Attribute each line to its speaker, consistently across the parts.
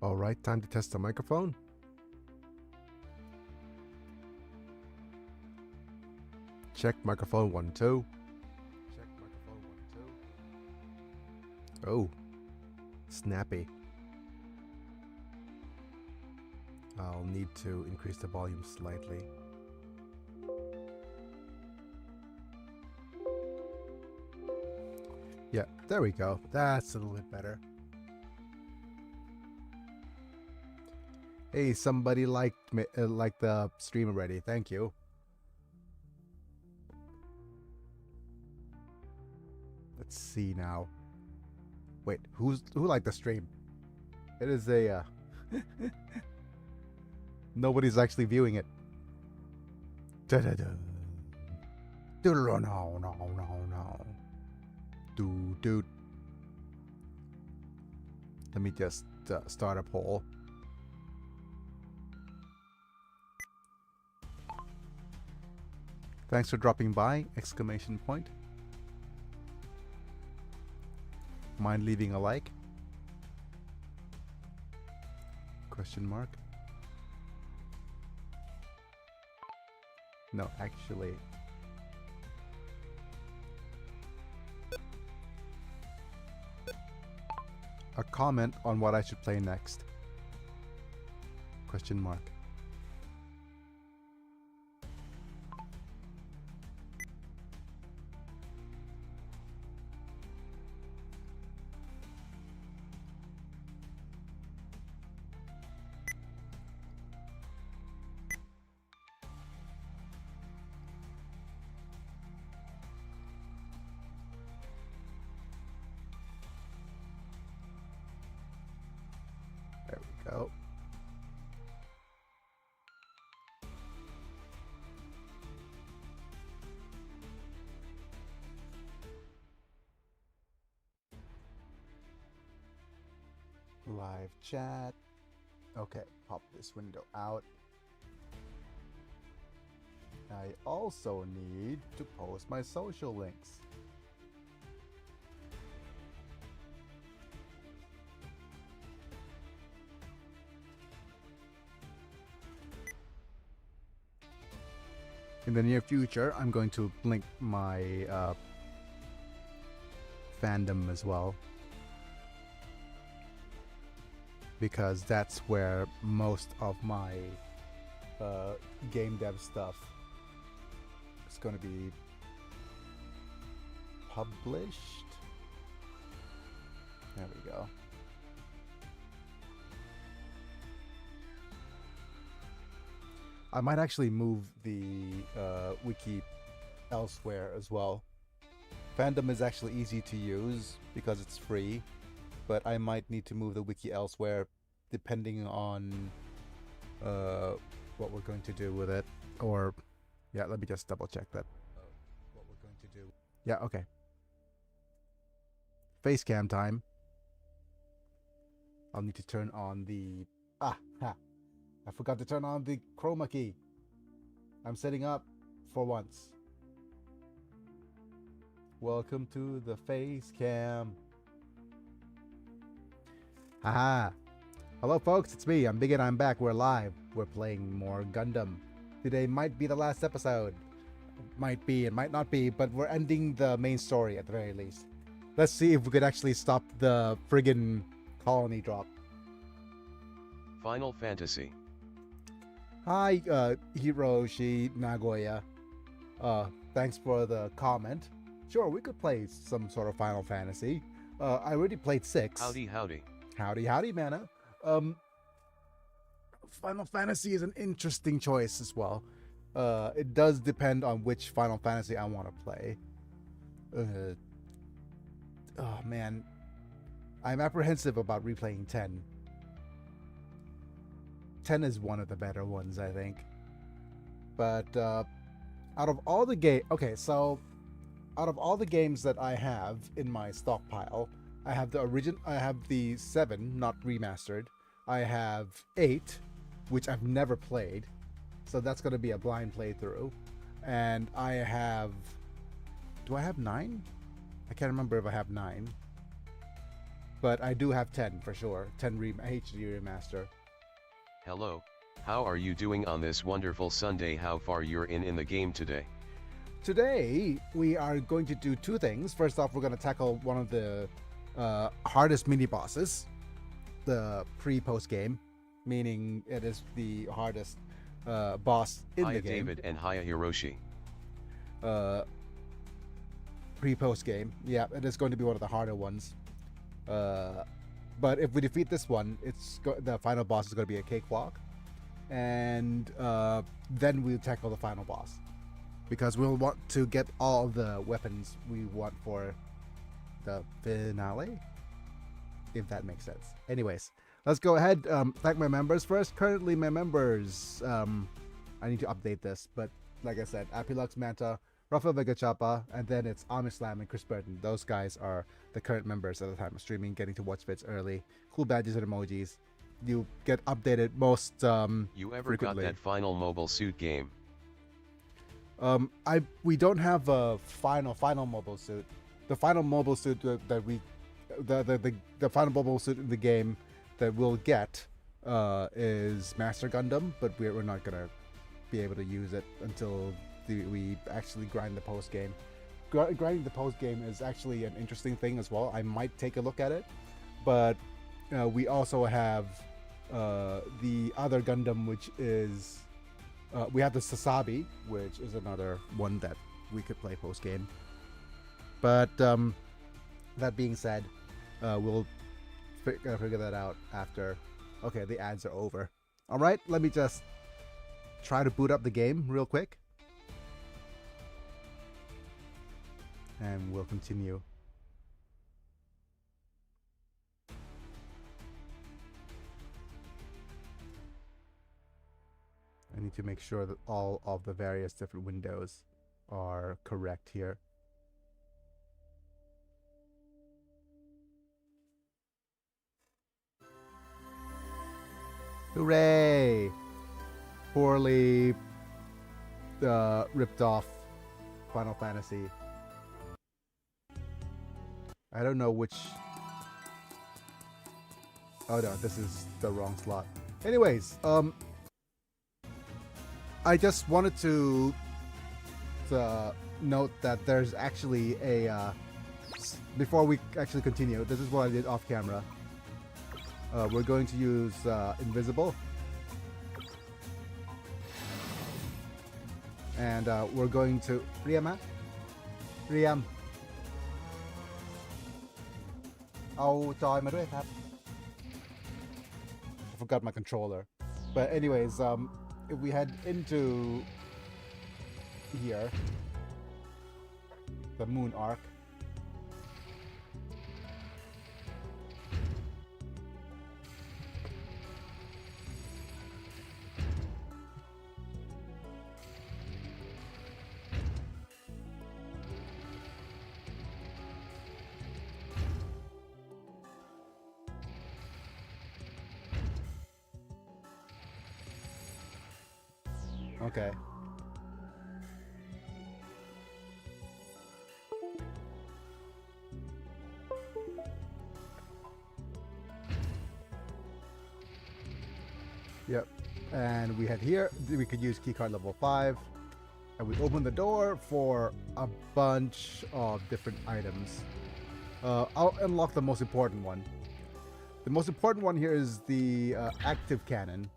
Speaker 1: All right, time to test the microphone. Check microphone 1 2. Check microphone 1 2. Oh, snappy. I'll need to increase the volume slightly. Yeah, there we go. That's a little bit better. Hey, somebody liked the stream already. Thank you. Let's see now. Wait, who liked the stream? It is a nobody's actually viewing it. Da-da-da. No. Dude. Let me just start a poll. Thanks for dropping by! Exclamation point. Mind leaving a like? Question mark. No, actually. A comment on what I should play next. Question mark. There we go. Live chat. Okay, pop this window out. I also need to post my social links. In the near future, I'm going to link my fandom as well, because that's where most of my game dev stuff is going to be published. There we go. I might actually move the wiki elsewhere as well. Fandom is actually easy to use because it's free, but I might need to move the wiki elsewhere depending on what we're going to do with it. Or, yeah, let me just double check that. What we're going to do. Yeah, okay. Face cam time. I'll need to turn on the... I forgot to turn on the chroma key. I'm setting up for once. Welcome to the face cam. Haha. Hello folks, it's me. I'm Big and I'm back. We're live. We're playing more Gundam. Today might be the last episode. Might be, it might not be, but we're ending the main story at the very least. Let's see if we could actually stop the friggin' colony drop.
Speaker 2: Final Fantasy.
Speaker 1: Hi, Hiroshi Nagoya. Thanks for the comment. Sure, we could play some sort of Final Fantasy. I already played 6.
Speaker 2: Howdy.
Speaker 1: Howdy, Mana. Final Fantasy is an interesting choice as well. It does depend on which Final Fantasy I want to play. Oh, man. I'm apprehensive about replaying 10. 10 is one of the better ones, I think. But out of all the out of all the games that I have in my stockpile, I have the 7, not remastered. I have 8, which I've never played, so that's going to be a blind playthrough. And I have... Do I have 9? I can't remember if I have 9. but I do have 10 for sure. 10 HD remaster.
Speaker 2: Hello, how are you doing on this wonderful Sunday? How far you're in the game today?
Speaker 1: Today we are going to do two things. First off, we're going to tackle one of the hardest mini bosses, the pre-post game, meaning it is the hardest boss in
Speaker 2: Hiya
Speaker 1: the game.
Speaker 2: David and hiya Hiroshi.
Speaker 1: Pre-post game, yeah, it is going to be one of the harder ones. But if we defeat this one, the final boss is going to be a cakewalk, and then we'll tackle the final boss, because we'll want to get all the weapons we want for the finale, if that makes sense. Anyways, let's go ahead. Thank my members first. Currently, my members, I need to update this, but like I said, Apilux Manta, Rafael Vega Chapa, and then it's Amish Slam and Chris Burton. Those guys are the current members at the time of streaming, getting to watch vids early. Cool badges and emojis. You get updated most
Speaker 2: You ever
Speaker 1: frequently.
Speaker 2: got that final mobile suit game?
Speaker 1: We don't have a final mobile suit. The final mobile suit the final mobile suit in the game that we'll get is Master Gundam, but we're not gonna be able to use it until we actually grind the post game. Grinding the post game is actually an interesting thing as well. I might take a look at it, but we also have the other Gundam, which is we have the Sasabi, which is another one that we could play post game. But that being said, we'll figure that out after. Okay, the ads are over. All right, let me just try to boot up the game real quick, and we'll continue. I need to make sure that all of the various different windows are correct here. Hooray! Poorly ripped off Final Fantasy. I don't know which... Oh no, this is the wrong slot. Anyways, I just wanted to note that there's actually a... before we actually continue, this is what I did off camera. We're going to use Invisible. And we're going to... Riam. I forgot my controller. But anyways, if we head into here, the moon arc. Okay. Yep. And we head here. We could use keycard level 5. And we open the door for a bunch of different items. I'll unlock the most important one. The most important one here is the active cannon.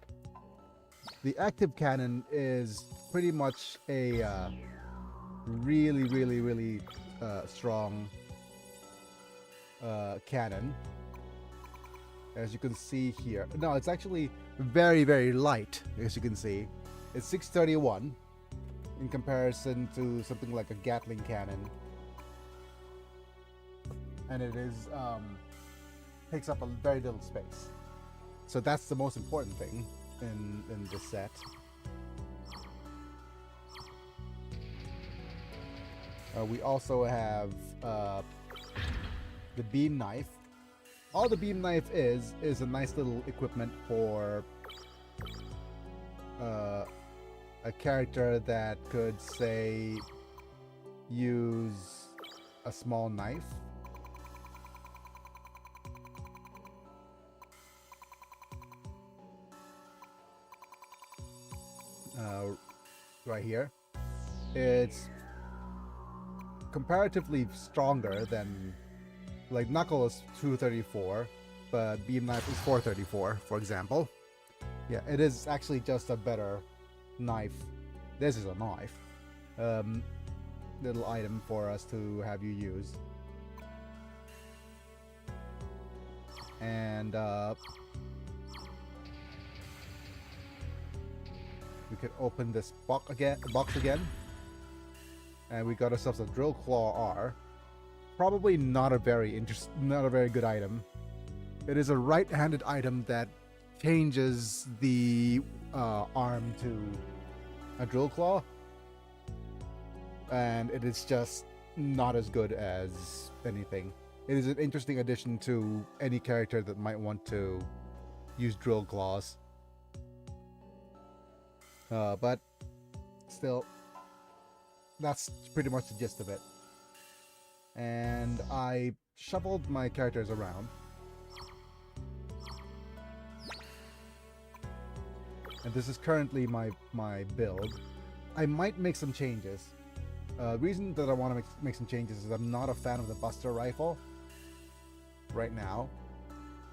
Speaker 1: The active cannon is pretty much a really strong cannon, as you can see here. No, it's actually very light, as you can see. It's 631 in comparison to something like a Gatling cannon, and it is takes up a very little space. So that's the most important thing in this set. We also have the beam knife. All the beam knife is a nice little equipment for a character that could, say, use a small knife. right here. It's comparatively stronger than, like, Knuckle is 234, but Beam Knife is 434, for example. Yeah, it is actually just a better knife. This is a knife. Little item for us to have you use. And we could open this box again. And we got ourselves a Drill Claw R. Probably not a very good item. It is a right-handed item that changes the arm to a Drill Claw, and it is just not as good as anything. It is an interesting addition to any character that might want to use Drill Claws. But still, that's pretty much the gist of it. And I shuffled my characters around. And this is currently my build. I might make some changes. Reason that I want to make some changes is I'm not a fan of the Buster Rifle right now.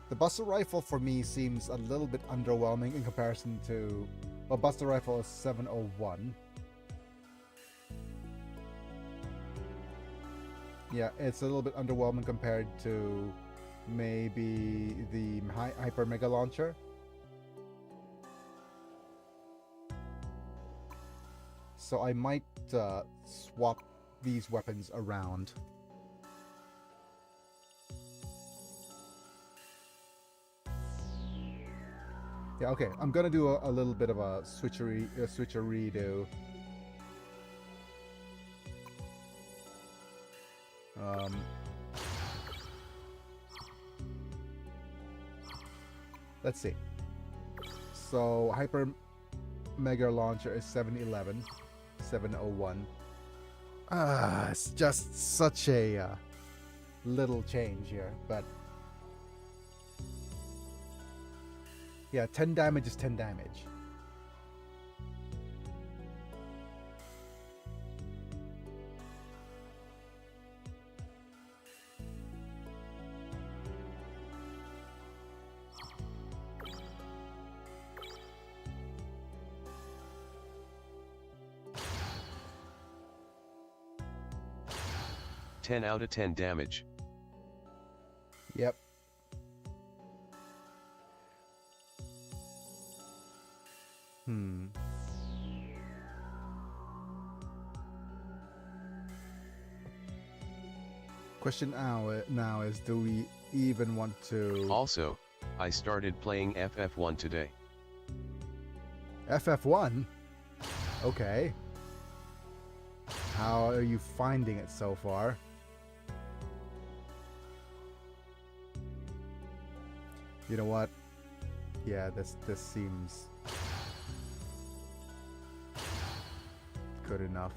Speaker 1: The Buster Rifle for me seems a little bit underwhelming in comparison to... Well, Buster Rifle is 701. Yeah, it's a little bit underwhelming compared to maybe the Hyper Mega Launcher. So I might swap these weapons around. Yeah, okay. I'm gonna do a little bit of a switcheroo. Let's see. So Hyper Mega Launcher is 711, 701. It's just such a little change here, but yeah, 10 damage is 10 damage.
Speaker 2: Ten out of 10 damage.
Speaker 1: Yep. Question now is, do we even want to...
Speaker 2: Also, I started playing FF1 today.
Speaker 1: FF1? Okay. How are you finding it so far? You know what? Yeah, this seems good enough.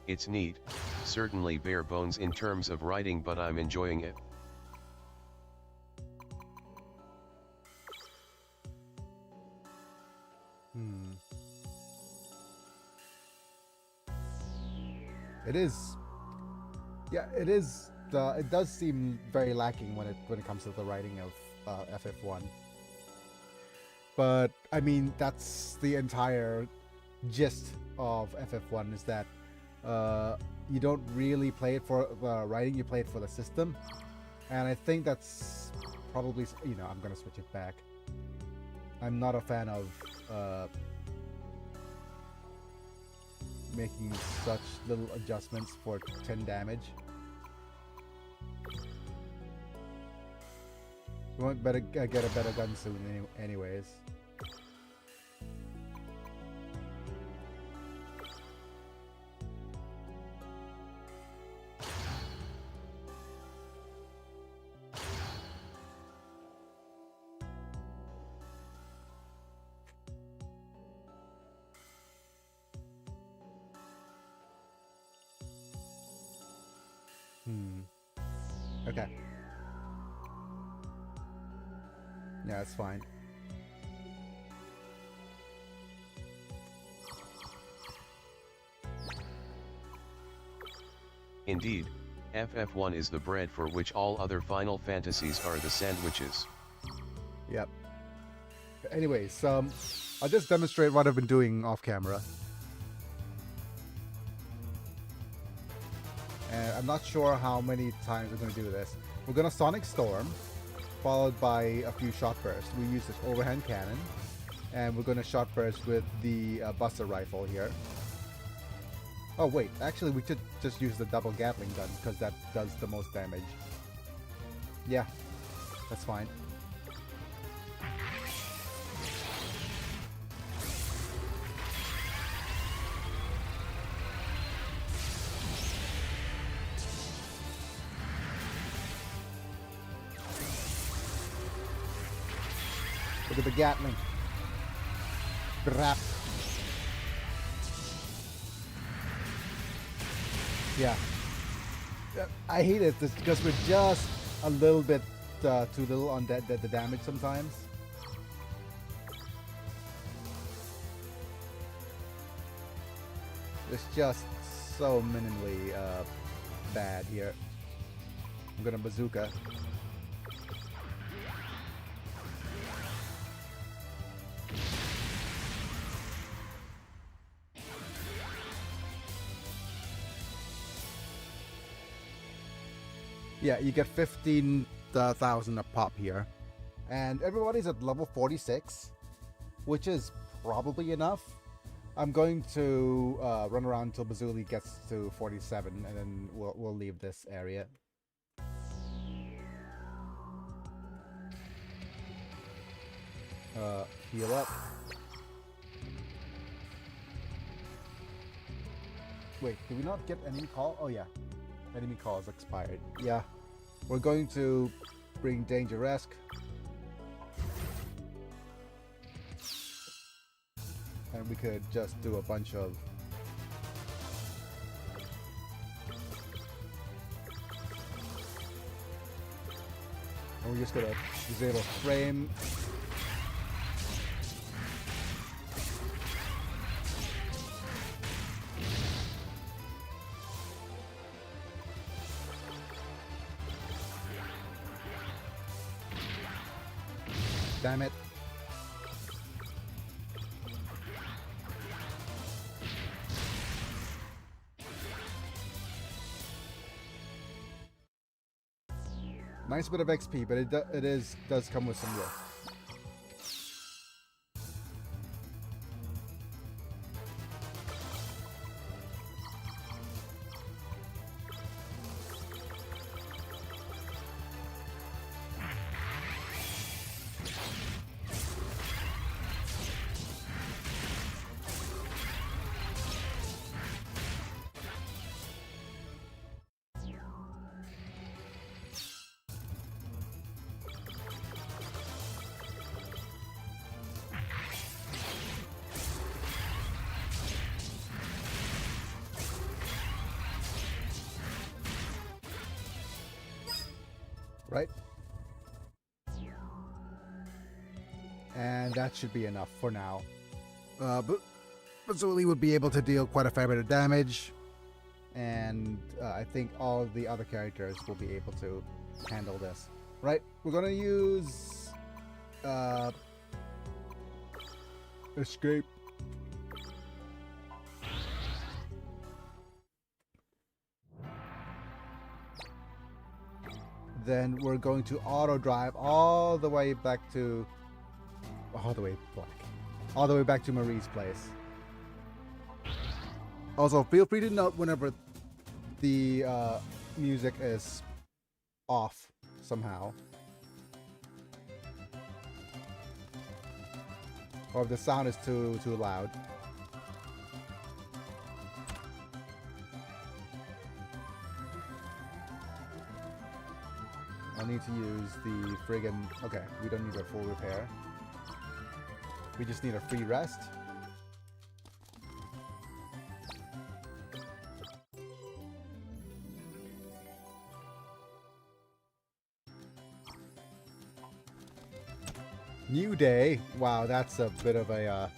Speaker 2: It's neat, certainly bare bones in terms of writing, but I'm enjoying it.
Speaker 1: It is. Yeah, it is. It does seem very lacking when it comes to the writing of FF1. But I mean, that's the entire gist of FF1, is that you don't really play it for the writing, you play it for the system. And I think that's probably, you know, I'm gonna switch it back. I'm not a fan of making such little adjustments for 10 damage. We won't better get a better gun soon anyways. Okay. Yeah, that's fine.
Speaker 2: Indeed, FF1 is the bread for which all other Final Fantasies are the sandwiches.
Speaker 1: Yep. Anyways, I'll just demonstrate what I've been doing off camera. And I'm not sure how many times we're going to do this. We're going to Sonic Storm, followed by a few shot bursts. We use this overhand cannon, and we're going to shot burst with the Buster Rifle here. Oh wait, actually we should just use the double Gatling gun because that does the most damage. Yeah, that's fine. Look at the Gatling. Brap. Yeah. I hate it because we're just a little bit too little on the damage sometimes. It's just so minimally bad here. I'm gonna bazooka. Yeah, you get 15,000 a pop here. And everybody's at level 46, which is probably enough. I'm going to run around until Bazooly gets to 47, and then we'll leave this area. Heal up. Wait, did we not get enemy call? Oh yeah. Enemy call is expired. Yeah. We're going to bring Dangeresque. And we could just do a bunch of... And we're just gonna disable frame. Damn it. Nice bit of XP, but it does come with some risk. Right? And that should be enough for now. But Bazooly would be able to deal quite a fair bit of damage. And I think all the other characters will be able to handle this. Right? We're gonna use... escape. Then we're going to auto drive all the way back to all the way back to Marie's place. Also, feel free to note whenever the music is off somehow, or if the sound is too loud. I'll need to use the friggin... Okay, we don't need a full repair. We just need a free rest. New Day. Wow, that's a bit of a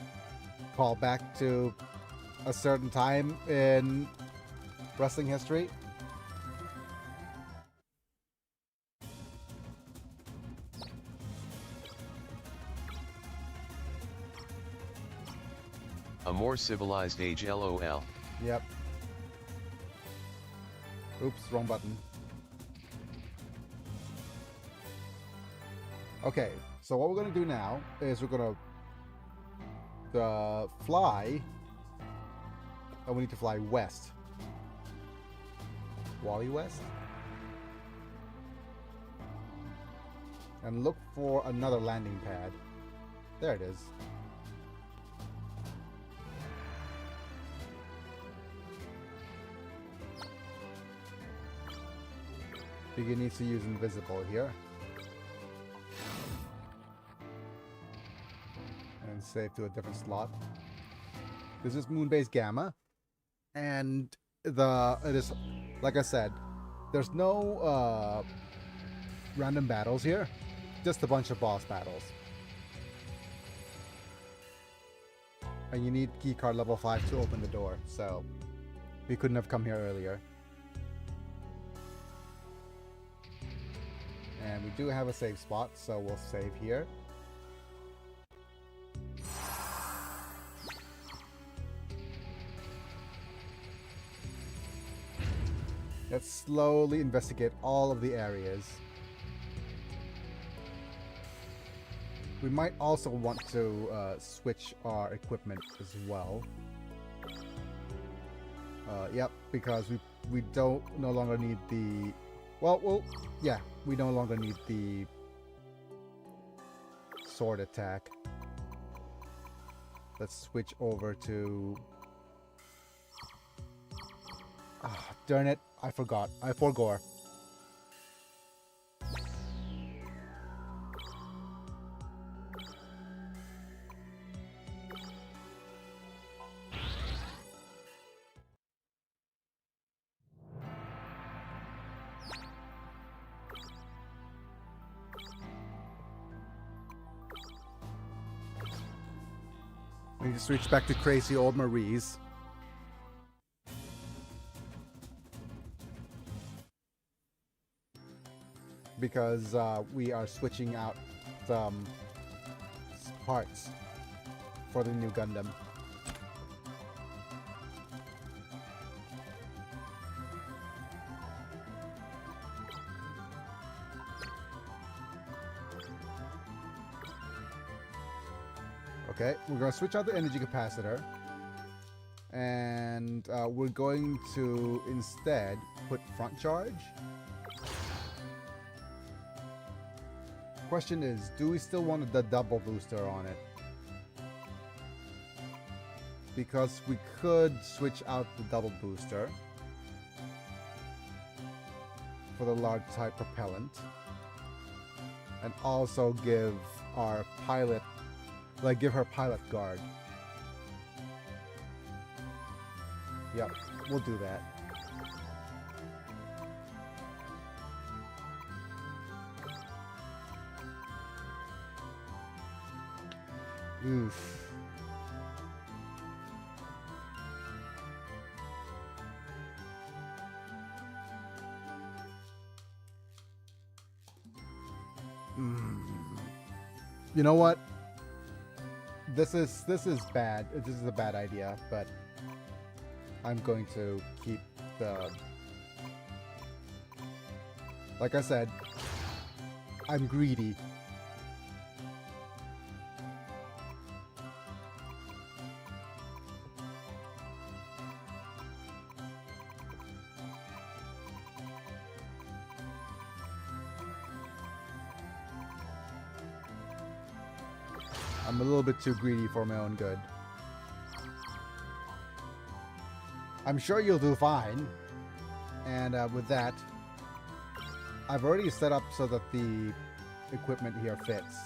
Speaker 1: callback to a certain time in wrestling history.
Speaker 2: A more civilized age, lol.
Speaker 1: Yep. Oops, wrong button. Okay, so what we're going to do now is we're going to fly, and we need to fly west. Wally West? And look for another landing pad. There it is. Biggie needs to use invisible here. And save to a different slot. This is Moonbase Gamma. And it is, like I said, there's no random battles here. Just a bunch of boss battles. And you need keycard level 5 to open the door, so we couldn't have come here earlier. And we do have a save spot, so we'll save here. Let's slowly investigate all of the areas. We might also want to switch our equipment as well. Yep, because we no longer need the... yeah, we no longer need the sword attack. Let's switch over to... Ah, darn it, I forgot. I forgot. We just reach back to crazy old Marie's. Because we are switching out some parts for the new Gundam. Okay, we're going to switch out the energy capacitor. And we're going to instead put front charge. Question is, do we still want the double booster on it? Because we could switch out the double booster for the large type propellant. And also give our pilot, give her pilot guard. Yep, we'll do that. Oof. You know what? This is bad. This is a bad idea, but I'm going to keep the... Like I said, I'm greedy. I'm a little bit too greedy for my own good. I'm sure you'll do fine. And with that, I've already set up so that the equipment here fits.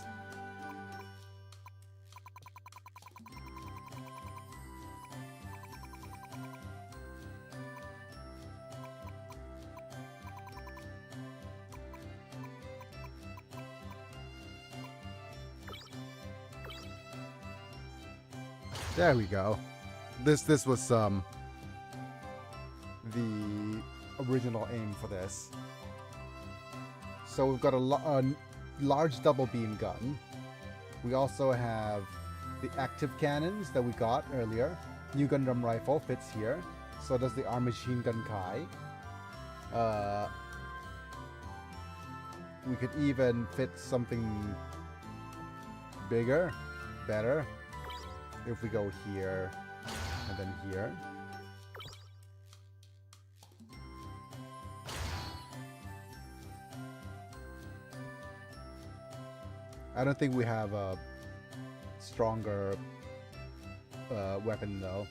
Speaker 1: There we go. This was the original aim for this. So we've got a large double beam gun. We also have the active cannons that we got earlier. New Gundam rifle fits here. So does the arm machine gun Kai. We could even fit something bigger, better, if we go here and then here. I don't think we have a stronger weapon though.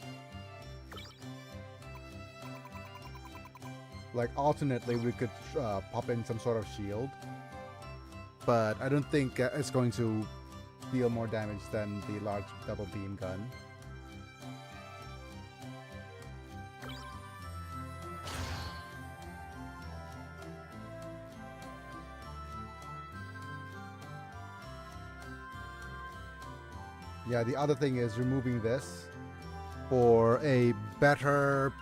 Speaker 1: Like alternately we could pop in some sort of shield, but I don't think it's going to deal more damage than the large double beam gun. Yeah, the other thing is removing this for a better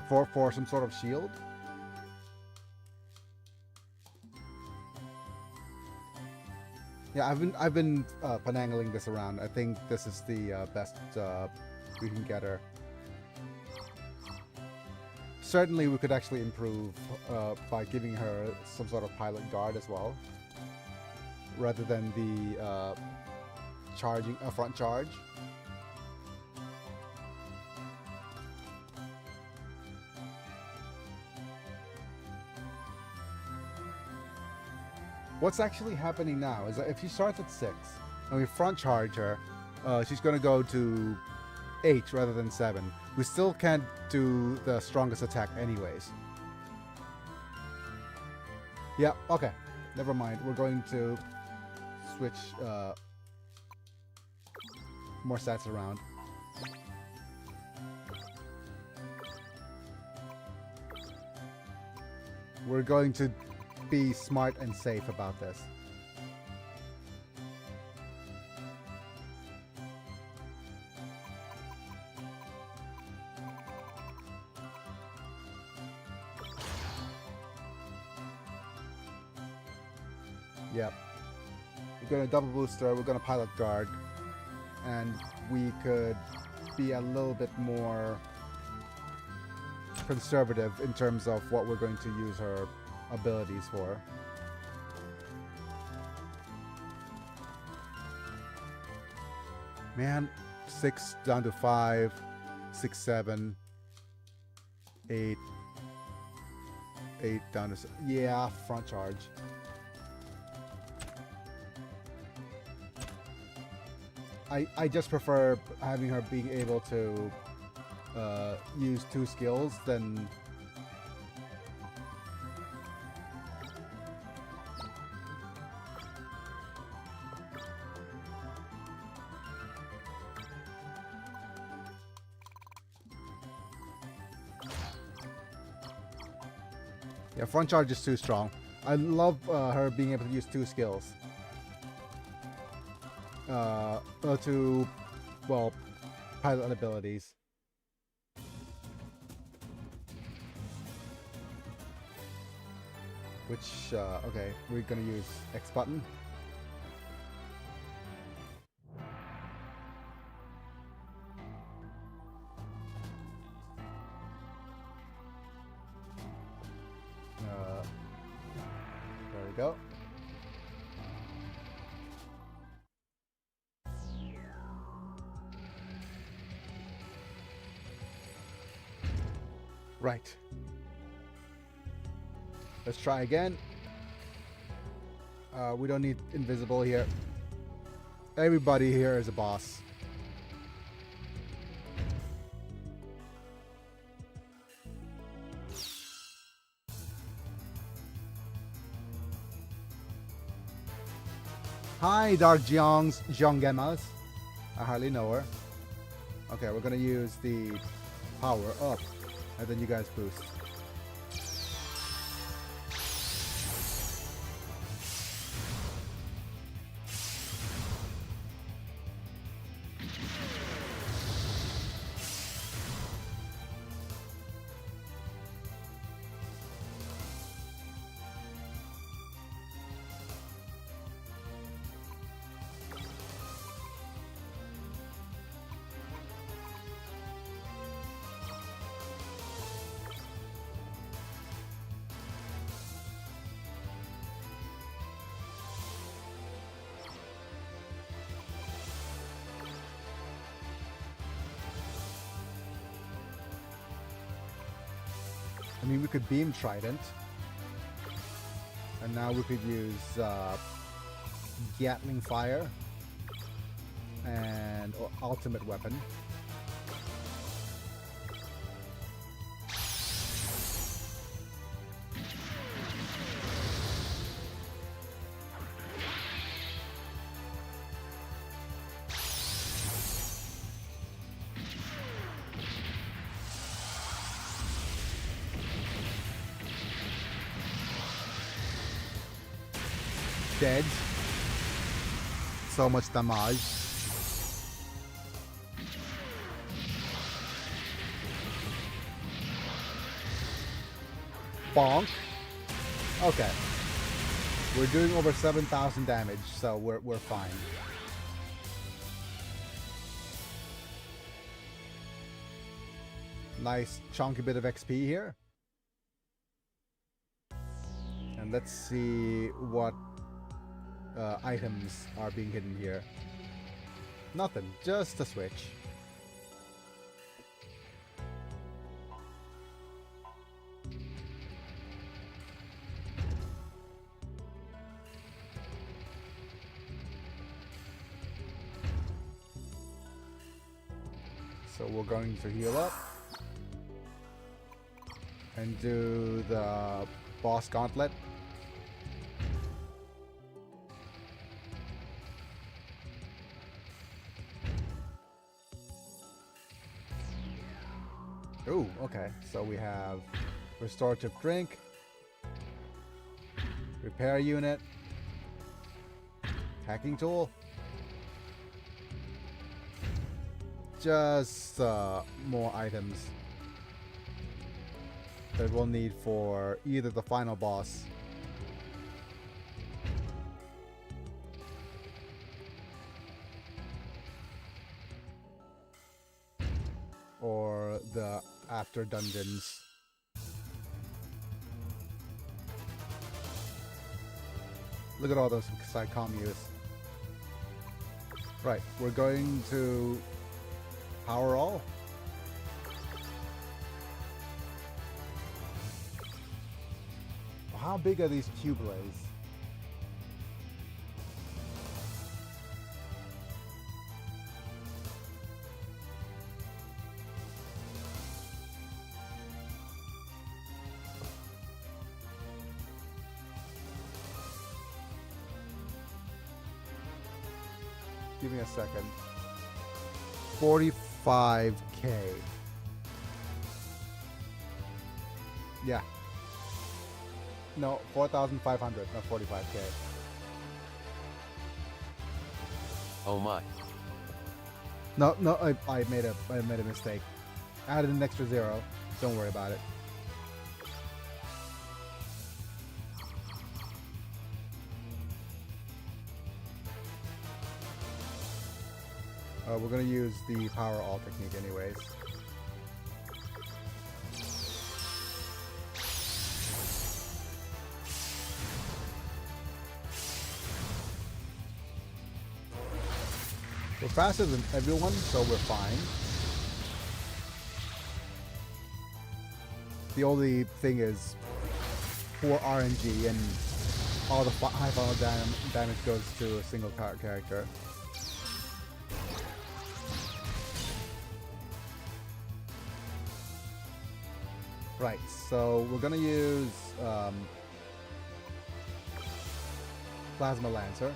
Speaker 1: for some sort of shield. Yeah, I've been finagling this around. I think this is the best we can get her. Certainly, we could actually improve by giving her some sort of pilot guard as well, rather than the charging front charge. What's actually happening now is that if she starts at 6 and we front charge her, she's going to go to 8 rather than 7. We still can't do the strongest attack anyways. Yeah, okay. Never mind. We're going to switch more stats around. We're going to be smart and safe about this. Yep. We're going to double booster, we're going to pilot guard, and we could be a little bit more conservative in terms of what we're going to use her abilities for. Man, 6 down to 5, 6, 7, 8, 8 down to 7. Yeah, front charge. I just prefer having her being able to use 2 skills than yeah, front charge is too strong. I love her being able to use 2 skills. To, well, pilot abilities. Which, okay, we're gonna use X button. There we go. Right. Let's try again. We don't need invisible here. Everybody here is a boss. Hi, Dark Jeonggemas. I hardly know her. Okay, we're gonna use the power up, and then you guys boost. I mean, we could beam Trident. And now we could use Gatling Fire and ultimate weapon. Dead. So much damage. Bonk. Okay. We're doing over 7,000 damage, so we're fine. Nice chunky bit of XP here. And let's see what items are being hidden here. Nothing, just a switch. So we're going to heal up and do the boss gauntlet. Ooh, okay. So we have restorative drink, repair unit, hacking tool. Just more items that we'll need for either the final boss or the after dungeons. Look at all those side communes. Right, we're going to power all. How big are these tubelays? Give me a second. 45K. Yeah. No, 4,500, not 45K.
Speaker 2: Oh my.
Speaker 1: No, I made a mistake. Added an extra 0. Don't worry about it. We're gonna use the power all technique anyways. We're faster than everyone, so we're fine. The only thing is poor RNG and all the high final damage goes to a single character. Right, so we're gonna use Plasma Lancer.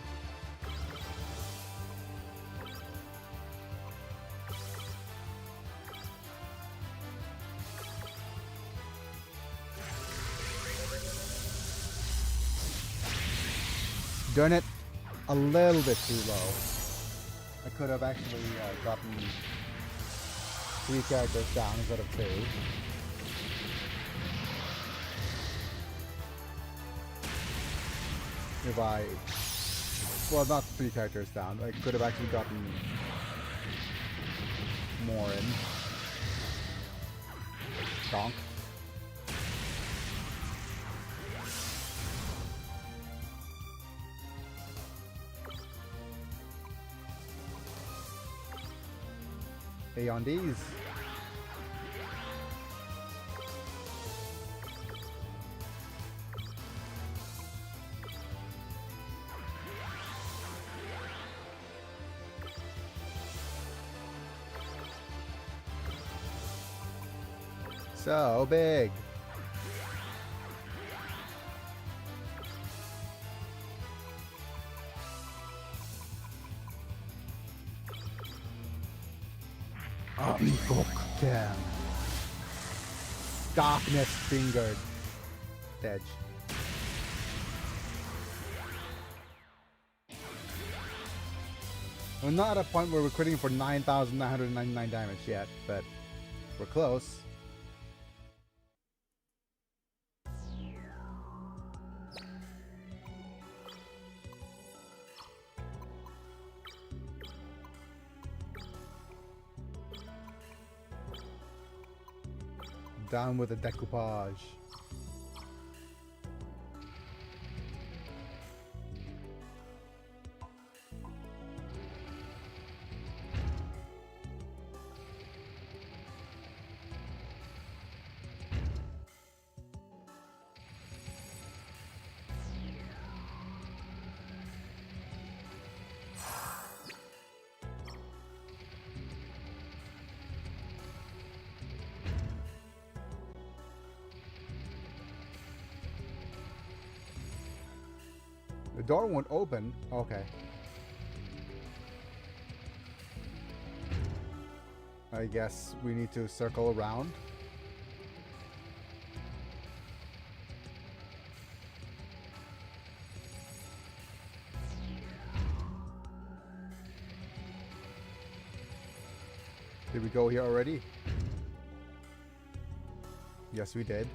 Speaker 1: Darn it, a little bit too low. I could have actually gotten 3 characters down instead of 2. If I, well, not 3 characters down, I could have actually gotten more in. Donk. A on these. So big. Uncook them. Darkness fingered. Edge. We're not at a point where we're critting for 9,999 damage yet, but we're close. Down with the decoupage. The door won't open. Okay. I guess we need to circle around. Did we go here already? Yes, we did.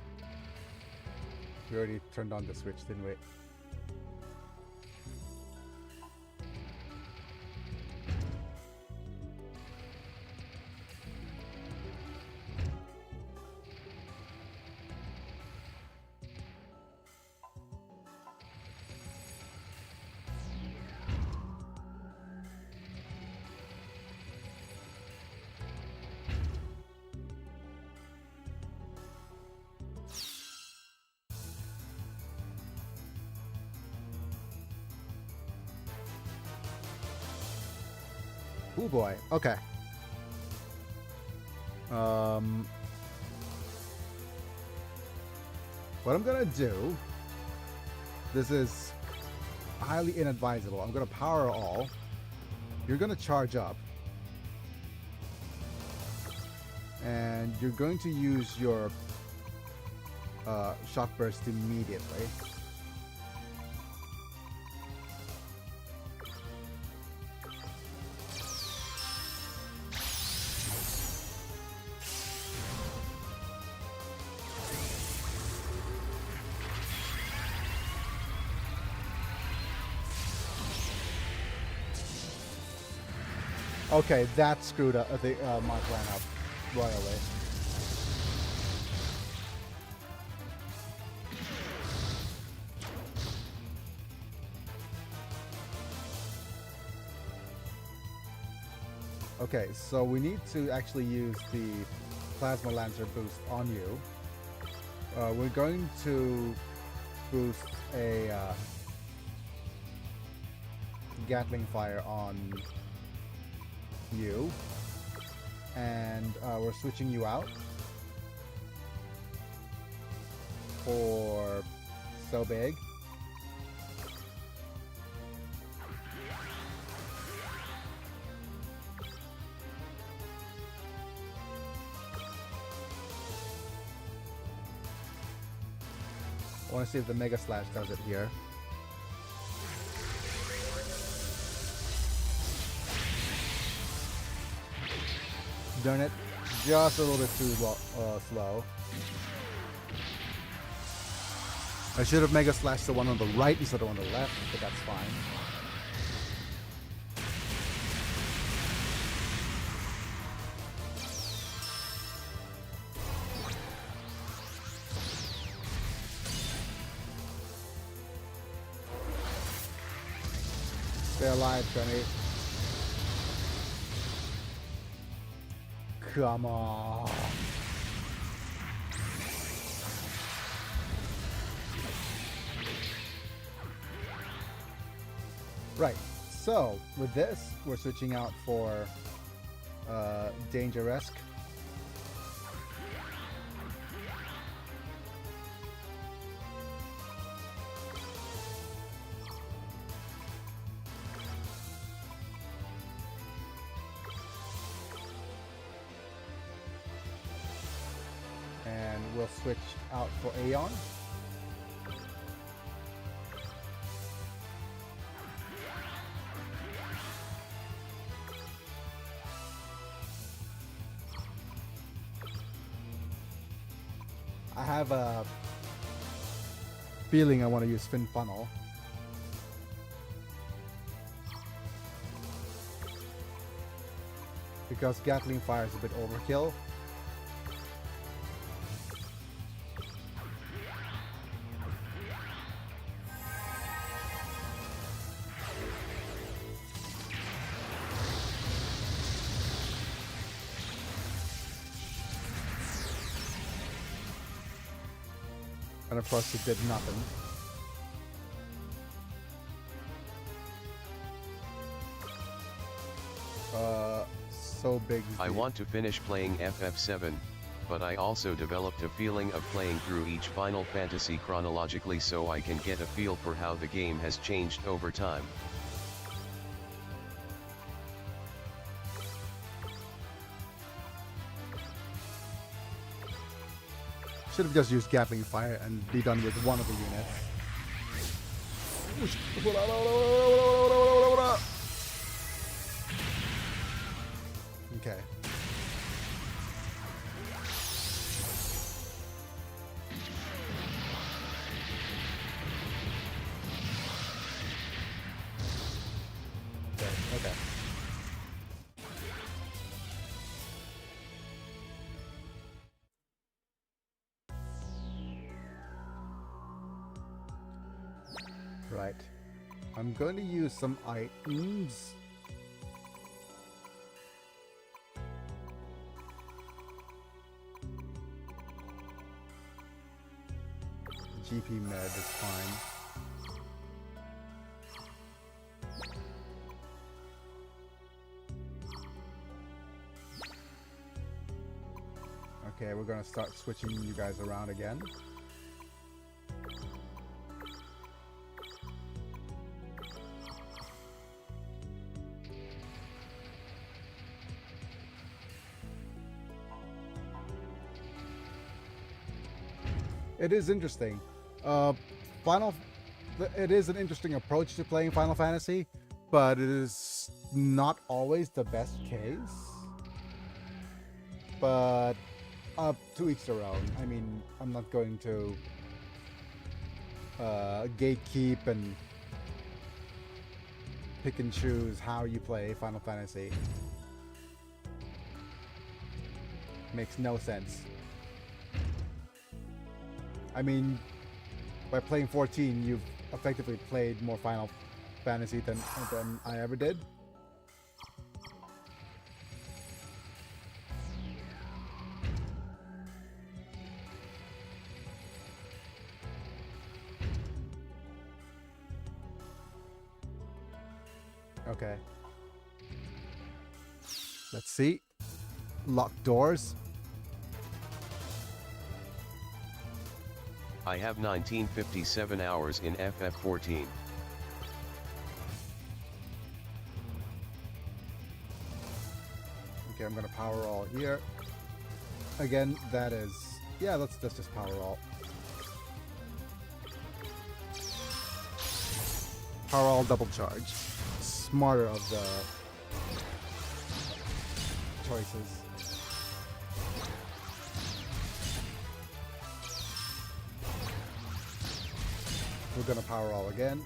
Speaker 1: We already turned on the switch, didn't we? Oh boy. Okay. What I'm gonna do, this is highly inadvisable. I'm gonna power all. You're gonna charge up. And you're going to use your shock burst immediately. Okay, that screwed up the my plan up royally. Okay, so we need to actually use the Plasma Lancer boost on you. We're going to boost a Gatling Fire on you, and we're switching you out for So Big. I want to see if the Mega Slash does it here. Darn it, just a little bit too slow. I should have Mega Slashed the one on the right instead of on the left, but that's fine. Stay alive, Johnny. Come on. Right, so with this, we're switching out for Danger-esque. we'll switch out for Aeon. I have a feeling I want to use Fin Funnel. Because Gatling Fire is a bit overkill. And of course it did nothing. So big.
Speaker 2: I want to finish playing FF7, but I also developed a feeling of playing through each Final Fantasy chronologically so I can get a feel for how the game has changed over time.
Speaker 1: Should have just used Gatling Fire and be done with one of the units. Okay. Okay. Right. I'm going to use some items. GP med is fine. Okay, we're gonna start switching you guys around again. It is interesting. It is an interesting approach to playing Final Fantasy, but it is not always the best case. But to each their own. I mean, I'm not going to gatekeep and pick and choose how you play Final Fantasy. Makes no sense. I mean, by playing 14, you've effectively played more Final Fantasy than I ever did. Okay. Let's see. Locked doors.
Speaker 2: I have 1957 hours in FF14.
Speaker 1: Okay, I'm gonna power all here. Again, that is... Yeah, let's just power all. Power all double charge. Smarter of the choices. We're gonna power all again.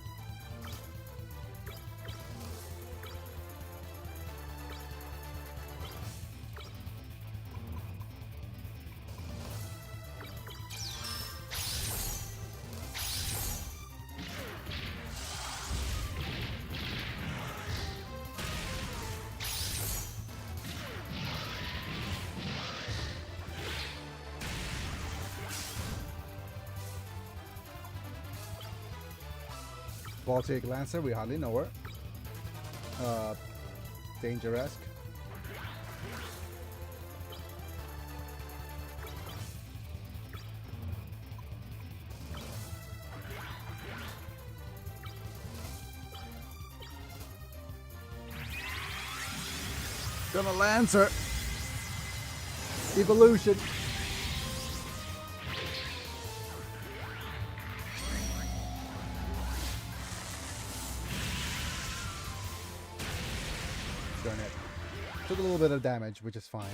Speaker 1: Baltic Lancer, we hardly know her. Danger-esque. Gonna Lancer. Evolution. Darn it. Took a little bit of damage, which is fine.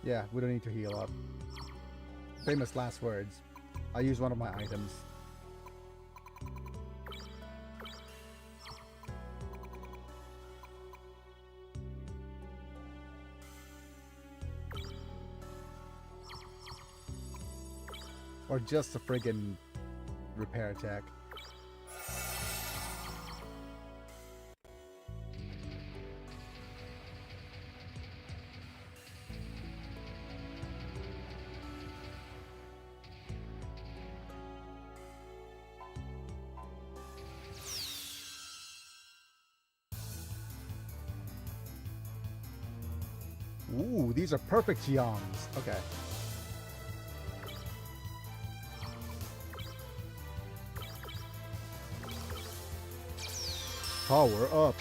Speaker 1: Yeah, we don't need to heal up. Famous last words. I'll use one of my items. Or just a friggin' repair attack. Ooh, these are perfect Jiangs. Okay. Power up.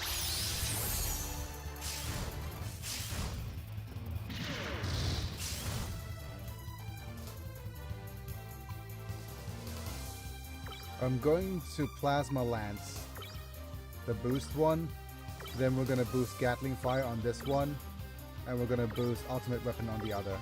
Speaker 1: I'm going to Plasma Lance, the boost one. Then we're going to boost Gatling Fire on this one. And we're going to boost Ultimate Weapon on the other.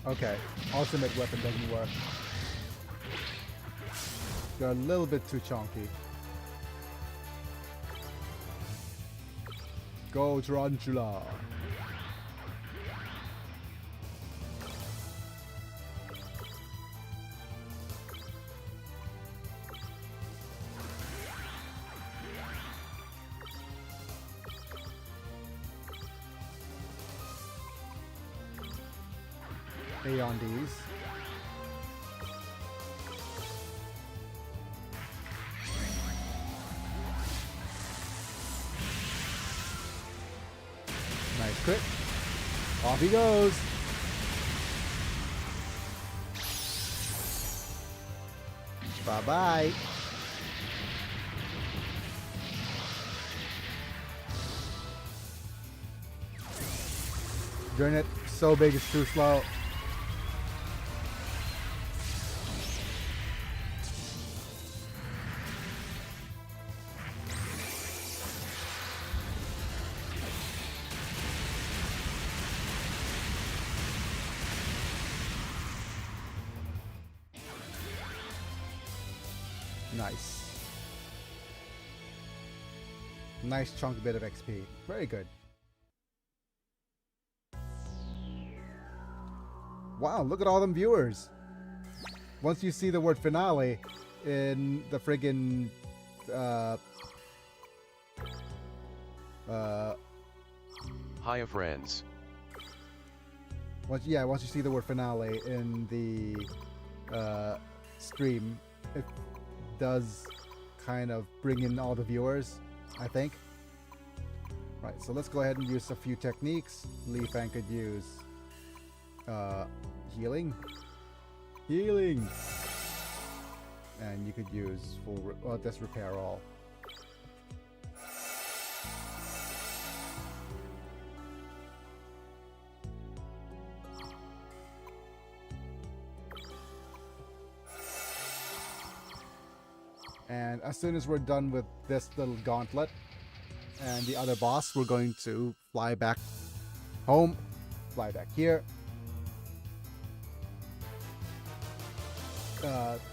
Speaker 1: Okay, Ultimate Weapon doesn't work. They're a little bit too chunky. Go Tarantula! A on these. Nice crit. Off he goes. Bye-bye. Darn it. So big it's too slow. Nice. Nice chunk bit of XP. Very good. Wow, look at all them viewers. Once you see the word finale in the friggin'
Speaker 2: Hiya friends.
Speaker 1: once you see the word finale in the stream, it does kind of bring in all the viewers, I think. Right, so let's go ahead and use a few techniques. Li Fan could use healing. And you could use just repair all. And as soon as we're done with this little gauntlet and the other boss, we're going to fly back home, fly back here.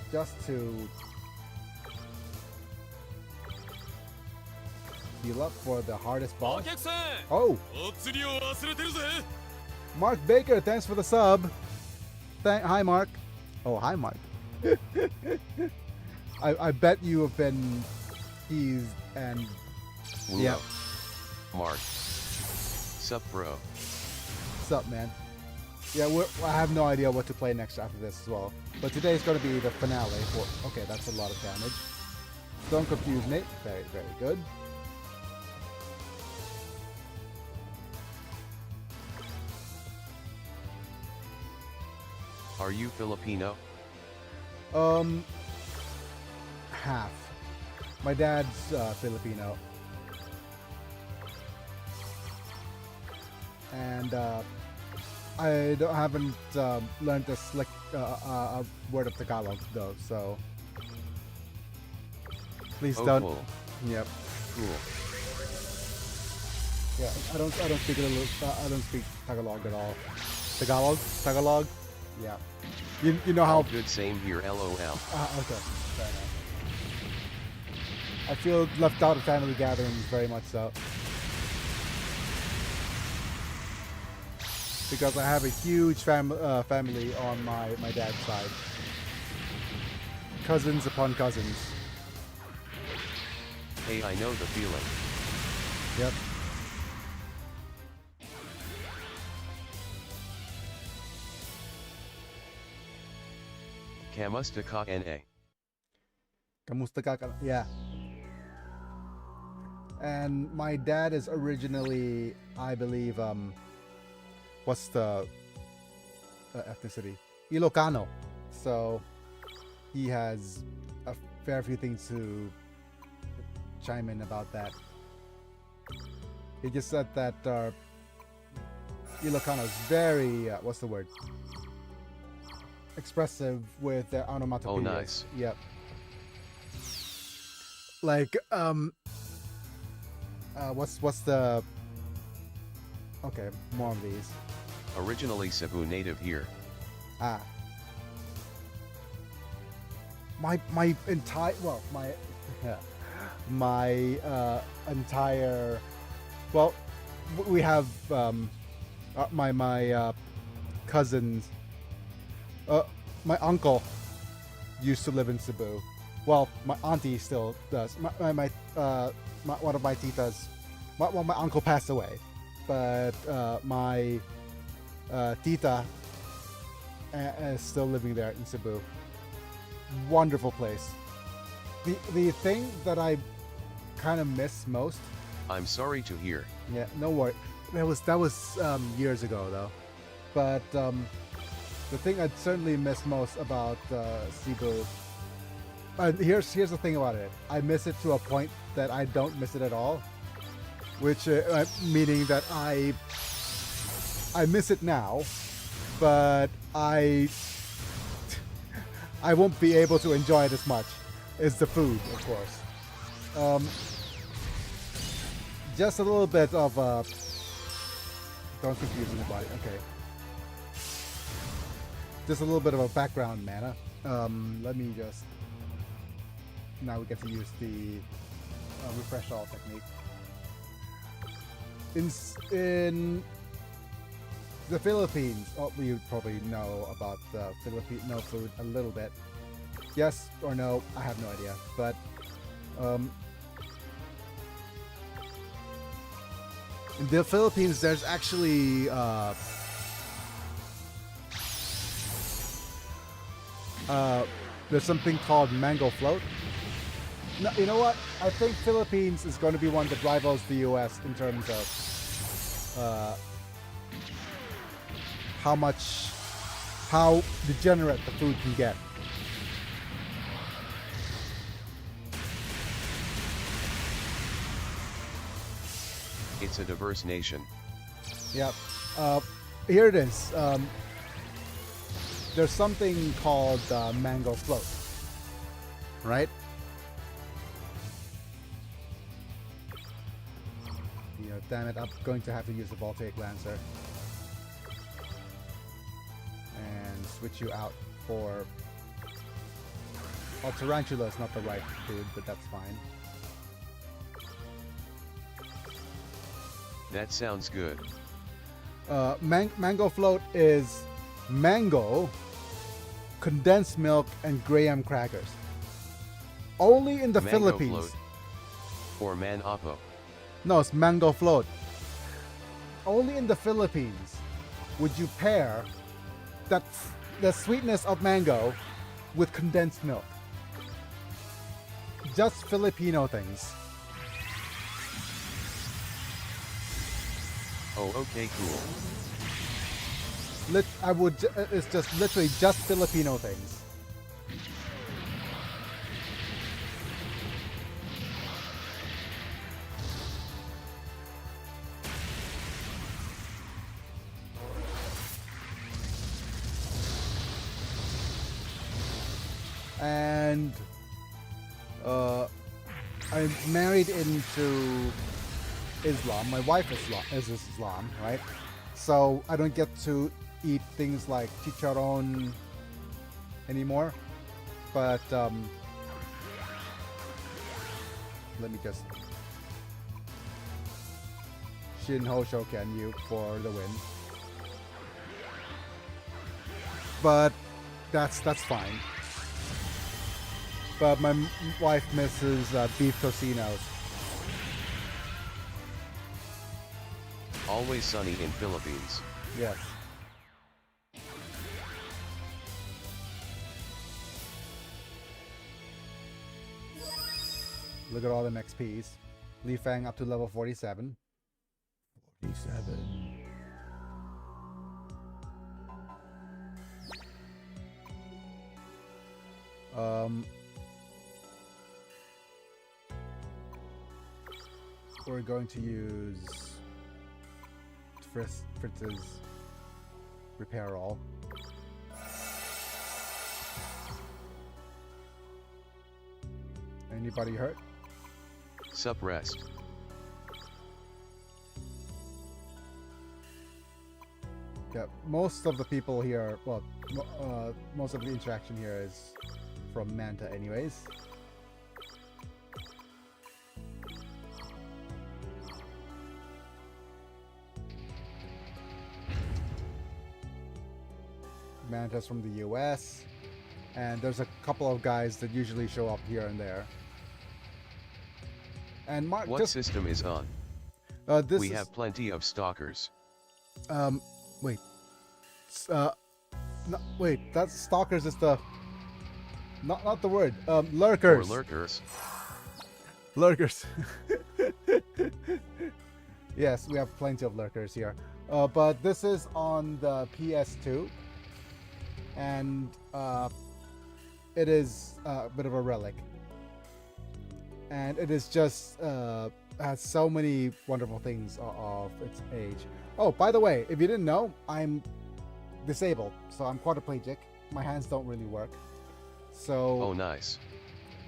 Speaker 1: Just to heal up for the hardest boss. Oh! Mark Baker, thanks for the sub. Hi, Mark. Oh, hi, Mark. I bet you have been teased and...
Speaker 2: Woo
Speaker 1: Yeah.
Speaker 2: up. Mark. Sup, bro.
Speaker 1: Sup, man. Yeah, I have no idea what to play next after this as well. But today is going to be the finale for... Okay, that's a lot of damage. Don't confuse me. Very, very good.
Speaker 2: Are you Filipino?
Speaker 1: Half. My dad's Filipino. And haven't learned a slick word of Tagalog though, so please don't.
Speaker 2: Cool.
Speaker 1: Yep.
Speaker 2: Cool.
Speaker 1: Yeah, I don't speak I don't speak Tagalog at all. Tagalog. Yeah. You know how.
Speaker 2: All good, same here. LOL.
Speaker 1: Okay. Fair enough. I feel left out of family gatherings very much so. Because I have a huge family on my dad's side. Cousins upon cousins.
Speaker 2: Hey, I know the feeling.
Speaker 1: Yep.
Speaker 2: Kamusta ka na?
Speaker 1: Kamusta ka? Yeah. And my dad is originally, I believe, what's the ethnicity? Ilocano. So he has a fair few things to chime in about that. He just said that Ilocano is very, what's the word? Expressive with their onomatopoeias.
Speaker 2: Oh, nice.
Speaker 1: Yep. Like, what's the... Okay, more of these.
Speaker 2: Originally Cebu native here.
Speaker 1: Ah. My entire... Well, my... my entire... Well, we have my cousins... my uncle used to live in Cebu. Well, my auntie still does. One of my titas... Well, my uncle passed away. But my tita is still living there in Cebu. Wonderful place. The thing that I kind of miss most...
Speaker 2: I'm sorry to hear.
Speaker 1: Yeah, no worry. That was years ago though. But the thing I'd certainly miss most about Cebu... here's the thing about it. I miss it to a point that I don't miss it at all. Which meaning that I miss it now, but I won't be able to enjoy it as much. Is the food, of course. Just a little bit of don't confuse anybody. Okay. Just a little bit of a background mana. Let me just. Now we get to use the refresh all technique. In the Philippines, you probably know about the Filipino food a little bit. Yes or no, I have no idea. But in the Philippines, there's actually there's something called mango float. No, you know what? I think Philippines is going to be one that rivals the US in terms of how degenerate the food can get.
Speaker 2: It's a diverse nation.
Speaker 1: Yep. Here it is. There's something called mango float, right? Damn it, I'm going to have to use the Voltaic Lancer. And switch you out for... Well, Tarantula is not the right food, but that's fine.
Speaker 2: That sounds good.
Speaker 1: Mango float is mango, condensed milk, and graham crackers. Only in the
Speaker 2: Mango
Speaker 1: Philippines.
Speaker 2: float. Or man oppo.
Speaker 1: No, it's mango float. Only in the Philippines would you pair the sweetness of mango with condensed milk. just Filipino things.
Speaker 2: Oh, okay, cool.
Speaker 1: It's just literally just Filipino things. And I'm married into Islam. My wife is Islam, right? So I don't get to eat things like chicharron anymore. But let me just Shin Ho Shoken you for the win. But that's fine. But my wife misses beef tocinos.
Speaker 2: Always sunny in Philippines.
Speaker 1: Yes. Look at all the XPs. Li Fang up to level 47. 47. We're going to use Fritz's repair all. Anybody hurt?
Speaker 2: Sup rest.
Speaker 1: Yeah, most of the people here, well, most of the interaction here is from Manta anyways. Manta's from the US, and there's a couple of guys that usually show up here and there. And Mark,
Speaker 2: what system is on? We have plenty of stalkers.
Speaker 1: Wait. No, wait, that's stalkers is the not the word. Lurkers.
Speaker 2: Or lurkers.
Speaker 1: Lurkers. Yes, we have plenty of lurkers here. But this is on the PS2. And it is a bit of a relic. And it is just has so many wonderful things of its age. Oh, by the way, if you didn't know, I'm disabled, so I'm quadriplegic. My hands don't really work. So.
Speaker 2: Oh, nice.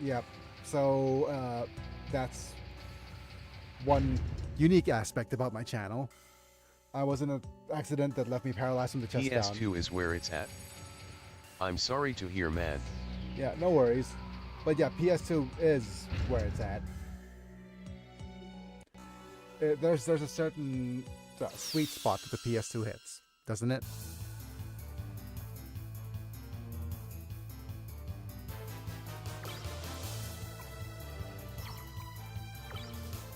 Speaker 1: Yep. So that's one unique aspect about my channel. I was in an accident that left me paralyzed from the chest down.
Speaker 2: PS2 is where it's at. I'm sorry to hear, man.
Speaker 1: Yeah, no worries. But yeah, PS2 is where it's at. There's a certain sweet spot that the PS2 hits, doesn't it?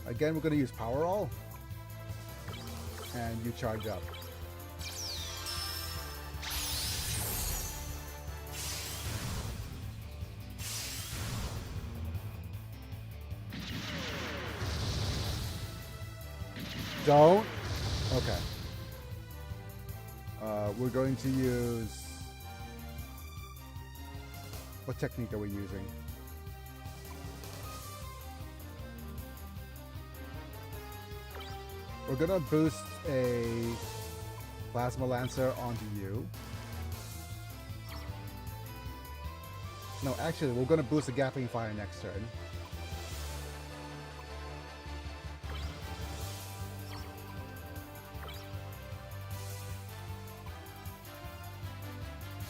Speaker 1: Again, we're going to use Power All. And you charge up. Don't. Okay. We're going to use. What technique are we using? We're gonna boost a Plasma Lancer onto you. No, actually, we're gonna boost a Gatling Fire next turn.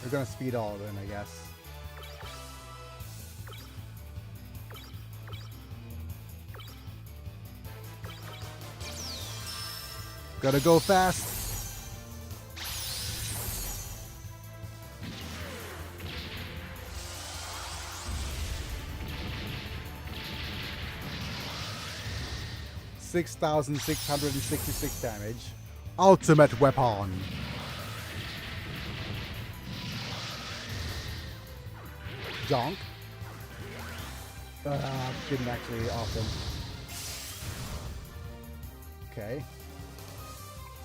Speaker 1: We're gonna speed all in, I guess. Gotta go fast. $6,666 damage. Ultimate weapon. Jonk. Didn't actually often. Okay.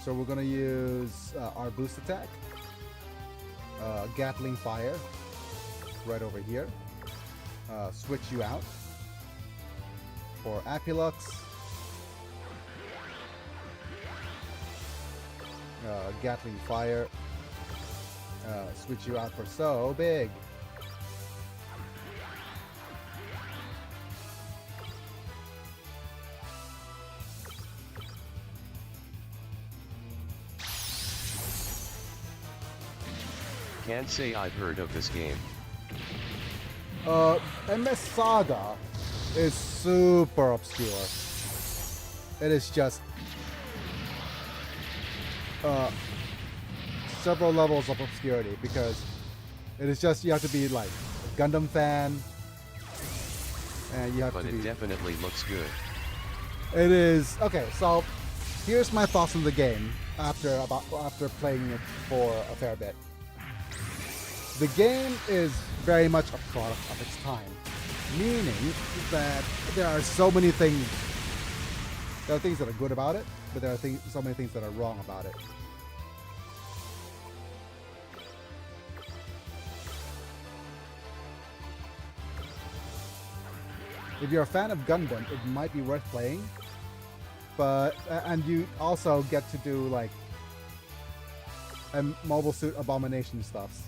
Speaker 1: So we're gonna use our boost attack. Gatling fire. Right over here. Switch you out. For Apulux. Gatling fire. Switch you out for So Big.
Speaker 2: Can't say I've heard of this game.
Speaker 1: MS Saga is super obscure. It is just several levels of obscurity because it is just you have to be like a Gundam fan and you have
Speaker 2: But
Speaker 1: to be.
Speaker 2: it definitely looks good.
Speaker 1: It is okay. So here's my thoughts on the game after playing it for a fair bit. The game is very much a product of its time, meaning that there are so many things. There are things that are good about it, but there are so many things that are wrong about it. If you're a fan of Gundam, it might be worth playing, but and you also get to do like mobile suit abomination stuffs.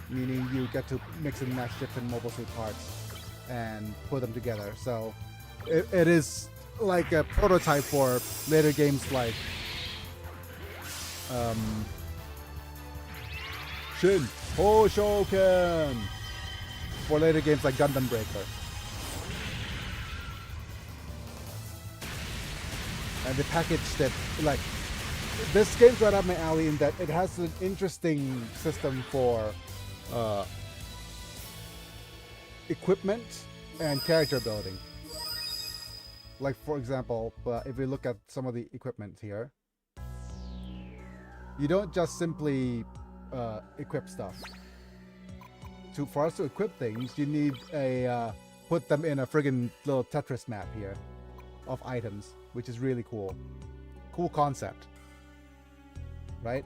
Speaker 1: Meaning you get to mix and match different mobile suit parts and put them together. So it is like a prototype for later games like Shin Hoshoken, for later games like Gundam Breaker. And they packaged it like this game's right up my alley in that it has an interesting system for equipment and character building. Like for example, if we look at some of the equipment here, you don't just simply equip stuff. For us to equip things, you need a put them in a friggin' little Tetris map here of items, which is really cool. Cool concept, right?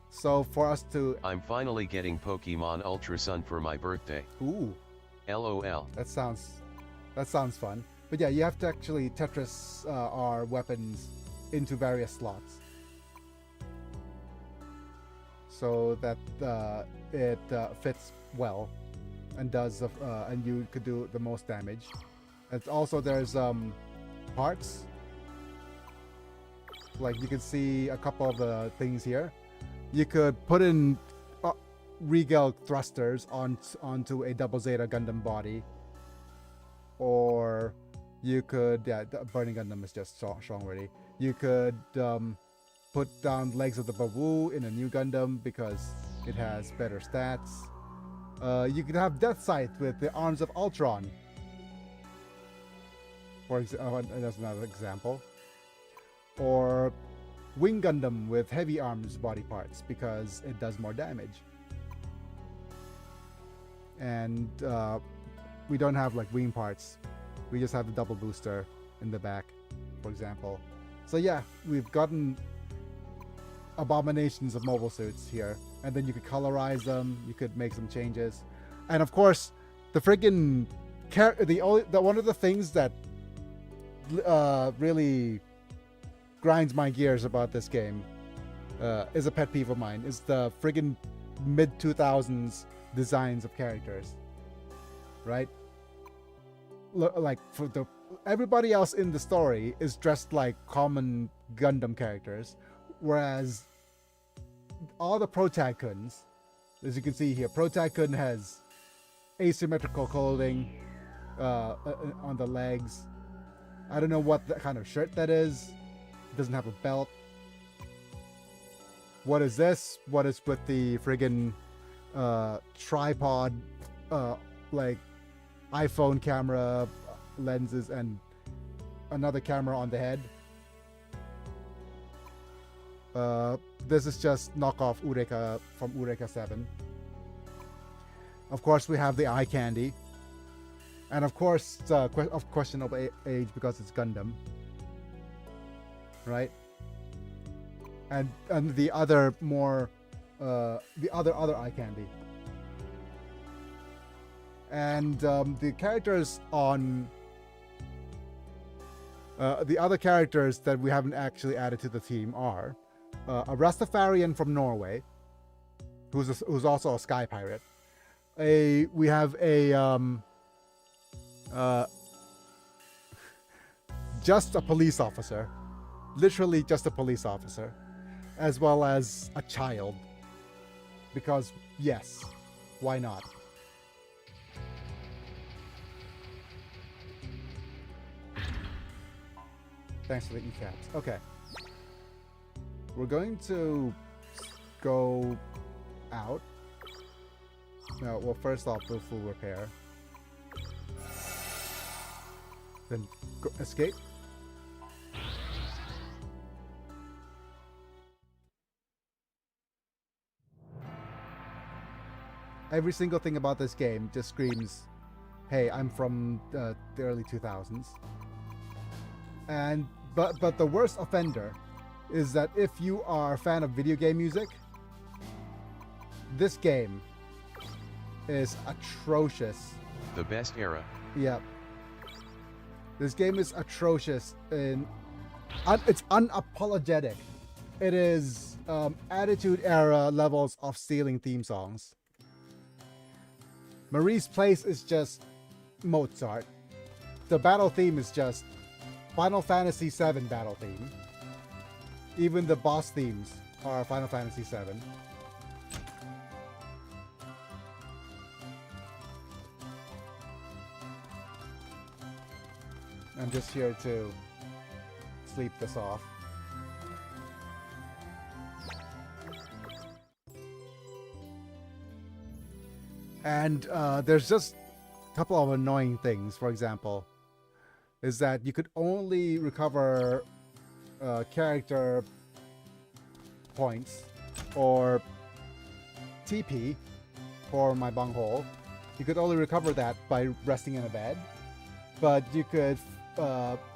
Speaker 1: So for us to...
Speaker 2: I'm finally getting Pokemon Ultra Sun for my birthday.
Speaker 1: Ooh.
Speaker 2: LOL.
Speaker 1: That sounds fun. But yeah, you have to actually Tetris our weapons into various slots. So that it fits well and does and you could do the most damage. And also there's parts. Like you can see a couple of the things here. You could put in Regal thrusters onto a Double Zeta Gundam body, or you could, Burning Gundam is just strong already. You could put down legs of the Bawu in a new Gundam because it has better stats. You could have Death Sight with the arms of Ultron. For example, that's another example. Or Wing Gundam with heavy arms body parts because it does more damage. And we don't have like wing parts. We just have the double booster in the back, for example. So yeah, we've gotten abominations of mobile suits here. And then you could colorize them, you could make some changes. And of course, the friggin' one of the things that really grinds my gears about this game is a pet peeve of mine, is the friggin' mid-2000s designs of characters, right? Like everybody else in the story is dressed like common Gundam characters, whereas all the Protag-kuns, as you can see here, Protag-kun has asymmetrical clothing on the legs. I don't know what kind of shirt that is. Doesn't have a belt. What is this? What is with the friggin' tripod, like iPhone camera lenses and another camera on the head? This is just knockoff Eureka from Eureka 7. Of course, we have the eye candy. And of course, of questionable age because it's Gundam. Right? And the other more, the other eye candy. And the characters on... the other characters that we haven't actually added to the team are a Rastafarian from Norway, who's also a sky pirate. We have a just a police officer, literally just a police officer, as well as a child, because yes, why not? Thanks for the e-caps. Okay. We're going to go out. No, well, first off, do full repair. Then go, escape. Every single thing about this game just screams, hey, I'm from the early 2000s. And but the worst offender is that if you are a fan of video game music, this game is atrocious.
Speaker 2: The best era.
Speaker 1: Yeah. This game is atrocious in it's unapologetic. It is Attitude Era levels of stealing theme songs. Marie's Place is just Mozart. The battle theme is just Final Fantasy VII battle theme. Even the boss themes are Final Fantasy VII. I'm just here to sleep this off. And there's just a couple of annoying things. For example, is that you could only recover character points or TP for my bunghole. You could only recover that by resting in a bed, but you could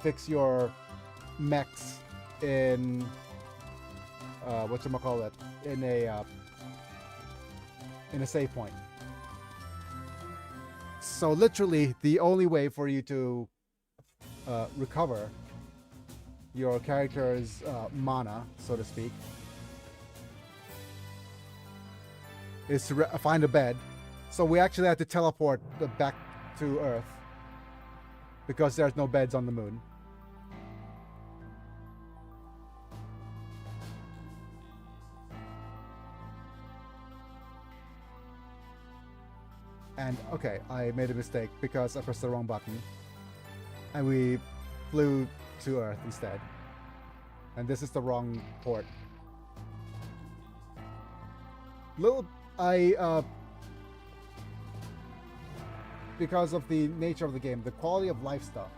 Speaker 1: fix your mechs in whatchamacallit, in a save point. So literally the only way for you to recover your character's mana, so to speak, is to find a bed. So we actually have to teleport back to Earth because there's no beds on the moon. And okay, I made a mistake because I pressed the wrong button. And we flew to Earth instead. And this is the wrong port. Because of the nature of the game, the quality of life stuff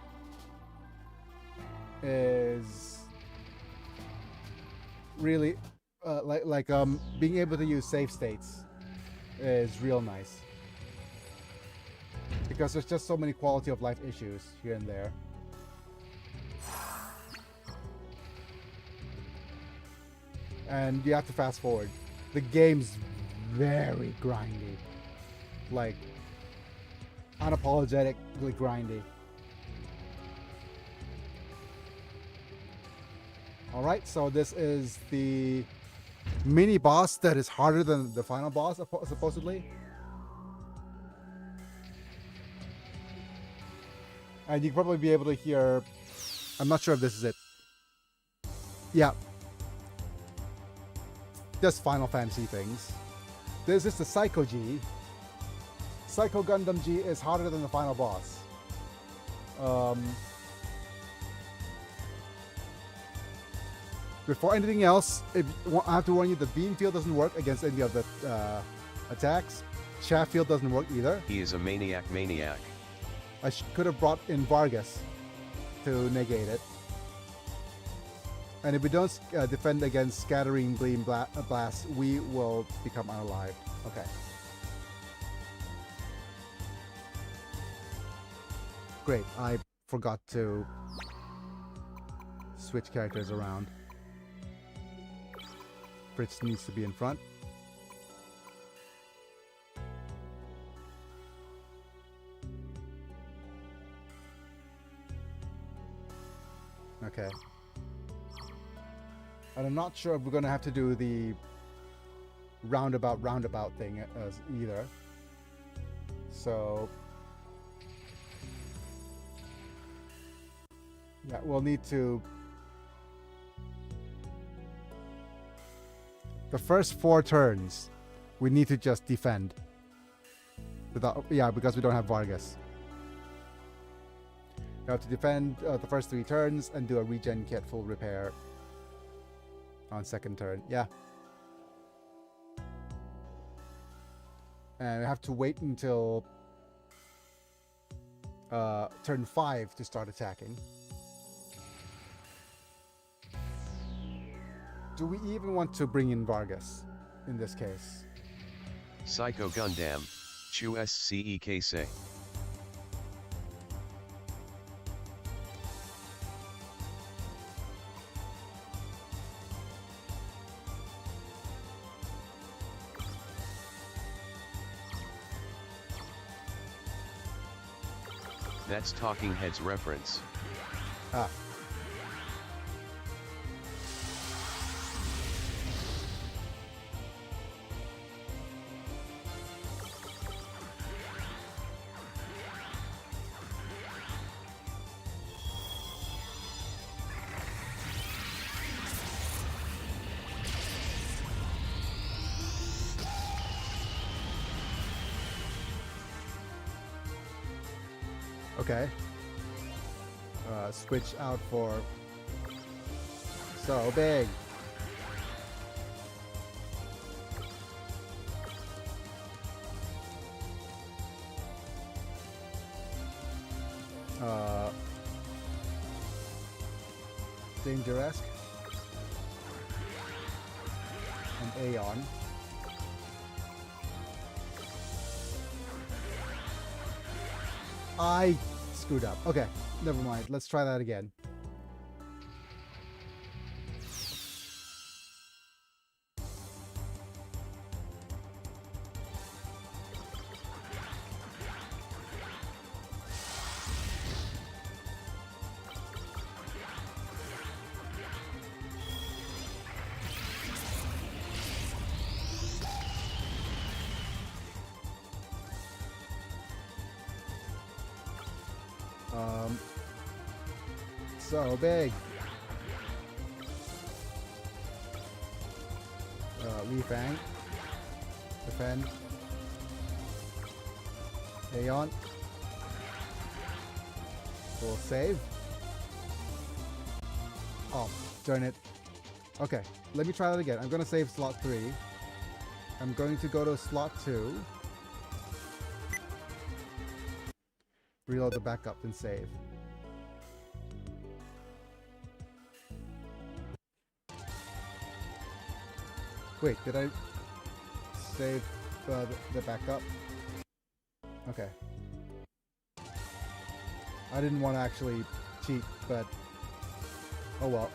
Speaker 1: is really being able to use save states is real nice. Because there's just so many quality of life issues here and there. And you have to fast forward. The game's very grindy. Like, unapologetically grindy. Alright, so this is the mini boss that is harder than the final boss, supposedly. And you can probably be able to hear... I'm not sure if this is it. Yeah. Just Final Fantasy things. This is the Psycho G. Psycho Gundam G is harder than the final boss. Before anything else, I have to warn you, the beam field doesn't work against any of the attacks. Shaft field doesn't work either.
Speaker 2: He is a maniac.
Speaker 1: I could have brought in Vargas to negate it. And if we don't defend against Scattering Gleam Blast, we will become unalived. Okay. Great, I forgot to switch characters around. Fritz needs to be in front. Okay. And I'm not sure if we're going to have to do the roundabout thing as either. So yeah, we'll need to. The first 4 turns, we need to just defend. Without, yeah, because we don't have Vargas. You have to defend the first 3 turns and do a regen kit full repair on second turn. Yeah. And we have to wait until turn 5 to start attacking. Do we even want to bring in Vargas in this case?
Speaker 2: Psycho Gundam, Chu SCEK. That's Talking Heads reference.
Speaker 1: Ah. Okay. Switch out for so big. Dangerous. And Aeon. I screwed up. Okay, never mind. Let's try that again. So big. Lee Fang. Defend. Aeon. We'll save. Oh, darn it. Okay, let me try that again. I'm going to save slot 3. I'm going to go to slot 2. Reload the backup and save. Wait, did I save the backup? Okay. I didn't want to actually cheat, but oh well.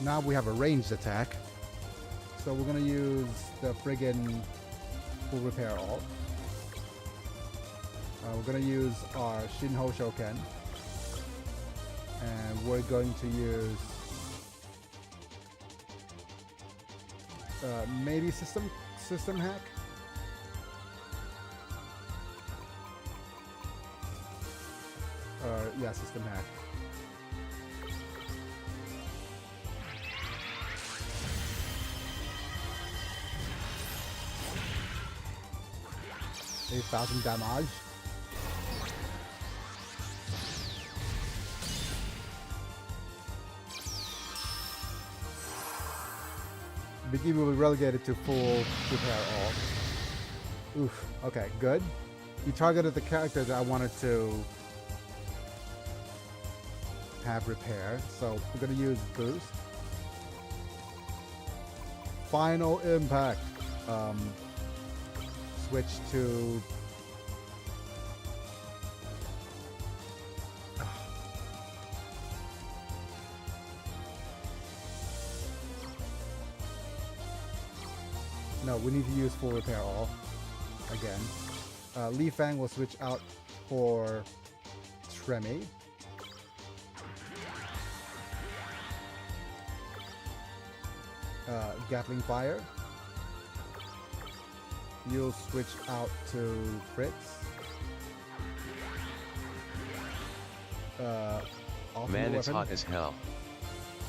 Speaker 1: Now we have a ranged attack. So we're going to use the friggin' full repair alt. We're going to use our Shinho Shoken. And we're going to use maybe system hack. Yeah, system hack. $8,000 damage. Biggie will be relegated to full repair all. Oof. Okay, good. You targeted the character that I wanted to have repair, so we're gonna use boost. Final impact. Switch to no, we need to use full repair all again. Lee Fang will switch out for Tremmy. Gatling Fire. You'll switch out to Fritz.
Speaker 2: Man, it's hot as hell.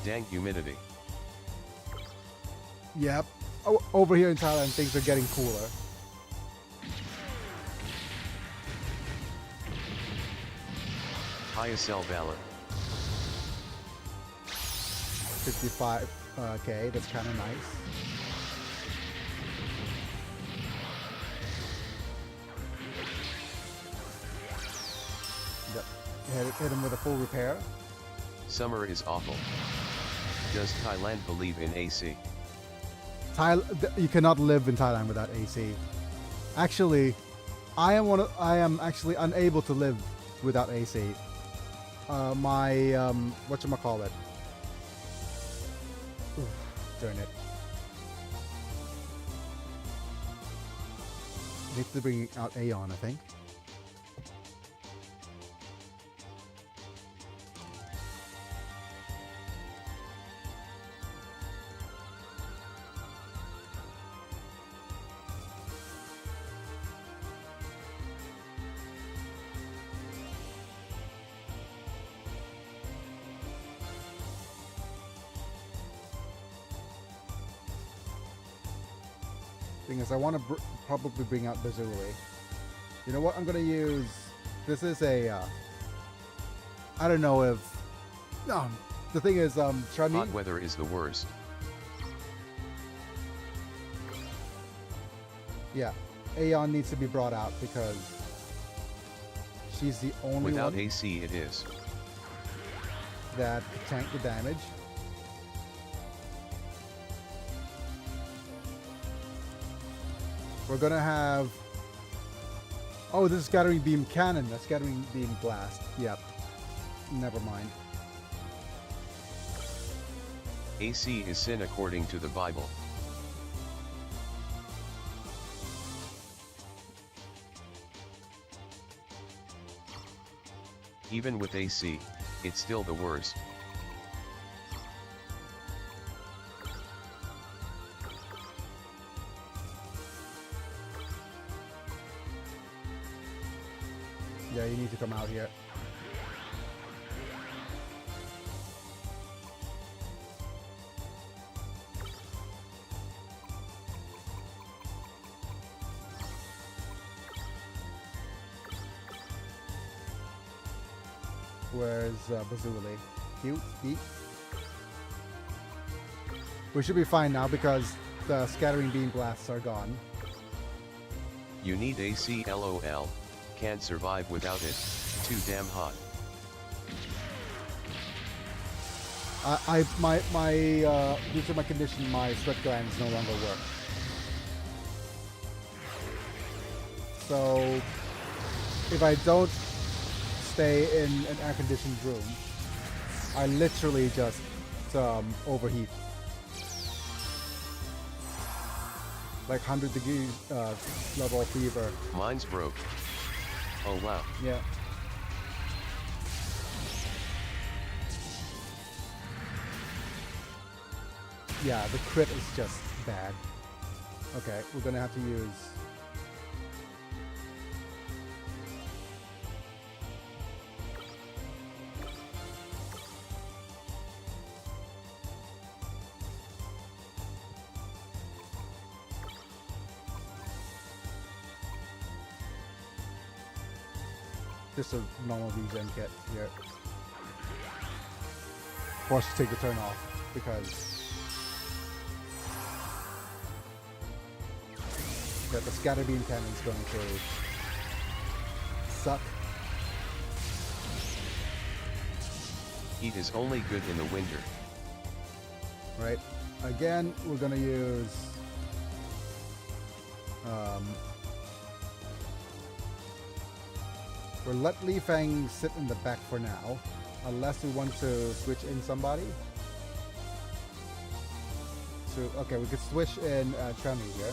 Speaker 2: Dang humidity.
Speaker 1: Yep. Oh, over here in Thailand, things are getting cooler.
Speaker 2: Highest cell valor.
Speaker 1: 55. Okay, that's kind of nice. Yep. Hit him with a full repair.
Speaker 2: Summer is awful. Does Thailand believe in AC?
Speaker 1: You cannot live in Thailand without AC. Actually, I am actually unable to live without AC. My whatchamacallit? Darn it. Need to bring out Aeon, I think. Thing is, I want to probably bring out Bazooly. You know what? I'm gonna use. This is a. I don't know if. No, the thing is, Charmy.
Speaker 2: Hot weather is the worst.
Speaker 1: Yeah, Aeon needs to be brought out because she's the only
Speaker 2: Without
Speaker 1: one
Speaker 2: AC, it is.
Speaker 1: that can tank the damage. We're gonna have. Oh, this is Scattering Beam Cannon. That's Scattering Beam Blast. Yep. Never mind.
Speaker 2: AC is sin according to the Bible. Even with AC, it's still the worst.
Speaker 1: Yeah, you need to come out here. Where's Bazooly? Cute, eat. We should be fine now because the Scattering Beam Blasts are gone.
Speaker 2: You need AC, LOL. Can't survive without it. Too damn hot.
Speaker 1: Due to my condition, my sweat glands no longer work. So, if I don't stay in an air-conditioned room, I literally just overheat. Like 100 degrees level fever.
Speaker 2: Mine's broke. Oh wow.
Speaker 1: Yeah. Yeah, the crit is just bad. Okay, we're gonna have to use. Just a normal regen kit here. Forced to take the turn off because the scatter beam cannon is going to suck.
Speaker 2: Heat is only good in the winter.
Speaker 1: Right. Again, we're gonna use we'll let Li Fang sit in the back for now, unless we want to switch in somebody. So okay, we could switch in Chun-Li here.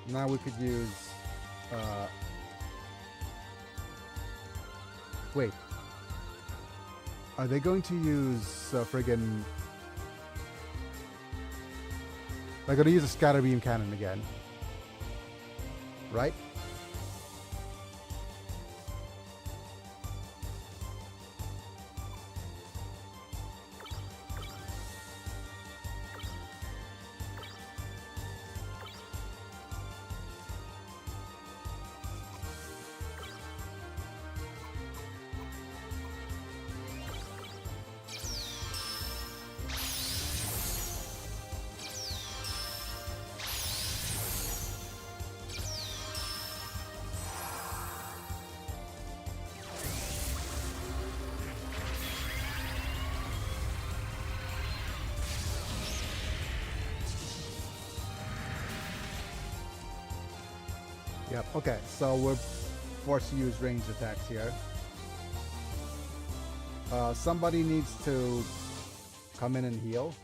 Speaker 1: Now we could use wait. Are they going to use friggin'... They're going to use a scatter beam cannon again. Right? Yep, okay, so we're forced to use ranged attacks here. Somebody needs to come in and heal.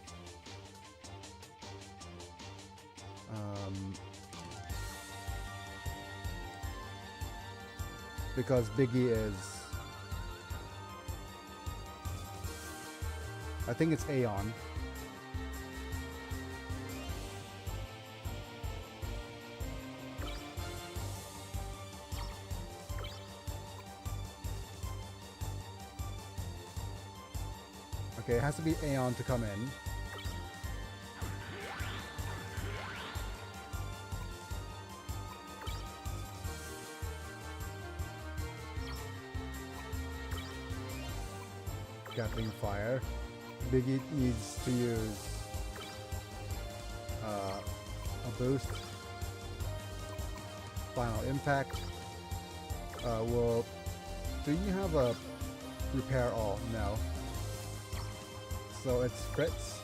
Speaker 1: Because Biggie is... I think it's Aeon. Okay, it has to be Aeon to come in. Gatling Fire. Biggie needs to use a boost. Final Impact. Well, do you have a repair all? No. So it's crits.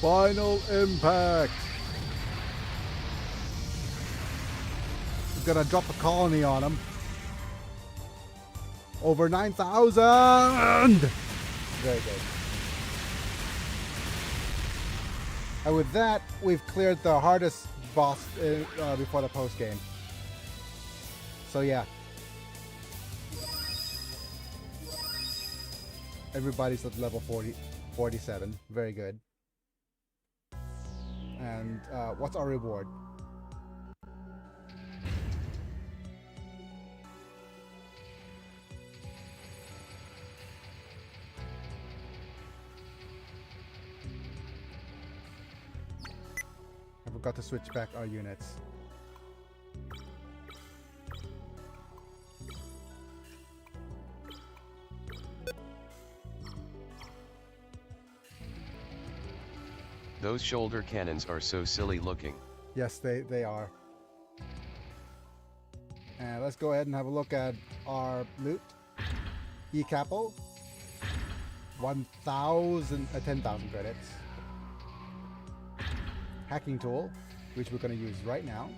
Speaker 1: Final Impact! We're gonna drop a colony on him. Over 9,000! Very good. And with that, we've cleared the hardest boss before the post game. So yeah. Everybody's at level 47. Very good. And what's our reward? I forgot to switch back our units.
Speaker 2: Those shoulder cannons are so silly looking.
Speaker 1: Yes, they are. And let's go ahead and have a look at our loot. E-Capo. 10,000 credits. Hacking tool, which we're going to use right now.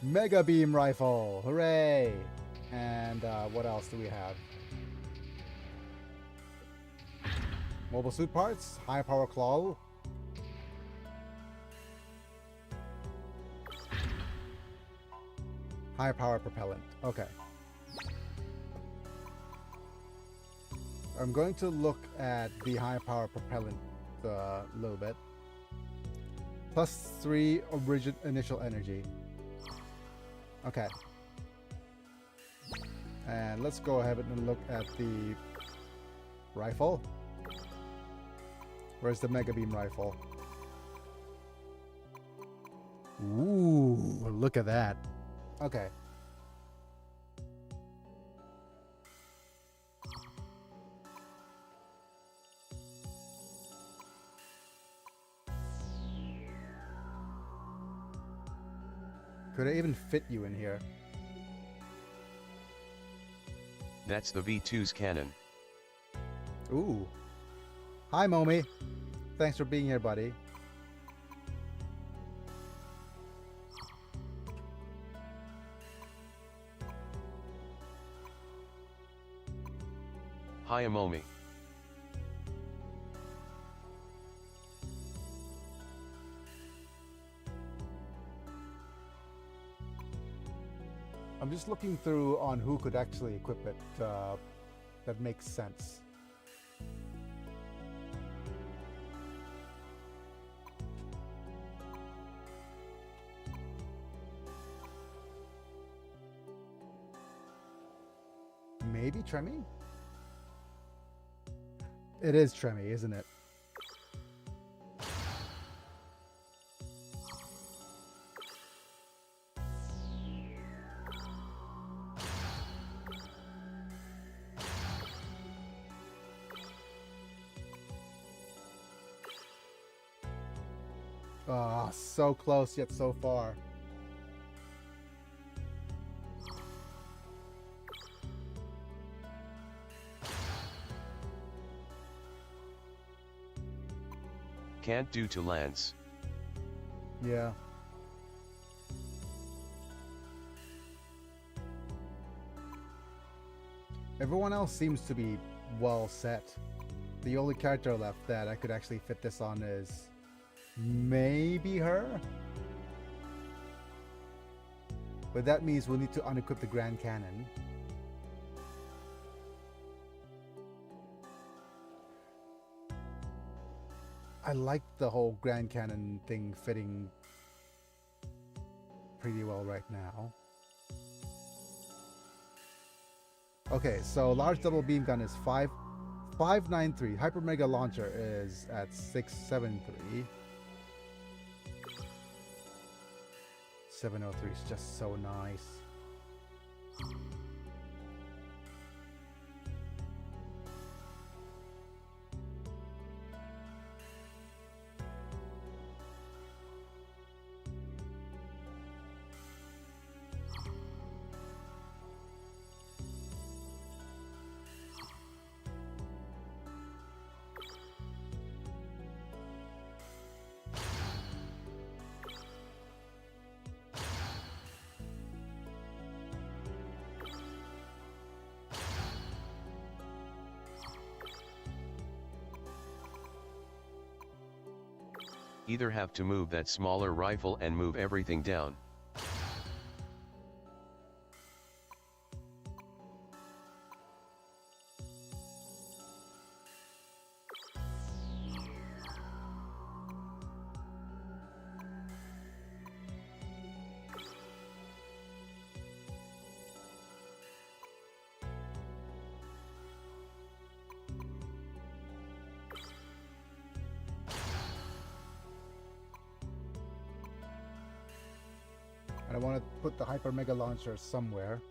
Speaker 1: Mega beam rifle. Hooray! And what else do we have? Mobile suit parts, high power claw. High power propellant. Okay. I'm going to look at the high power propellant a little bit. +3 initial energy. Okay. And let's go ahead and look at the rifle. Where's the Mega Beam rifle? Ooh, look at that. Okay. Could I even fit you in here?
Speaker 2: That's the V2's cannon.
Speaker 1: Ooh. Hi, Momi. Thanks for being here, buddy.
Speaker 2: Hi, Amomi.
Speaker 1: I'm just looking through on who could actually equip it that makes sense. Maybe Tremmy? It is Tremmy, isn't it? Ah, so close yet so far.
Speaker 2: Can't do to Lance.
Speaker 1: Yeah. Everyone else seems to be well set. The only character left that I could actually fit this on is maybe her? But that means we'll need to unequip the Grand Cannon. I like the whole Grand Cannon thing fitting pretty well right now. Okay, so large double beam gun is 593. Hyper Mega Launcher is at 673. 703 is just so nice.
Speaker 2: Either have to move that smaller rifle and move everything down.
Speaker 1: And I want to put the Hyper Mega Launcher somewhere.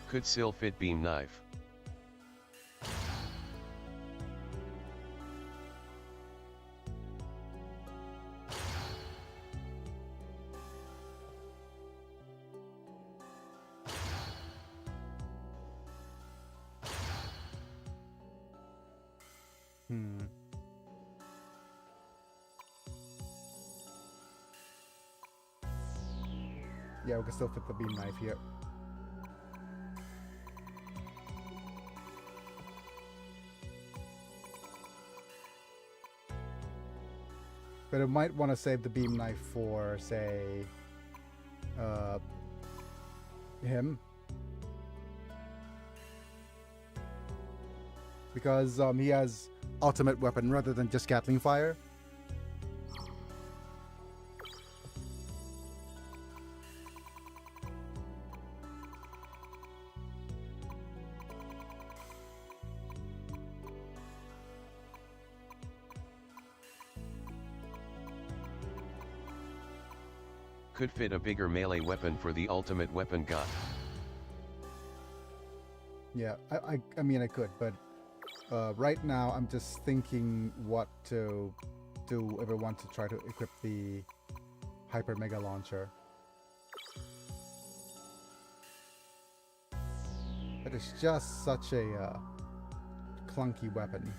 Speaker 2: Could still fit beam knife.
Speaker 1: Yeah, we can still fit the beam knife here. But I might want to save the beam knife for, say, him. because he has ultimate weapon rather than just Gatling fire.
Speaker 2: Could fit a bigger melee weapon for the ultimate weapon god.
Speaker 1: Yeah, I mean I could, but right now I'm just thinking what to do if I want to try to equip the Hyper Mega Launcher. But it's just such a clunky weapon.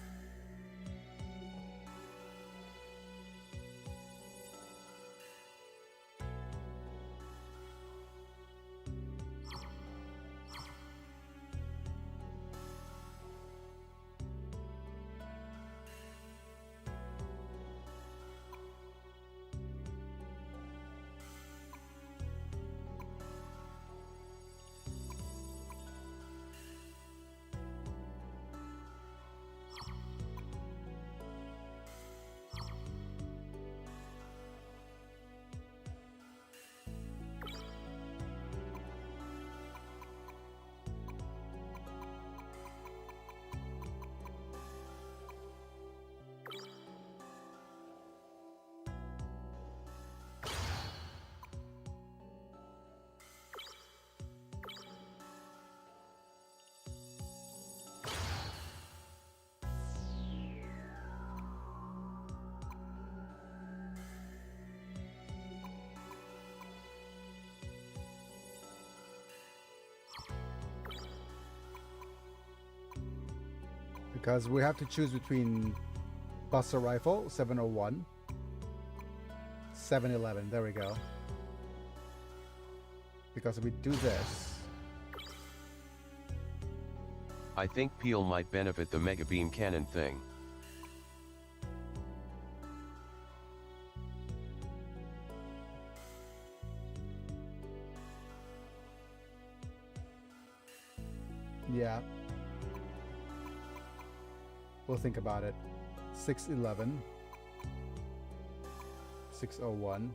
Speaker 1: Because we have to choose between Buster Rifle 701, 711. There we go. Because if we do this,
Speaker 2: I think Peel might benefit the Mega Beam Cannon thing.
Speaker 1: yeah. We'll think about it. 611, 601.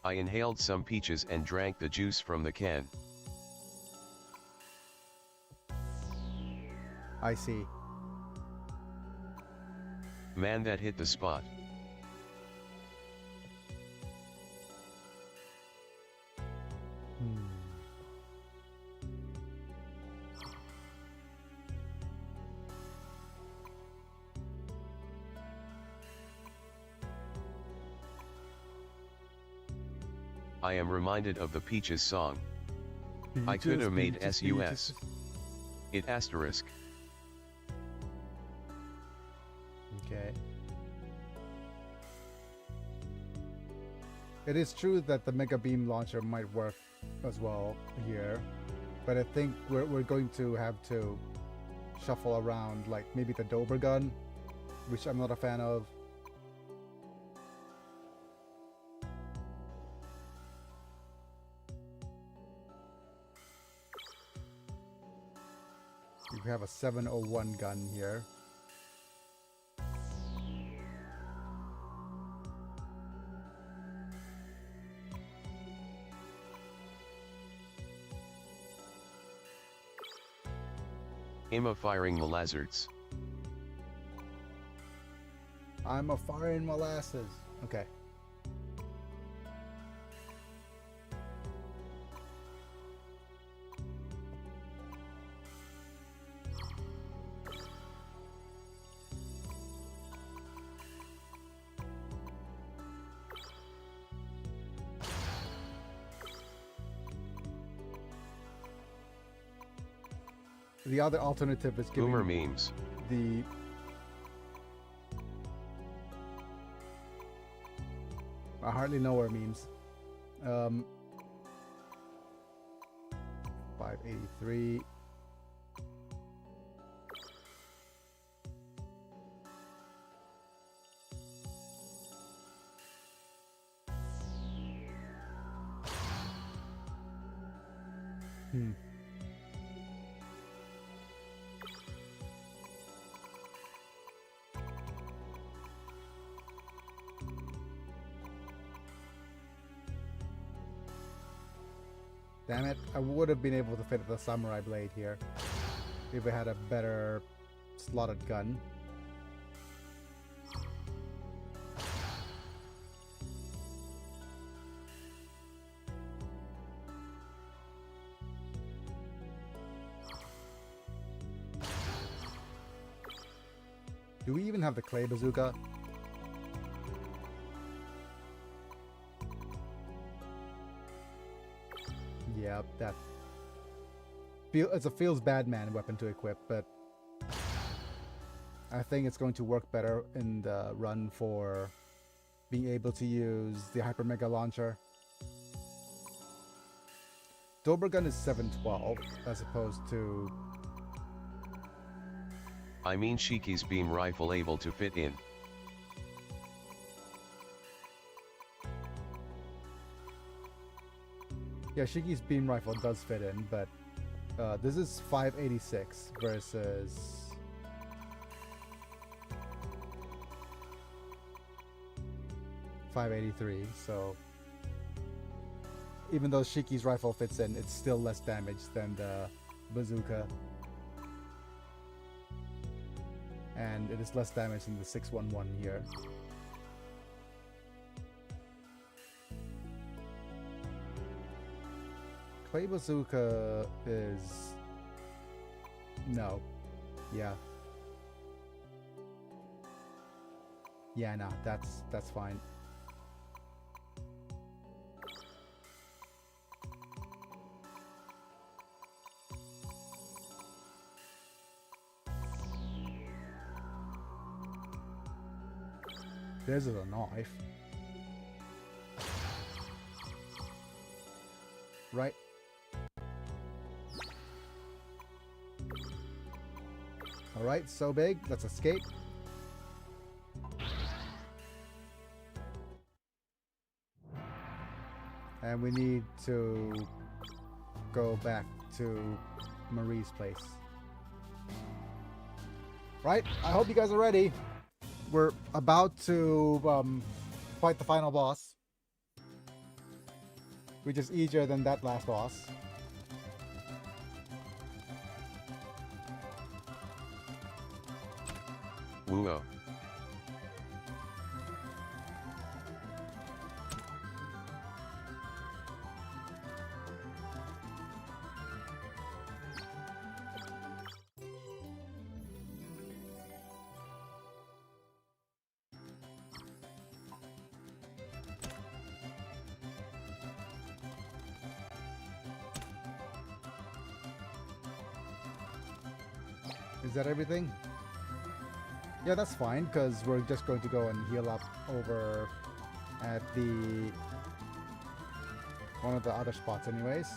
Speaker 2: I inhaled some peaches and drank the juice from the can.
Speaker 1: I see.
Speaker 2: Man, that hit the spot. I am reminded of the Peaches song. I could have made SUS. It asterisk.
Speaker 1: Okay. It is true that the Mega Beam Launcher might work as well here, but I think we're going to have to shuffle around, like maybe the Dober gun, which I'm not a fan of. We have a 701 gun here.
Speaker 2: I'm a firing the lizards.
Speaker 1: I'm a firing molasses. Okay. The other alternative is giving
Speaker 2: Boomer memes.
Speaker 1: the I hardly know what it means. 583. Hmm. Damn it, I would have been able to fit the samurai blade here if I had a better slotted gun. Do we even have the clay bazooka? Yeah, that it's a feels bad man weapon to equip, but I think it's going to work better in the run for being able to use the Hyper Mega Launcher. Dobergun is 712 as opposed to...
Speaker 2: I mean Shiki's beam rifle able to fit in.
Speaker 1: Yeah, Shiki's beam rifle does fit in, but this is 586 versus 583, so even though Shiki's rifle fits in, it's still less damage than the bazooka. And it is less damage than the 611 here. Clay bazooka is... no. Yeah. Yeah, no, that's fine. This is a knife. Right. Alright, so big. Let's escape. And we need to go back to Marie's place. Right, I hope you guys are ready. We're about to fight the final boss, which is easier than that last boss.
Speaker 2: Woo-oh.
Speaker 1: Is that everything? Yeah, that's fine, because we're just going to go and heal up over at the... one of the other spots anyways.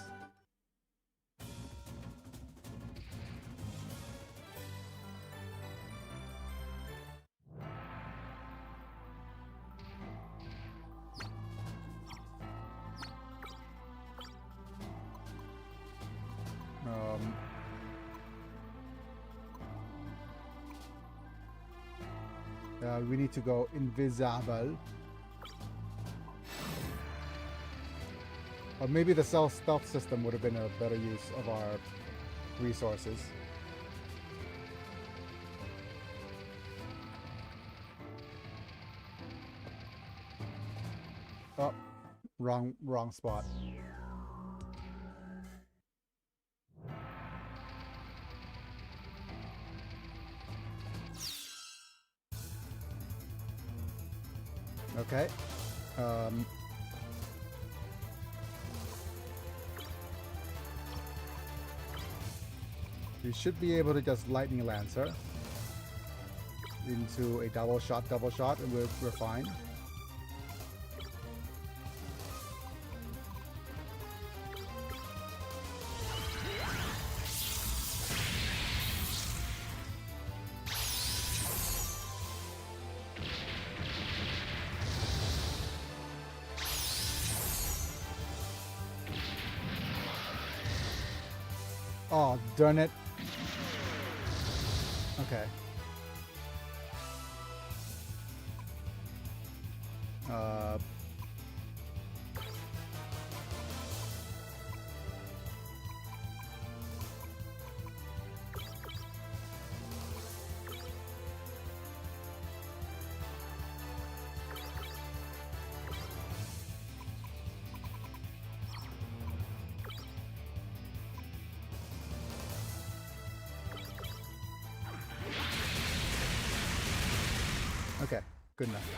Speaker 1: We need to go invisible. Or maybe the stealth system would have been a better use of our resources. Oh, wrong spot. Okay. You should be able to just lightning lancer into a double shot, and we're fine. Oh, darn it. Okay. Okay, good enough.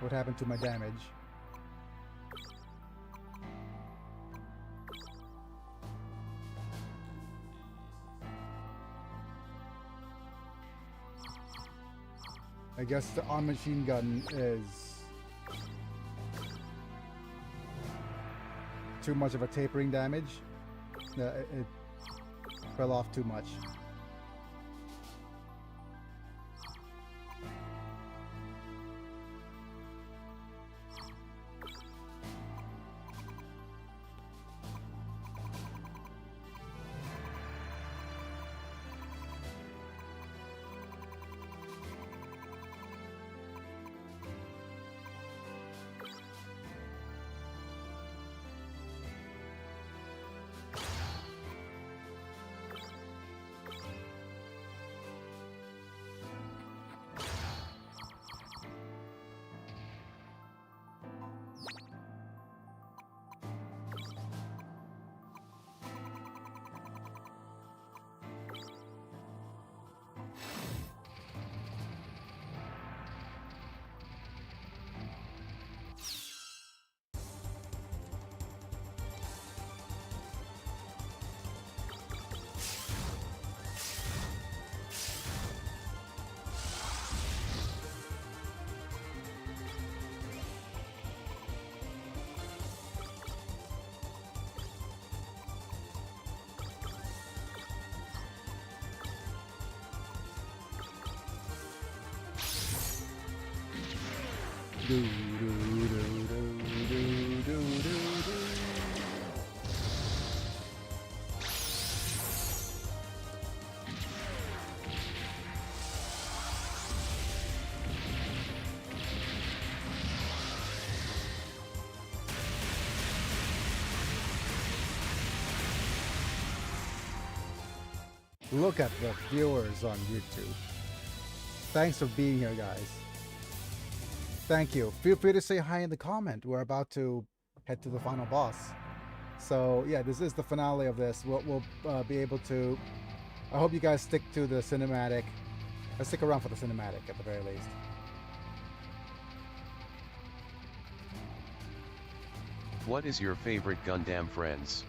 Speaker 1: What happened to my damage? I guess the arm machine gun is too much of a tapering damage. It fell off too much. Look at the viewers on YouTube. Thanks for being here, guys. Thank you. Feel free to say hi in the comment. We're about to head to the final boss. So yeah, this is the finale of this. We'll be able to... I hope you guys stick to the cinematic. Stick around for the cinematic at the very least.
Speaker 2: What is your favorite Gundam, friends?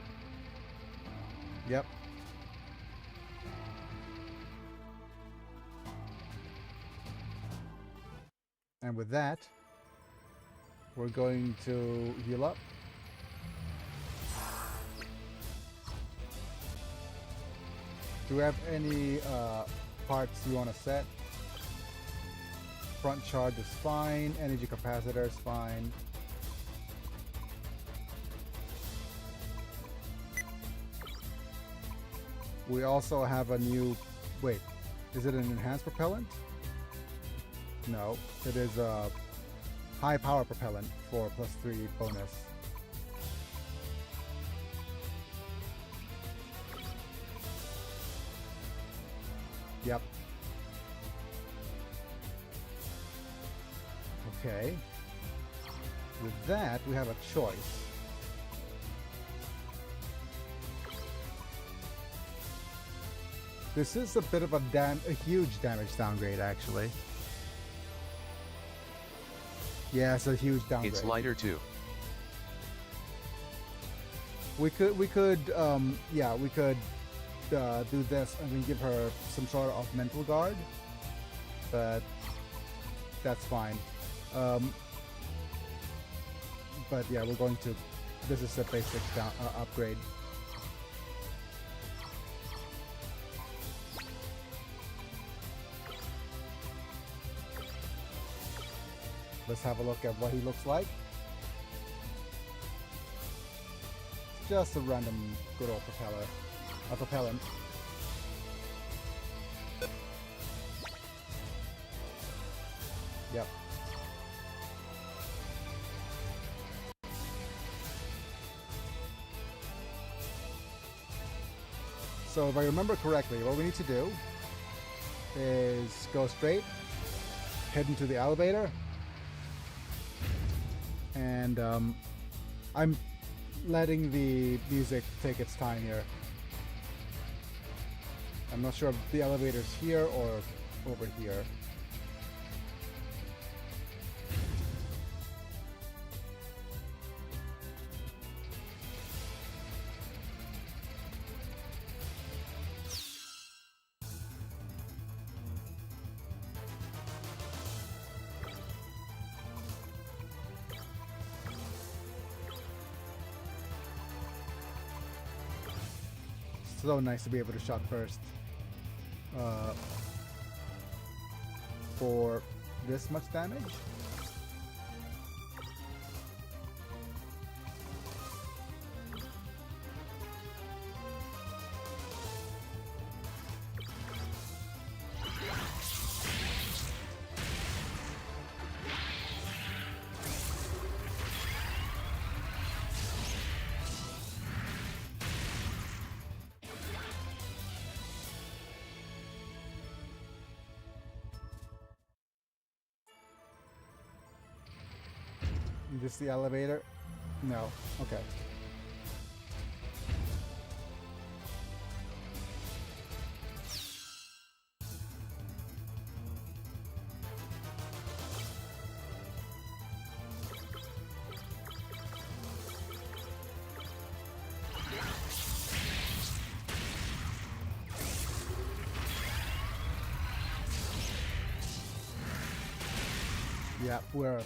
Speaker 1: Yep. And with that, we're going to heal up. Do we have any parts you want to set? Front charge is fine. Energy capacitor is fine. We also have a new... Wait, is it an enhanced propellant? No, it is a high power propellant for +3 bonus. Yep. Okay. With that, we have a choice. This is a bit of a huge damage downgrade, actually. Yeah, it's a huge downgrade.
Speaker 2: It's lighter too.
Speaker 1: We could do this and then give her some sort of mental guard, but that's fine. But yeah, we're going to. This is a basic upgrade. Let's have a look at what he looks like. just a random good old propellant. Yep. So if I remember correctly, what we need to do is go straight, head into the elevator, and I'm letting the music take its time here. I'm not sure if the elevator's here or over here. So nice to be able to shot first for this much damage. Is this the elevator? No. Okay. Yeah, we're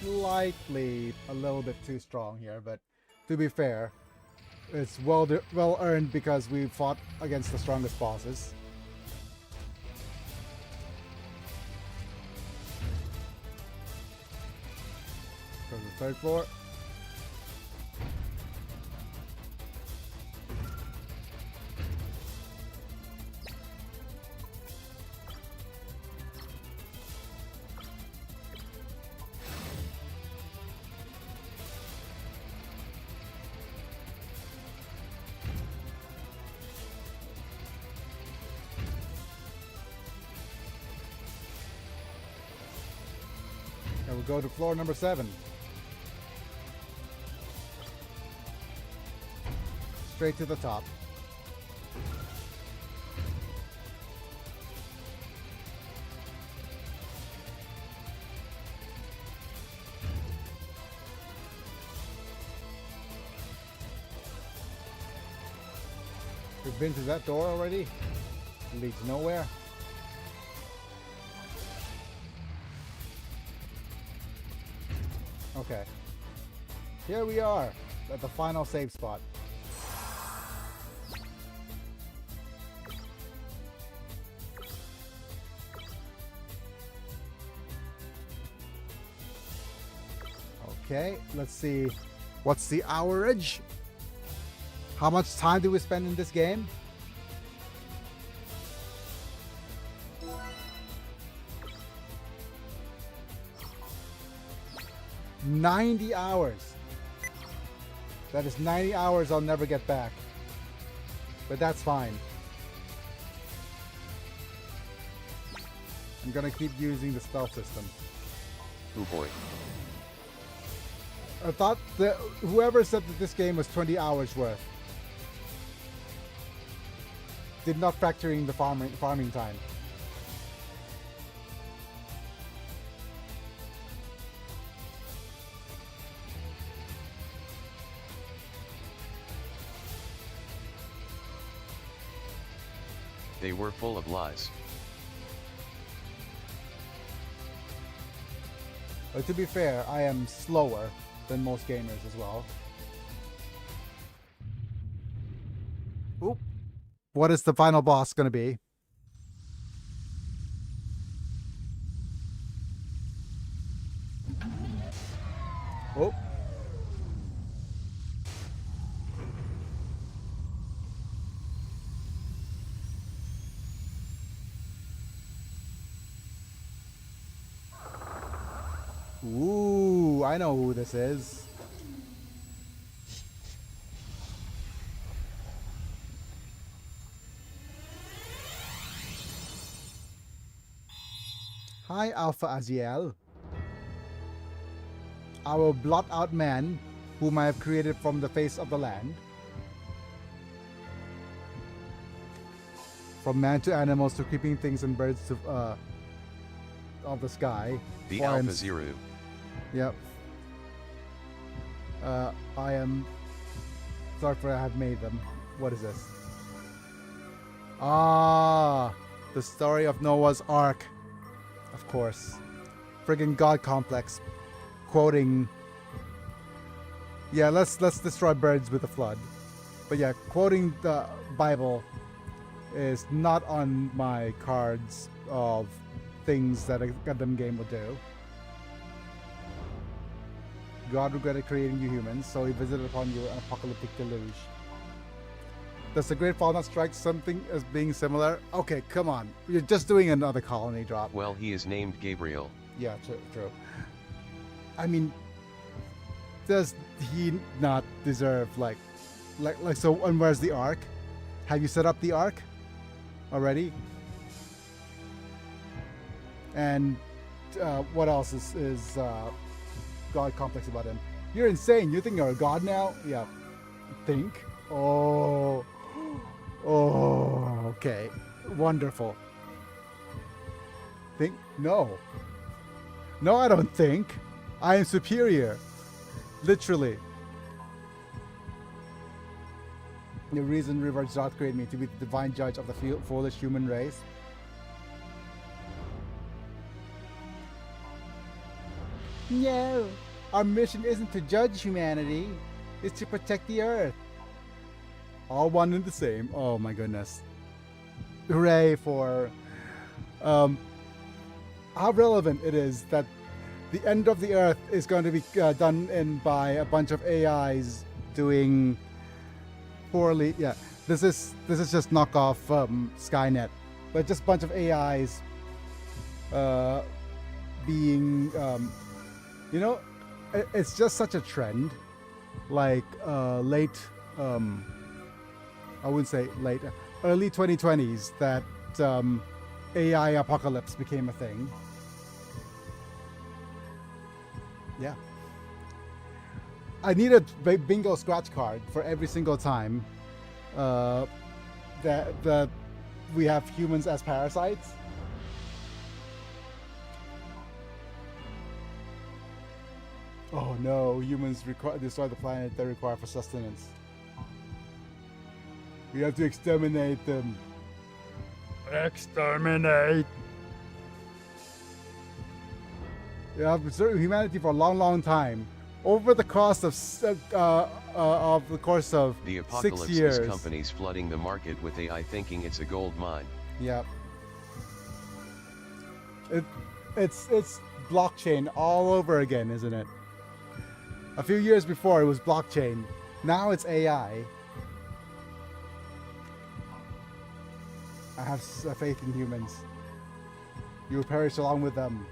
Speaker 1: slightly a little bit too strong here, but to be fair, it's well earned because we fought against the strongest bosses. Go to the third floor. And we'll go to floor number 7. Straight to the top. We've been to that door already. It leads nowhere. Okay. Here we are at the final save spot. Okay, let's see. What's the hourage? How much time do we spend in this game? $90 hours. That is 90 hours I'll never get back. But that's fine. I'm gonna keep using the stealth system.
Speaker 2: Oh boy.
Speaker 1: I thought that whoever said that this game was 20 hours worth did not factor in the farming time.
Speaker 2: They were full of lies.
Speaker 1: But to be fair, I am slower than most gamers as well. Oop. What is the final boss going to be? Oh. Ooh, I know who this is. Hi, Alpha Aziel. I will blot out man, whom I have created from the face of the land. From man to animals to creeping things and birds to of the sky.
Speaker 2: The Alpha Zero.
Speaker 1: Yep. I am sorry for I have made them. What is this? Ah, the story of Noah's Ark. Of course. Friggin' God complex. Quoting. Yeah, let's destroy birds with a flood. But yeah, quoting the Bible is not on my cards of things that a Gundam game will do. God regretted creating you humans, so he visited upon you an apocalyptic deluge. Does the Great Fall not strike something as being similar? Okay, come on. You're just doing another colony drop.
Speaker 2: Well, he is named Gabriel.
Speaker 1: Yeah, true. I mean, does he not deserve like so? And where's the Ark? Have you set up the Ark already? And what else is God complex about him? You're insane. You think you're a god now? Yeah. Think. Oh, okay. Wonderful. Think? No. No, I don't think. I am superior. Literally. The reason Rivers God created me to be the divine judge of the foolish human race. No, our mission isn't to judge humanity. It's to protect the earth. All one and the same. Oh my goodness. Hooray for how relevant it is that the end of the earth is going to be done by a bunch of AIs doing poorly. Yeah, this is just knockoff Skynet, but just a bunch of AIs being you know, it's just such a trend, like late I wouldn't say late, early 2020s that AI apocalypse became a thing. Yeah. I need a bingo scratch card for every single time that we have humans as parasites. Oh no, humans destroy the planet they require for sustenance. We have to exterminate them. Exterminate! We have served humanity for a long time. Over the course of the
Speaker 2: apocalypse
Speaker 1: 6 years.
Speaker 2: is companies flooding the market with AI thinking it's a gold mine.
Speaker 1: Yep. It's blockchain all over again, isn't it? A few years before it was blockchain. Now it's AI. I have faith in humans. You will perish along with them.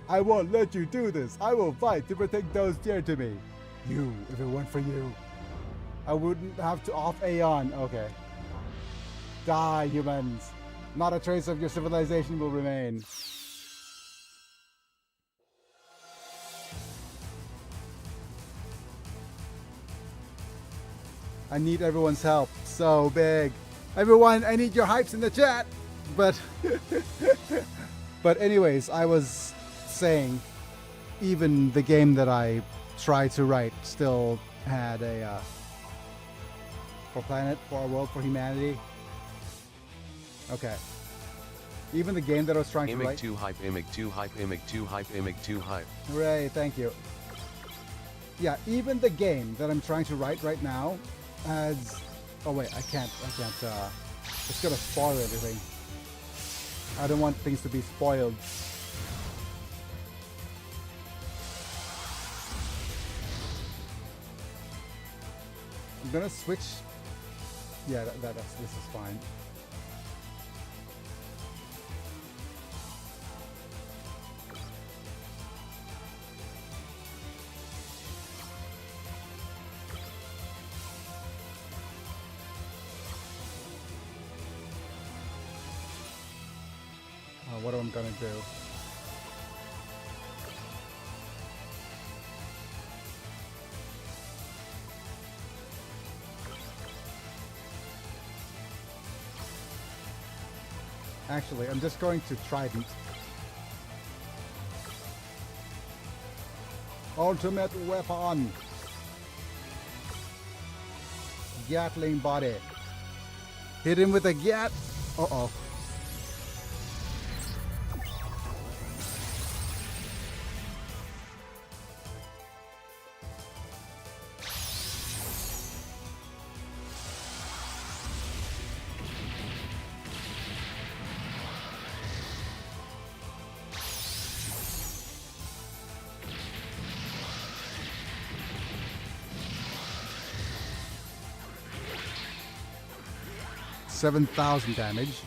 Speaker 1: I won't let you do this. I will fight to protect those dear to me. You, if it weren't for you, I wouldn't have to off Aeon. Okay. Die, humans. Not a trace of your civilization will remain. I need everyone's help. So big. Everyone, I need your hypes in the chat. But anyways, I was saying even the game that I tried to write still had a for planet, for a world, for humanity. Okay. Even the game that I was trying to write.
Speaker 2: Imig 2 hype, Imig 2 hype, Imig 2 hype, Imig 2 hype.
Speaker 1: Hooray, thank you. Yeah, even the game that I'm trying to write right now has... Oh wait, I can't, it's gonna spoil everything. I don't want things to be spoiled. I'm gonna switch... Yeah, this is fine. what am I gonna do? Actually, I'm just going to Trident. Ultimate weapon! Gatling body. Hit him with a gat! Uh-oh. $7,000 damage,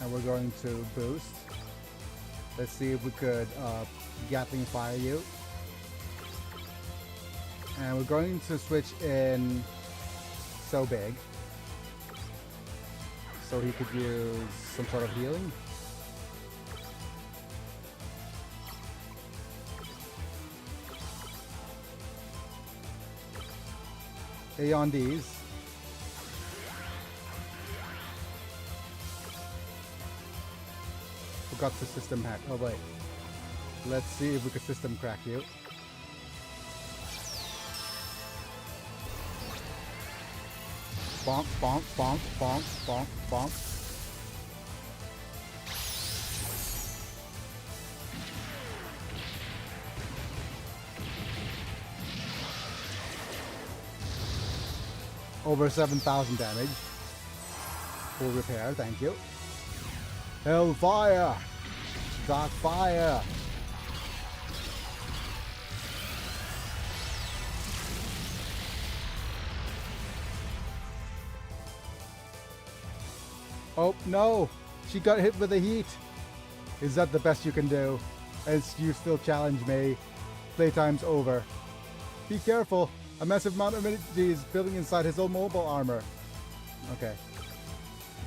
Speaker 1: and we're going to boost. Let's see if we could Gatling fire you, and we're going to switch in so big, so he could use some sort of healing. On these. Forgot the system hack. Oh wait. Let's see if we can system crack you. Bonk, bonk, bonk, bonk, bonk, bonk. Over 7,000 damage. Full repair, thank you. Hellfire! Dark fire! Oh no! She got hit with the heat! Is that the best you can do? As you still challenge me. Playtime's over. Be careful! A massive amount of energy is building inside his own mobile armor. Okay.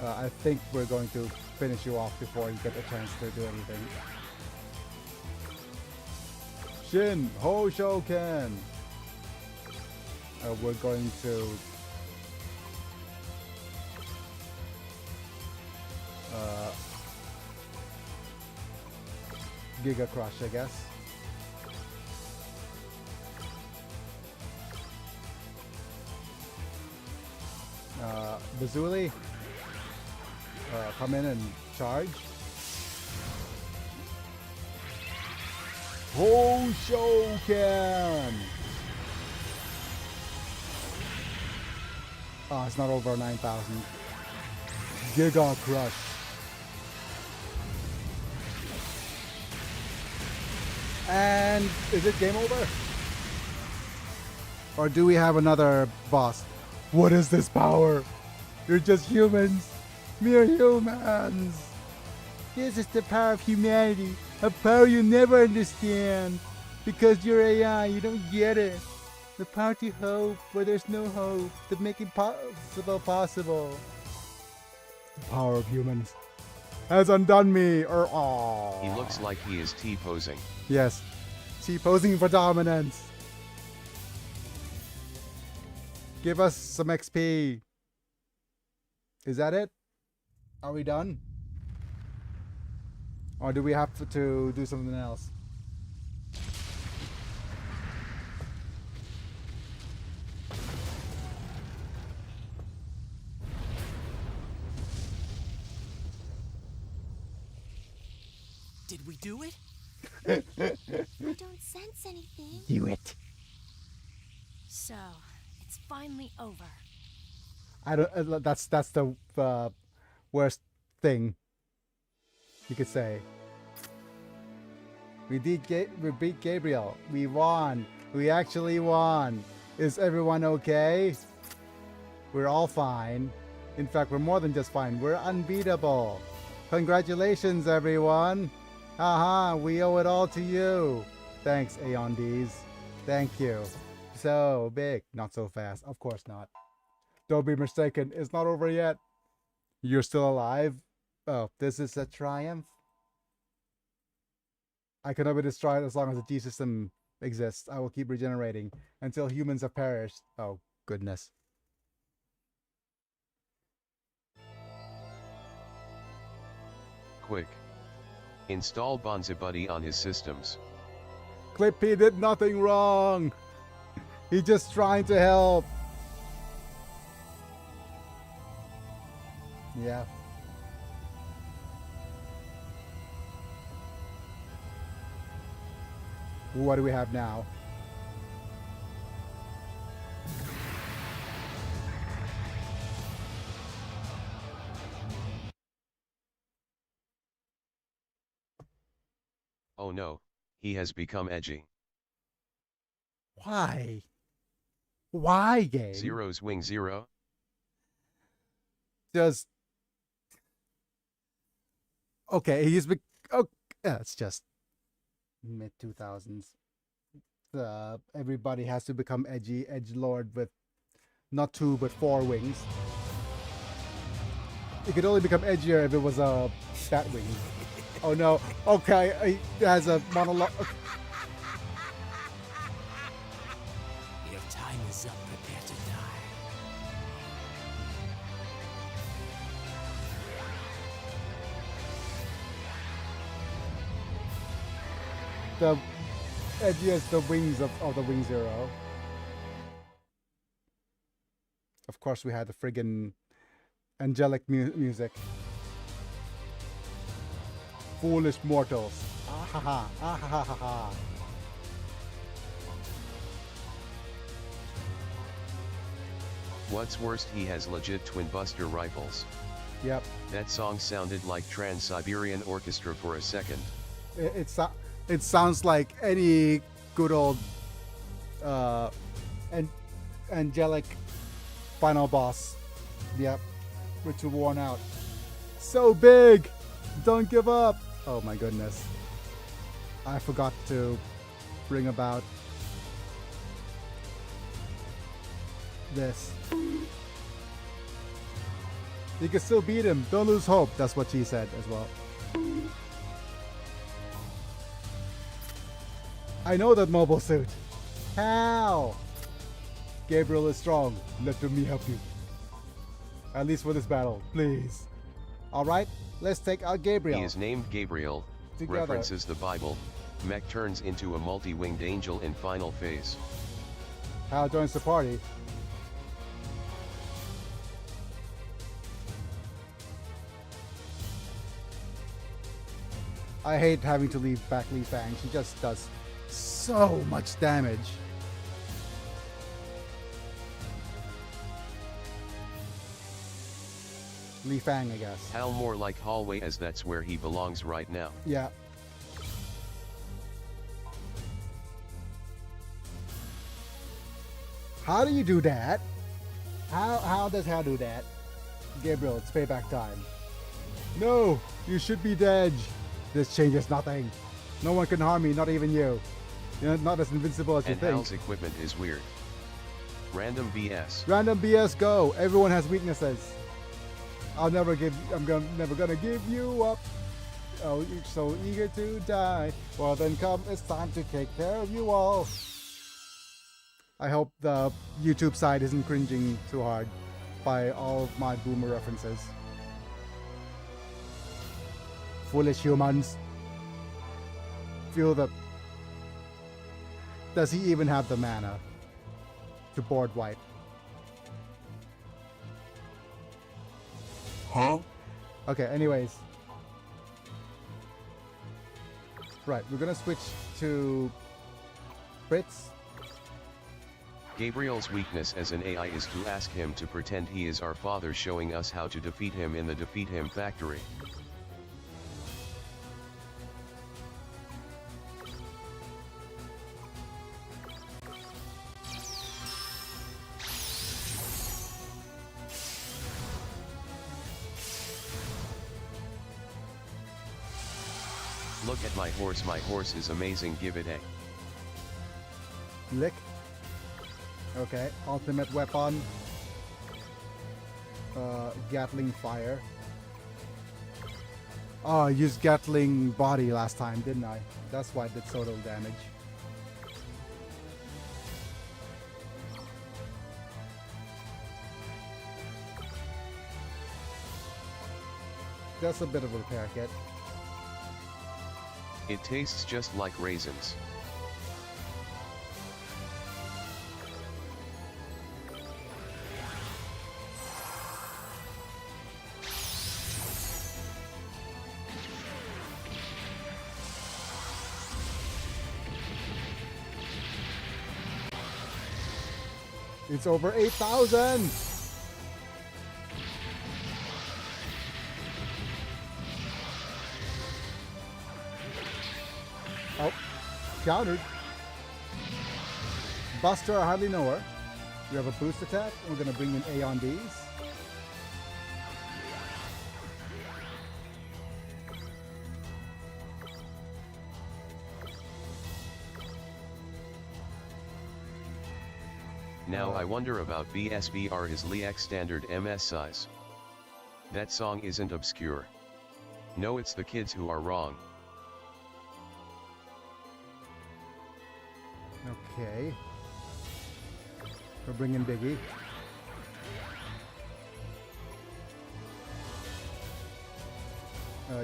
Speaker 1: I think we're going to finish you off before you get a chance to do anything. Shin Hoshoken! We're going to Giga Crush, I guess. Bazuli, come in and charge. Hoshoken! Oh, it's not over 9,000. Giga Crush. And is it game over? Or do we have another boss? What is this power? You're just humans. Mere humans. This is the power of humanity. A power you never understand. Because you're AI, you don't get it. The power to hope where there's no hope. To make impossible possible. The power of humans has undone me.
Speaker 2: He looks like he is T-posing.
Speaker 1: Yes. T-posing for dominance. Give us some XP. Is that it? Are we done? Or do we have to do something else?
Speaker 3: Did we do it?
Speaker 4: I don't sense anything.
Speaker 1: Do it.
Speaker 4: So, it's finally over.
Speaker 1: I don't. That's the worst thing you could say. We beat Gabriel. We won. We actually won. Is everyone okay? We're all fine. In fact, we're more than just fine. We're unbeatable. Congratulations, everyone. Haha, we owe it all to you. Thanks, Aeondes. Thank you. So big. Not so fast. Of course not. Don't be mistaken. It's not over yet. You're still alive? Oh, this is a triumph? I cannot be destroyed as long as the G system exists. I will keep regenerating until humans have perished. Oh, goodness.
Speaker 2: Quick. Install BonziBuddy on his systems.
Speaker 1: Clippy did nothing wrong. He's just trying to help. Yeah. What do we have now?
Speaker 2: Oh no, he has become edgy.
Speaker 1: Why? Why, game?
Speaker 2: Zero's wing 0?
Speaker 1: Just okay. Oh, yeah, it's just mid 2000s. Everybody has to become edgy, edgelord with not 2 but 4 wings. It could only become edgier if it was a bat wing. Oh no! Okay, it has a monologue.
Speaker 3: Your time is up. Prepare to die.
Speaker 1: The edgiest the wings of the Wing Zero. Of course, we had the friggin' angelic music. Foolish mortals. Ah ha ha, ah ha ha ha.
Speaker 2: What's worst, he has legit twin buster rifles.
Speaker 1: Yep.
Speaker 2: That song sounded like Trans-Siberian Orchestra for a second.
Speaker 1: It sounds like any good old angelic final boss. Yep. Ritual worn out. So big! Don't give up! Oh my goodness. I forgot to bring about this. You can still beat him. Don't lose hope. That's what she said as well. I know that mobile suit. How? Gabriel is strong. Let me help you. At least for this battle, please. Alright, let's take out Gabriel.
Speaker 2: He is named Gabriel,
Speaker 1: Together.
Speaker 2: references the Bible. Mech turns into a multi-winged angel in final phase.
Speaker 1: Hal joins the party. I hate having to leave back Li Fang. She just does so much damage. Li Fang, I guess.
Speaker 2: Hal more like hallway, as that's where he belongs right now.
Speaker 1: Yeah. How do you do that? How does Hal do that? Gabriel, it's payback time. No, you should be dead. This changes nothing. No one can harm me, not even you. You're not as invincible as you
Speaker 2: And
Speaker 1: think.
Speaker 2: Hal's equipment is weird. Random BS.
Speaker 1: Random BS, go. Everyone has weaknesses. I'm never gonna give you up. Oh, you're so eager to die. Well then come, it's time to take care of you all. I hope the YouTube side isn't cringing too hard by all of my boomer references. Foolish humans. Feel the... Does he even have the mana to board wipe?
Speaker 3: Huh?
Speaker 1: Okay, anyways. Right, we're gonna switch to Fritz.
Speaker 2: Gabriel's weakness as an AI is to ask him to pretend he is our father, showing us how to defeat him in the Defeat Him factory. Look at my horse is amazing, give it a
Speaker 1: Lick. Okay, ultimate weapon. Gatling fire. Oh, I used Gatling body last time, didn't I? That's why it did so little damage. That's a bit of a repair kit.
Speaker 2: It tastes just like raisins.
Speaker 1: It's over 8,000! Oh, countered. Buster, I hardly know her. We have a boost attack. We're going to bring in A on these.
Speaker 2: Now I wonder about BSBR is LEX standard MS size. That song isn't obscure. No, it's the kids who are wrong.
Speaker 1: Okay. We're bringing Biggie.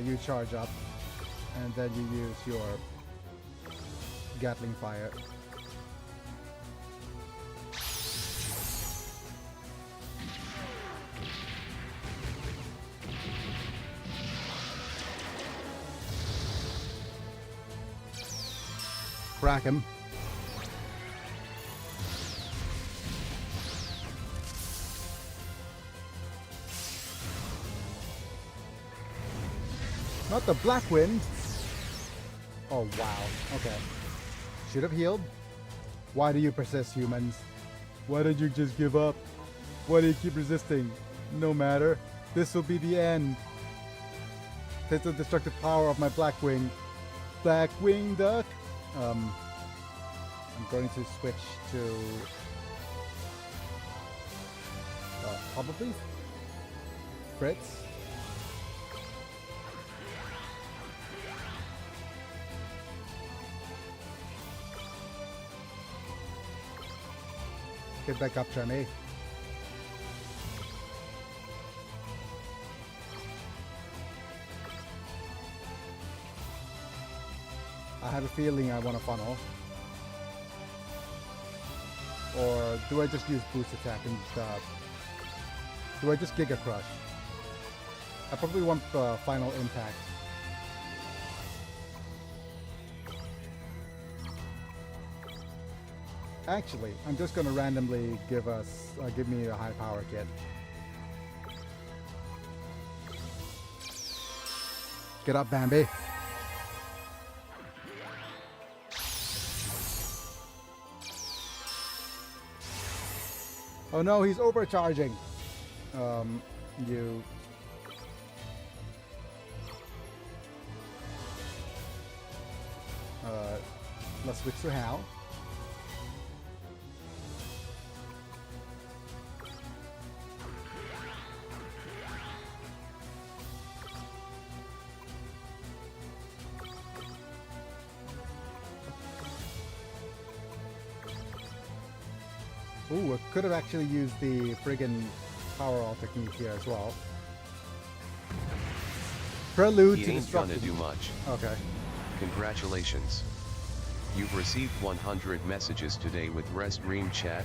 Speaker 1: You charge up, and then you use your Gatling fire. Crack him. Not the black wind. Oh wow. Okay. Should have healed. Why do you persist, humans? Why don't you just give up? Why do you keep resisting? No matter. This will be the end. Taste the destructive power of my black wing. Black wing duck. I'm going to switch to probably Fritz. Get back up, Johnny. I have a feeling I want to funnel. Or do I just use boost attack and do I just Giga Crush? I probably want the final impact. Actually, I'm just gonna randomly give me a high power kit. Get up, Bambi. Oh no, he's overcharging. You. Let's switch to Hal. Ooh, I could have actually used the friggin' power all technique here as well. Prelude
Speaker 2: He
Speaker 1: to
Speaker 2: ain't
Speaker 1: destruction.
Speaker 2: gonna do much.
Speaker 1: Okay.
Speaker 2: Congratulations. You've received 100 messages today with Rest Dream Chat.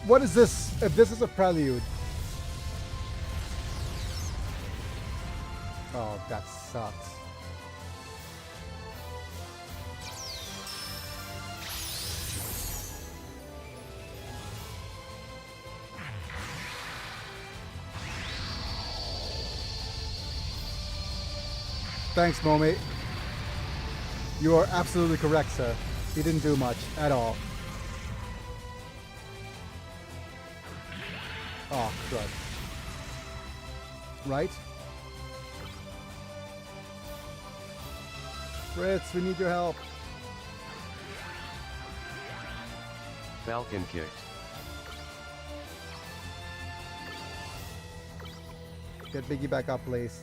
Speaker 1: What is this? If this is a prelude. Oh, that sucks. Thanks, Momi. You are absolutely correct, sir. He didn't do much at all. Oh, good. Right? Fritz, we need your help.
Speaker 2: Falcon kicked.
Speaker 1: Get Biggie back up, please.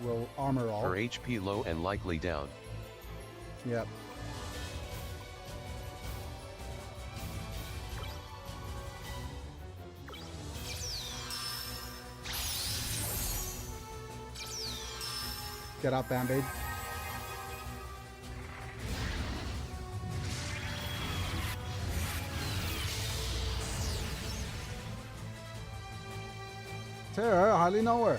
Speaker 1: We'll armor all.
Speaker 2: Her HP low and likely down.
Speaker 1: Yep. Get up, Band-Aid. Terror, I hardly know her.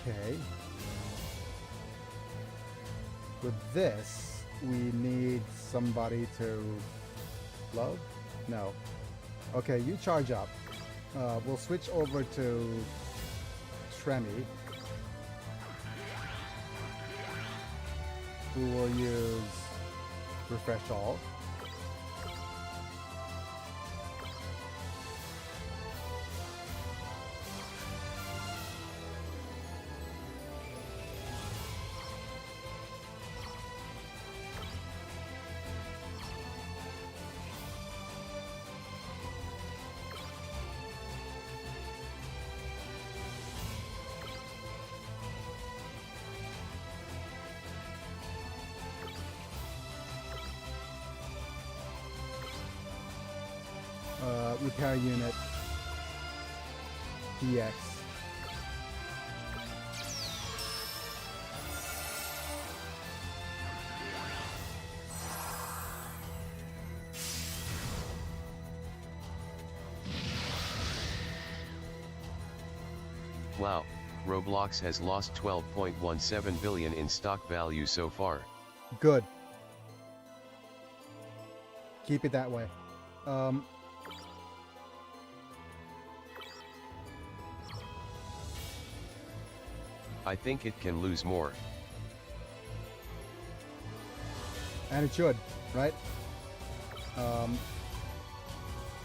Speaker 1: Okay. With this, we need somebody to love? No. Okay, you charge up. We'll switch over to Tremmy, who will use Refresh All. Repair unit DX.
Speaker 2: Wow, Roblox has lost 12.17 billion in stock value so far.
Speaker 1: Good. Keep it that way.
Speaker 2: I think it can lose more.
Speaker 1: And it should, right?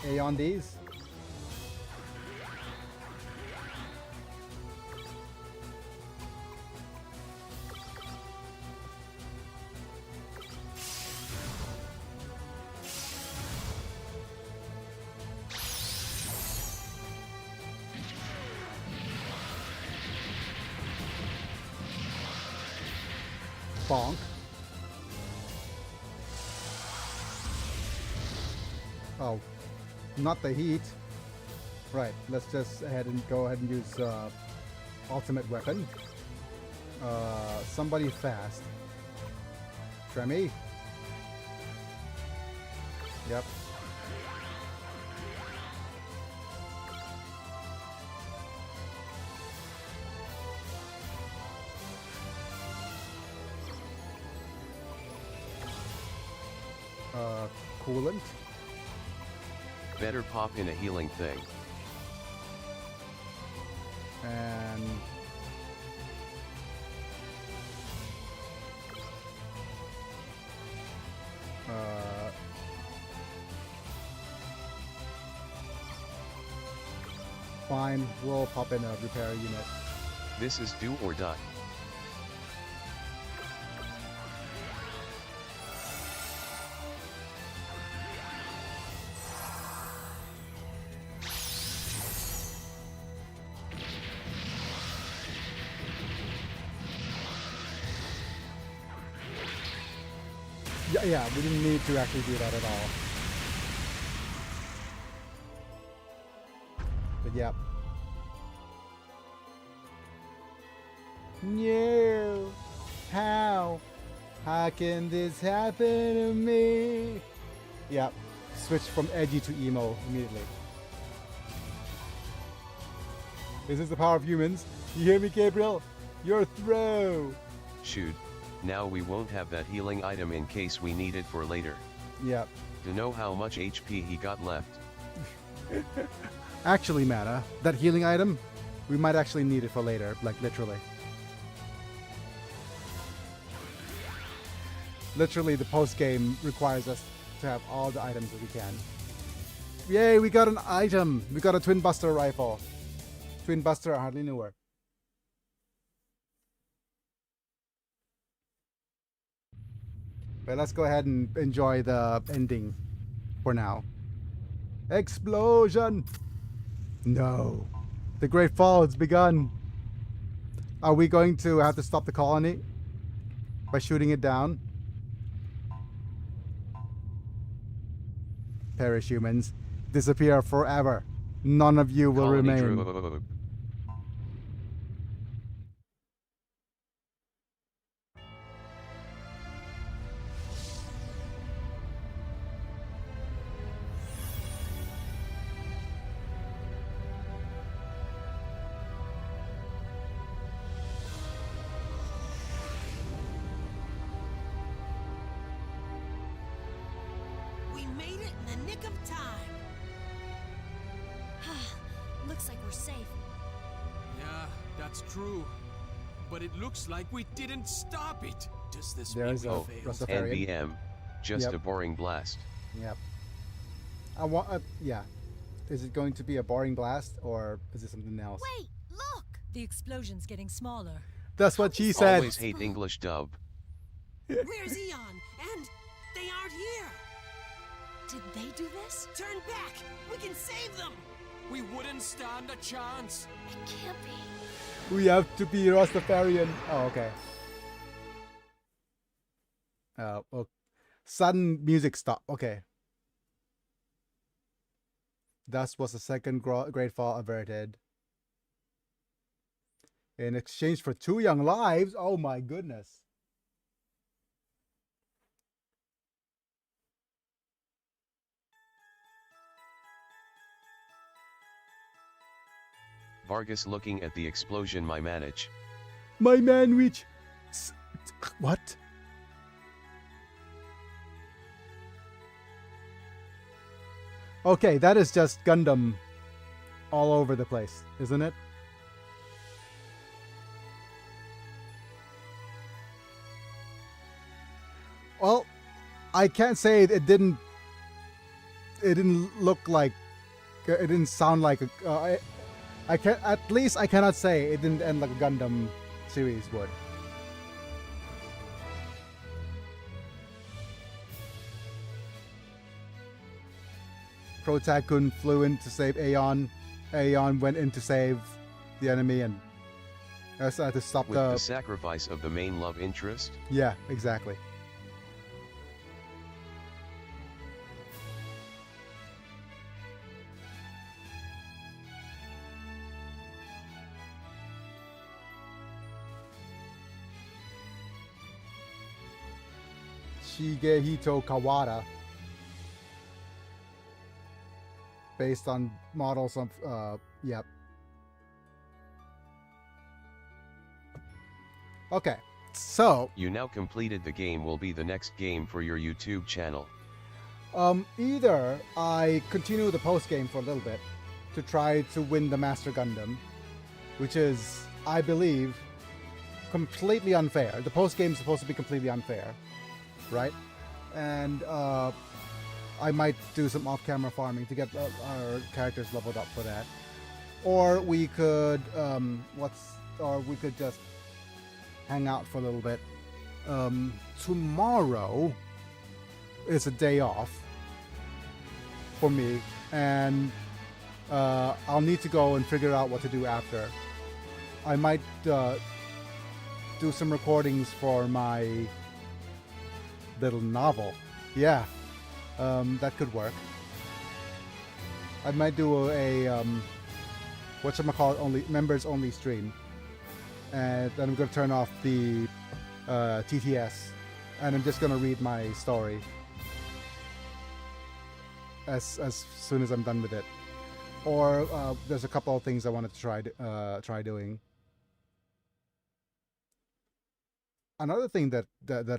Speaker 1: A on these. Bonk. Oh, not the heat. Right, let's just go ahead and use ultimate weapon. Somebody fast. Tremmy. Yep. Coolant.
Speaker 2: Better pop in a healing thing.
Speaker 1: And fine, we'll pop in a repair unit.
Speaker 2: This is do or die.
Speaker 1: Yeah, we didn't need to actually do that at all. But yeah. No! How? How can this happen to me? Yeah, switch from edgy to emo immediately. This is the power of humans. You hear me, Gabriel? Your throw!
Speaker 2: Shoot. Now we won't have that healing item in case we need it for later.
Speaker 1: Yeah.
Speaker 2: To know how much HP he got left.
Speaker 1: Actually, Mana, that healing item, we might actually need it for later, like literally. Literally, the post game requires us to have all the items that we can. Yay, we got an item! We got a Twin Buster rifle. Twin Buster, I hardly knew her. But let's go ahead and enjoy the ending for now. Explosion! No. The Great Fall has begun. Are we going to have to stop the colony by shooting it down? Perish, humans. Disappear forever. None of you will
Speaker 2: Colony
Speaker 1: remain.
Speaker 2: Drew.
Speaker 3: We made it in the nick of time.
Speaker 4: Looks like we're safe.
Speaker 5: Yeah, that's true. But it looks like we didn't stop it. Does this
Speaker 1: There's
Speaker 5: mean we
Speaker 1: a
Speaker 5: failed?
Speaker 1: Rastafarian.
Speaker 2: NBM. Just
Speaker 1: Yep.
Speaker 2: a boring blast.
Speaker 1: Yep. I want. Yeah. Is it going to be a boring blast or is it something else?
Speaker 4: Wait, look!
Speaker 6: The explosion's getting smaller.
Speaker 1: That's what she said.
Speaker 2: Always hate English dub.
Speaker 3: Where's Eon? And they aren't here.
Speaker 6: Did they do this?
Speaker 3: Turn back. We can save them.
Speaker 5: We wouldn't stand a chance.
Speaker 4: It can't be.
Speaker 1: We have to be Rastafarian. Oh, okay. Well, sudden music stop. Okay. Thus was the second Great Fall averted. In exchange for 2 young lives. Oh my goodness.
Speaker 2: Vargas looking at the explosion. My manage.
Speaker 1: My man reach. What? Okay, that is just Gundam all over the place, isn't it? Well, I can't say it didn't. It didn't look like. It didn't sound like a. I can at least I cannot say it didn't end like a Gundam series would. Protag-kun flew in to save Aeon. Aeon went in to save the enemy and had to stop
Speaker 2: With the sacrifice of the main love interest.
Speaker 1: Yeah, exactly. Shigehito Kawada, based on models of yep. Okay, so
Speaker 2: You now completed the game. Will be the next game for your YouTube channel.
Speaker 1: either I continue the post game for a little bit to try to win the Master Gundam, which is, I believe, completely unfair. The post game is supposed to be completely unfair, right? And I might do some off-camera farming to get our characters leveled up for that. Or we could we could just hang out for a little bit. Tomorrow is a day off for me, and I'll need to go and figure out what to do after. I might do some recordings for my little novel. Yeah, that could work. I might do a whatchamacallit, only members only stream, and then I'm gonna turn off the TTS, and I'm just gonna read my story as soon as I'm done with it. Or there's a couple of things I wanted to try doing. Another thing that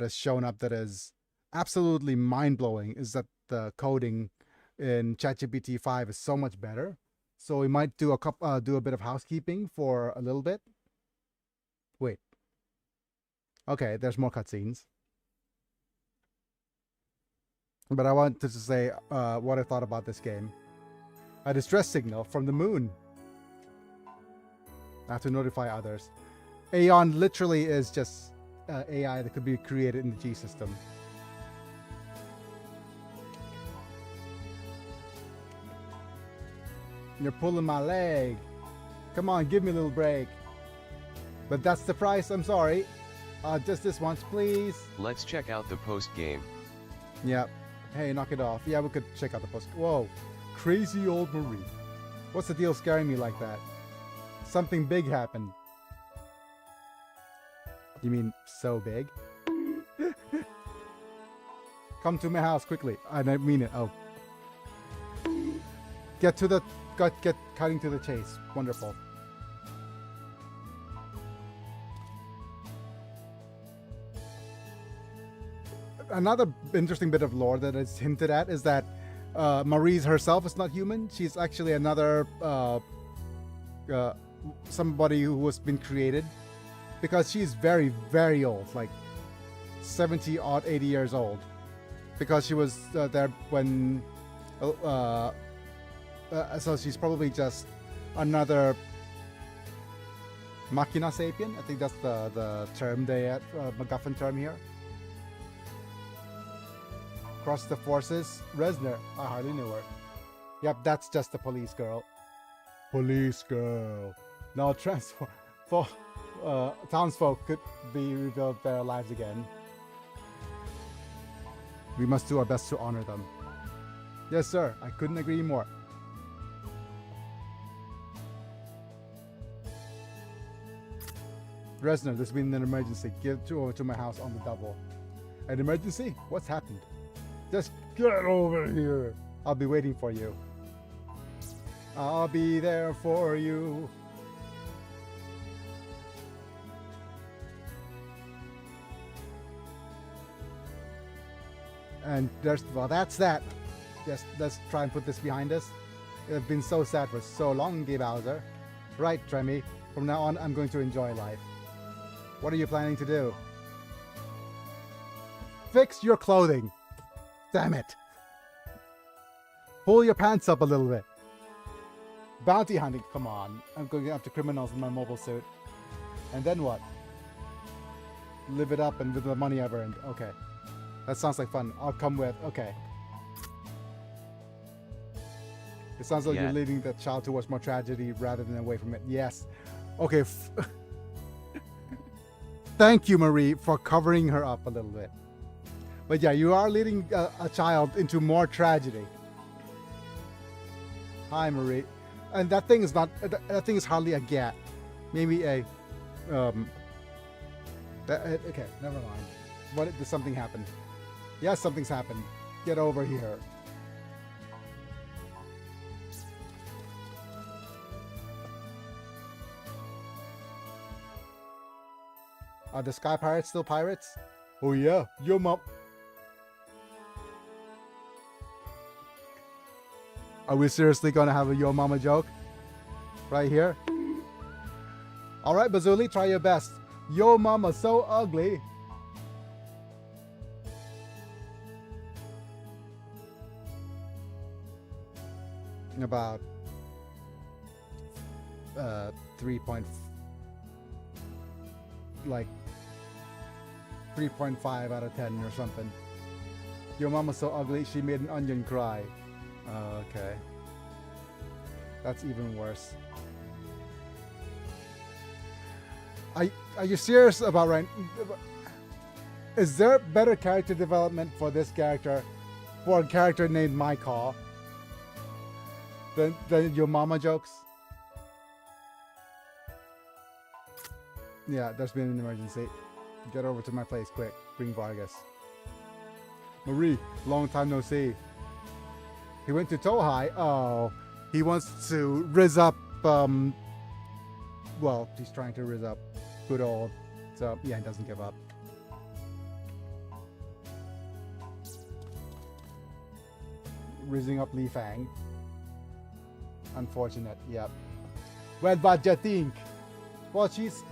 Speaker 1: has shown up that is absolutely mind-blowing is that the coding in ChatGPT 5 is so much better. So we might do do a bit of housekeeping for a little bit. Wait. Okay, there's more cutscenes. But I wanted to say what I thought about this game. A distress signal from the moon. I have to notify others. Aeon literally is just AI that could be created in the G system. You're pulling my leg. Come on, give me a little break. But that's the price, I'm sorry. Just this once, please.
Speaker 2: Let's check out the post game.
Speaker 1: Yep. Hey, knock it off. Yeah, we could check out the post. Whoa. Crazy old Marie. What's the deal scaring me like that? Something big happened. You mean so big? Come to my house quickly. I don't mean it. Oh. Get cutting to the chase. Wonderful. Another interesting bit of lore that is hinted at is that Maurice herself is not human. She's actually another somebody who has been created, because she's very, very old, like 70 odd 80 years old, because she was there when so she's probably just another machina sapien. I think that's the term they had, MacGuffin term here. Cross the forces. Resner. I hardly knew her. Yep, that's just the police girl. Police girl. Now townsfolk could be rebuild their lives again. We must do our best to honor them. Yes, sir. I couldn't agree more. Resner, there's been an emergency. Get over to my house on the double. An emergency? What's happened? Just get over here. I'll be waiting for you. I'll be there for you. And there's, well, that's that. Just let's try and put this behind us. It's been so sad for so long, Gay Bowser. Right, Tremmy. From now on, I'm going to enjoy life. What are you planning to do? Fix your clothing. Damn it. Pull your pants up a little bit. Bounty hunting. Come on. I'm going after criminals in my mobile suit. And then what? Live it up and with the money I've earned. Okay. That sounds like fun. I'll come with. Okay. It sounds like you're leading the child towards more tragedy rather than away from it. Yes. Okay. Thank you, Marie, for covering her up a little bit. But yeah, you are leading a child into more tragedy. Hi, Marie. And that thing is not. That thing is hardly a gat. Maybe a. Okay, never mind. What did something happen? Yes, something's happened. Get over here. Are the Sky Pirates still pirates? Oh yeah, your mom. Are we seriously gonna have a Yo Mama joke? Right here? Alright, Bazuli, try your best. Yo Mama so ugly. About 3.5 out of 10 or something. Your mama's so ugly she made an onion cry. Okay. That's even worse. Are you serious about right? Is there better character development for this character, for a character named Maika, than your mama jokes? Yeah, there's been an emergency. Get over to my place quick. Bring Vargas. Marie, long time no see. He went to Tohai. Oh, he wants to rizz up, well, he's trying to rizz up good old. So, yeah, he doesn't give up. Rizzing up Li Fang. Unfortunate, yep. Well, what do you think? Well, she's...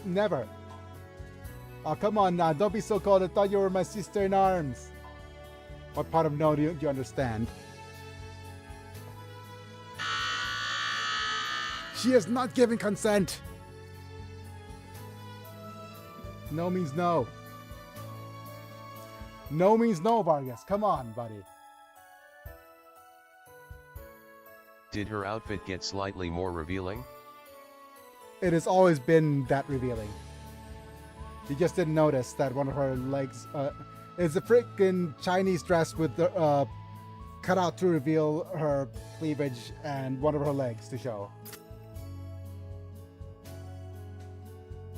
Speaker 1: Never. Oh, come on now, don't be so cold. I thought you were my sister in arms. What part of no do you understand? She is not giving consent. No means no. No means no, Vargas. Come on, buddy.
Speaker 2: Did her outfit get slightly more revealing?
Speaker 1: It has always been that revealing. You just didn't notice that one of her legs is a freaking Chinese dress with the cut out to reveal her cleavage and one of her legs to show.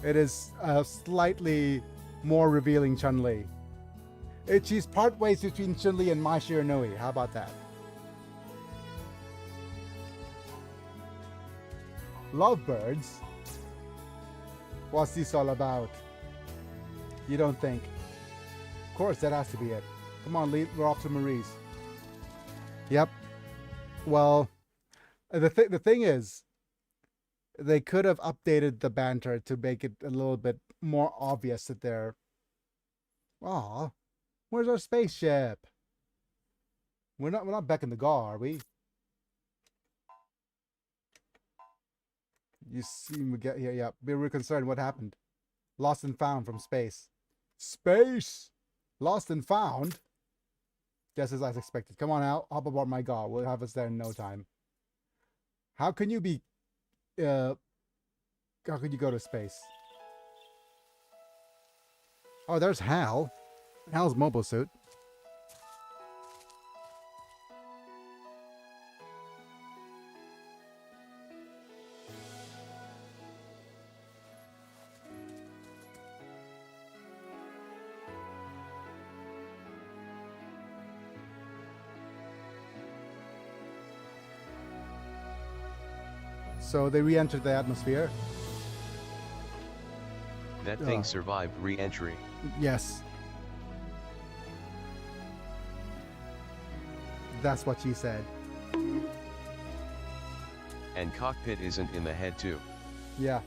Speaker 1: It is a slightly more revealing Chun-Li. She's part ways between Chun-Li and Mai Shiranui. How about that? Lovebirds? What's this all about? You don't think? Of course, that has to be it. Come on, we're off to Marie's. Yep. Well, the thing is, they could have updated the banter to make it a little bit more obvious that they're... Aw, where's our spaceship? We're not back in the GAR, are we? You see, we get here. Yeah, we were concerned. What happened? Lost and found from space. Space, lost and found. Just as I expected. Come on out. Hop aboard my GAR. We'll have us there in no time. How can you be? How could you go to space? Oh, there's Hal. Hal's mobile suit. So they re-entered the atmosphere.
Speaker 2: That thing survived re-entry.
Speaker 1: Yes. That's what she said.
Speaker 2: And cockpit isn't in the head too.
Speaker 1: Yeah.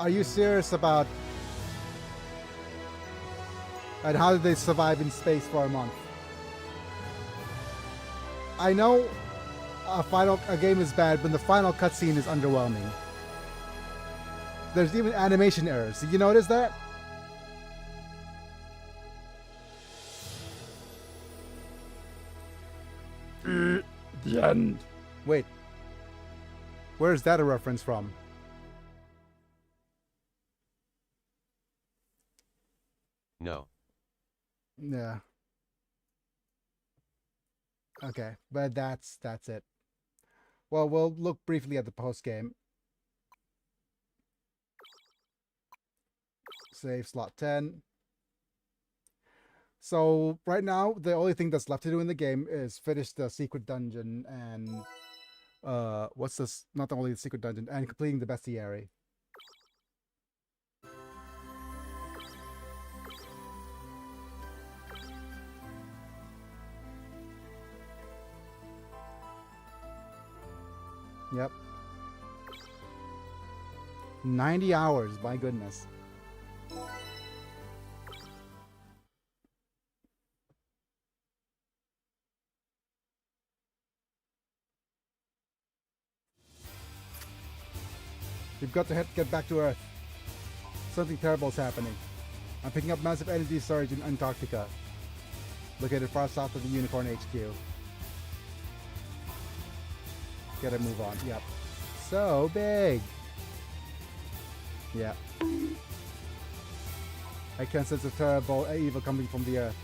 Speaker 1: Are you serious about... And how did they survive in space for a month? I know a game is bad when the final cutscene is underwhelming. There's even animation errors. Did you notice that? The end. Wait. Where is that a reference from?
Speaker 2: No.
Speaker 1: Yeah. Okay, but that's it. Well, we'll look briefly at the post game. Save slot 10. So right now, the only thing that's left to do in the game is finish the secret dungeon and what's this? Not only the secret dungeon and completing the bestiary. Yep. 90 hours, my goodness. We've got to get back to Earth. Something terrible is happening. I'm picking up massive energy surge in Antarctica, located far south of the Unicorn HQ. Gotta move on. Yep. So big. Yeah. I can sense a terrible evil coming from the Earth.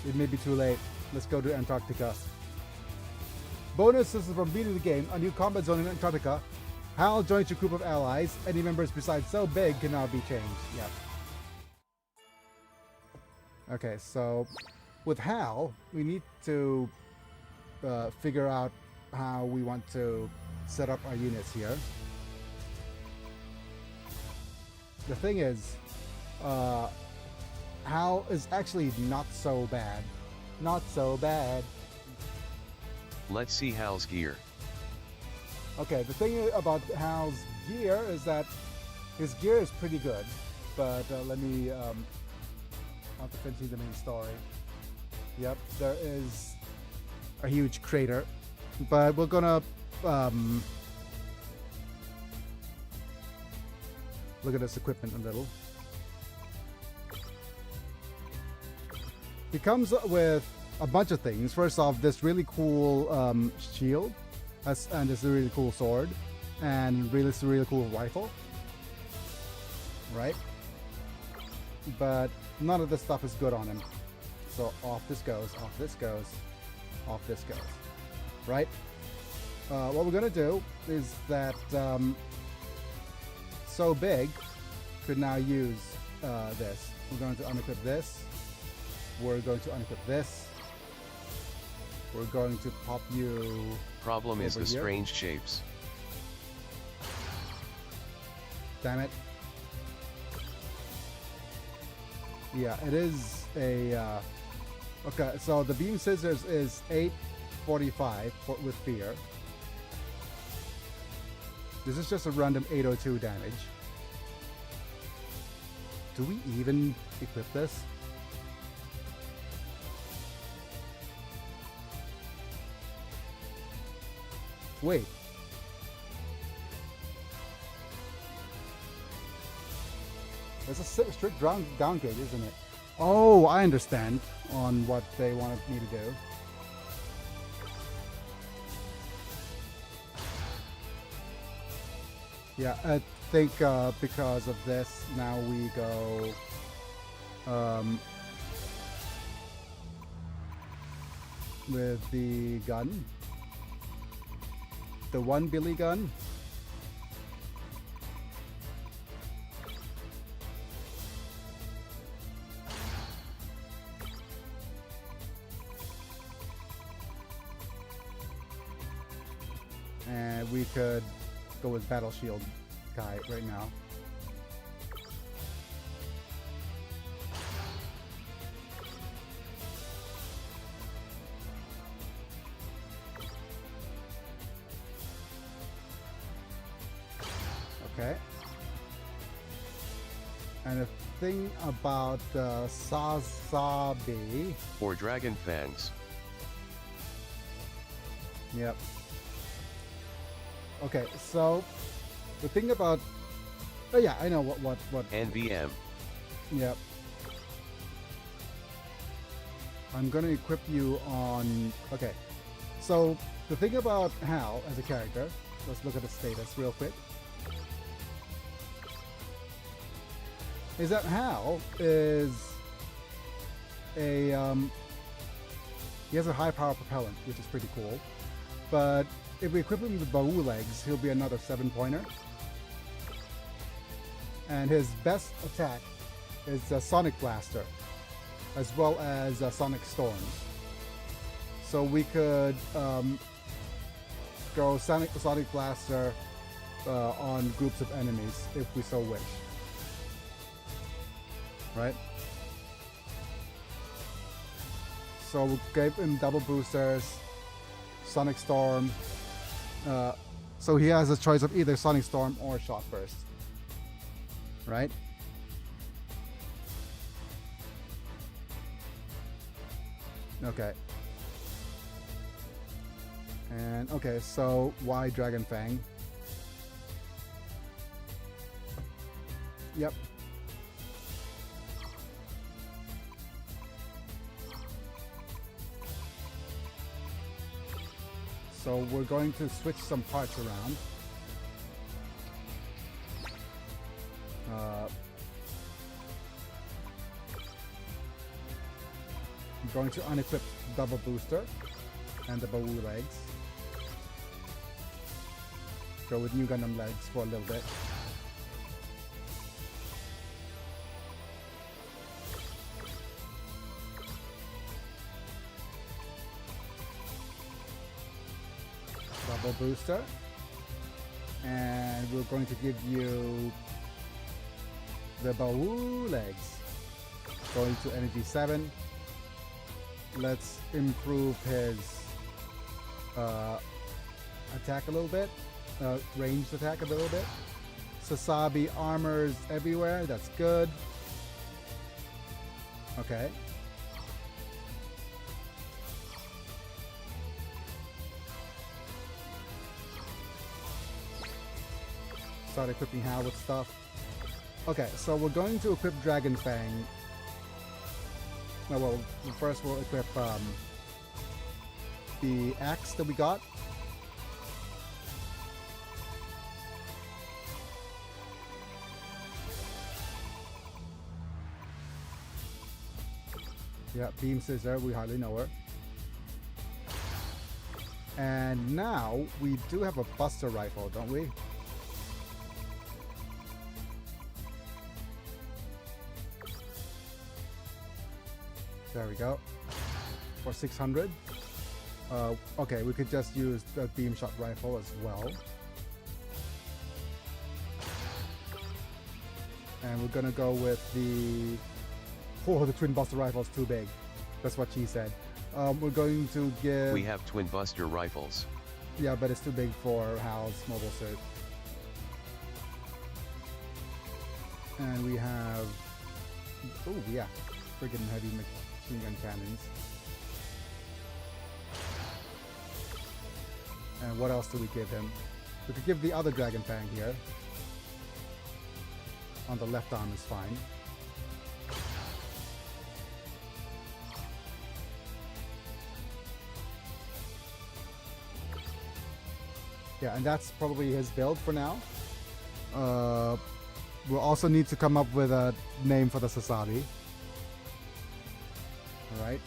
Speaker 1: It may be too late. Let's go to Antarctica. Bonuses from beating the game. A new combat zone in Antarctica. Hal joins your group of allies. Any members besides so big can now be changed. Yep. Okay, so with Hal, we need to figure out how we want to set up our units here. The thing is, Hal is actually not so bad. Not so bad.
Speaker 2: Let's see Hal's gear.
Speaker 1: Okay, the thing about Hal's gear is that his gear is pretty good, but let me I'll have to continue the main story. Yep, there is a huge crater, but we're gonna look at his equipment a little. He comes with a bunch of things. First off, this really cool shield, and this really cool sword, and really cool rifle. Right? But none of this stuff is good on him. So off this goes, off this goes, off this goes. Right? What we're gonna do is that So Big could now use this. We're going to unequip this. We're going to unequip this. We're going to pop you.
Speaker 2: Problem is the
Speaker 1: here.
Speaker 2: strange shapes.
Speaker 1: Damn it. Yeah, it is a. Okay, so the beam scissors is 845 with fear. This is just a random 802 damage. Do we even equip this? Wait. There's a strict down gauge, isn't it? Oh, I understand on what they wanted me to do. Yeah, I think because of this, now we go with the gun. The one Billy gun. And we could go with Battle Shield guy right now. Okay. And the thing about the Sasabi.
Speaker 2: Or dragon fangs.
Speaker 1: Yep. Okay, so the thing about. Oh yeah, I know what.
Speaker 2: NVM.
Speaker 1: Yep. I'm gonna equip you on. Okay, so the thing about Hal as a character. Let's look at the status real quick. Is that Hal is a he has a high power propellant, which is pretty cool. But if we equip him with Bawu legs, he'll be another 7-pointer. And his best attack is a Sonic Blaster, as well as Sonic Storms. So we could go Sonic Blaster on groups of enemies if we so wish. Right? So we gave him double boosters, Sonic Storm. So he has a choice of either Sonic Storm or Shot Burst. Right? Okay. And okay, so why Dragon Fang? Yep. So we're going to switch some parts around. I'm going to unequip double booster and the Bawu legs. Go with new Gundam legs for a little bit. Double booster, and we're going to give you the Bawu legs. Going to energy 7. Let's improve his attack a little bit. Ranged attack a little bit. Sasabi armors everywhere. That's good. Okay. Start equipping Hal with stuff. Okay, so we're going to equip Dragon Fang. No, well, first we'll equip the axe that we got. Yeah, Beam Scissor, we hardly know her. And now we do have a Buster Rifle, don't we? There we go. For 600. Okay, we could just use the Beam Shot Rifle as well. And we're gonna go with the... Oh, the Twin Buster Rifle is too big. That's what she said. We're going to give...
Speaker 2: We have Twin Buster Rifles.
Speaker 1: Yeah, but it's too big for Hal's mobile suit. And we have... Oh, yeah. Friggin' heavy machine gun cannons. And what else do we give him? We could give the other Dragon Fang here. On the left arm is fine. Yeah, and that's probably his build for now. We'll also need to come up with a name for the Sasabi. Alright.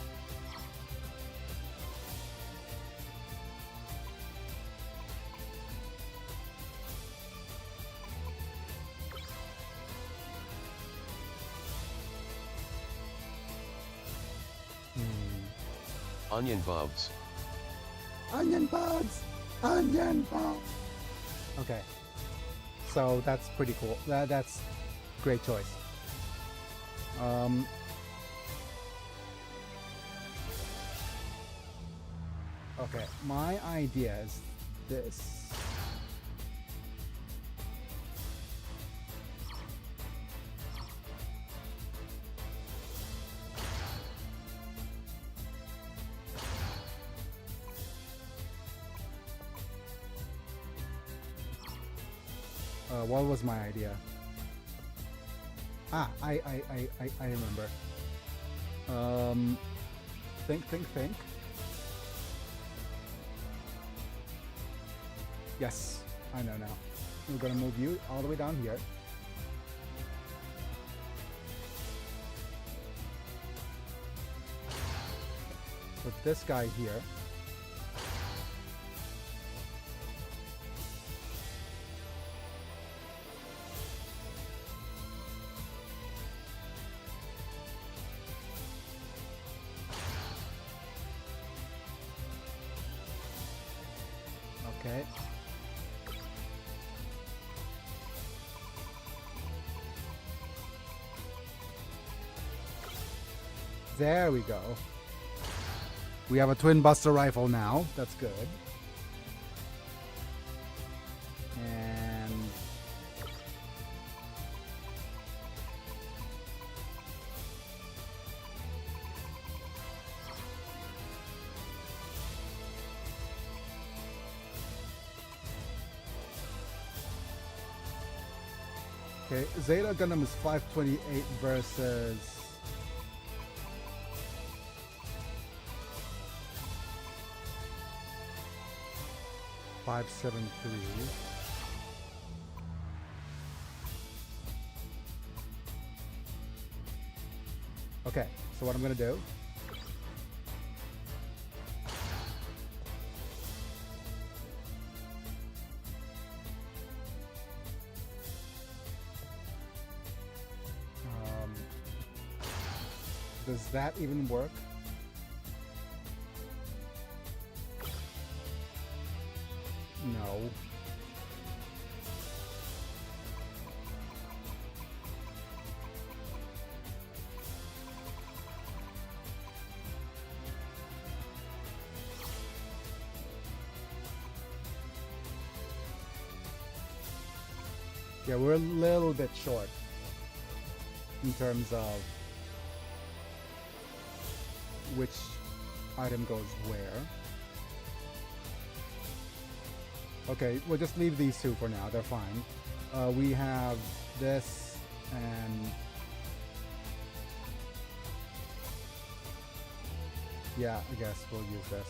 Speaker 2: Onion bugs.
Speaker 1: Onion bugs! Onion bugs! Okay. So that's pretty cool. That's great choice. Okay, my idea is this. What was my idea? Ah, I remember. Think. Yes, I know now. We're gonna move you all the way down here. With this guy here. Okay. There we go. We have a Twin Buster Rifle now. That's good. And... okay, Zeta Gundam is 528 versus... 573. Okay, so what I'm gonna do. Does that even work? No. Yeah, we're a little bit short in terms of which item goes where. Okay, we'll just leave these two for now. They're fine. We have this and... yeah, I guess we'll use this.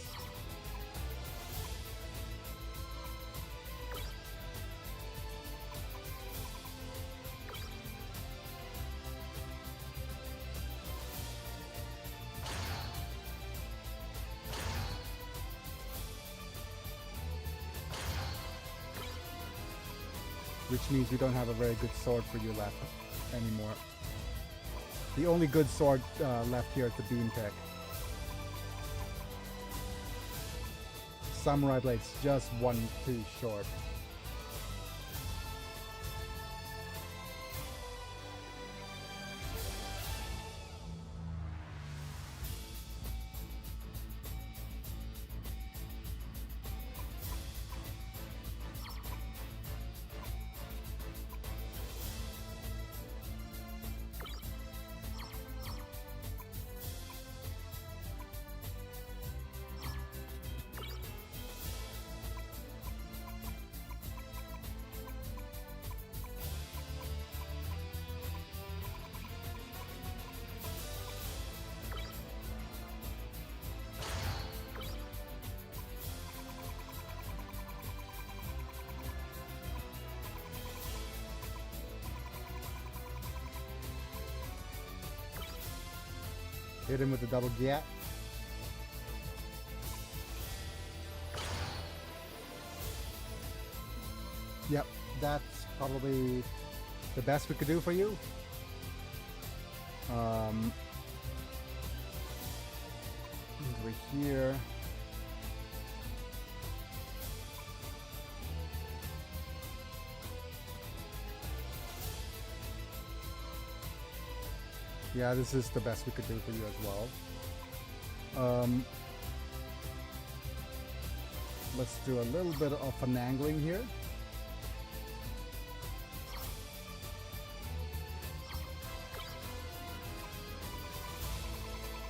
Speaker 1: Which means we don't have a very good sword for you left anymore. The only good sword left here is the beam pick. Samurai blade's just one too short. Hit him with the double gat. Yep, that's probably the best we could do for you. Over here. Yeah, this is the best we could do for you as well. Let's do a little bit of finagling here.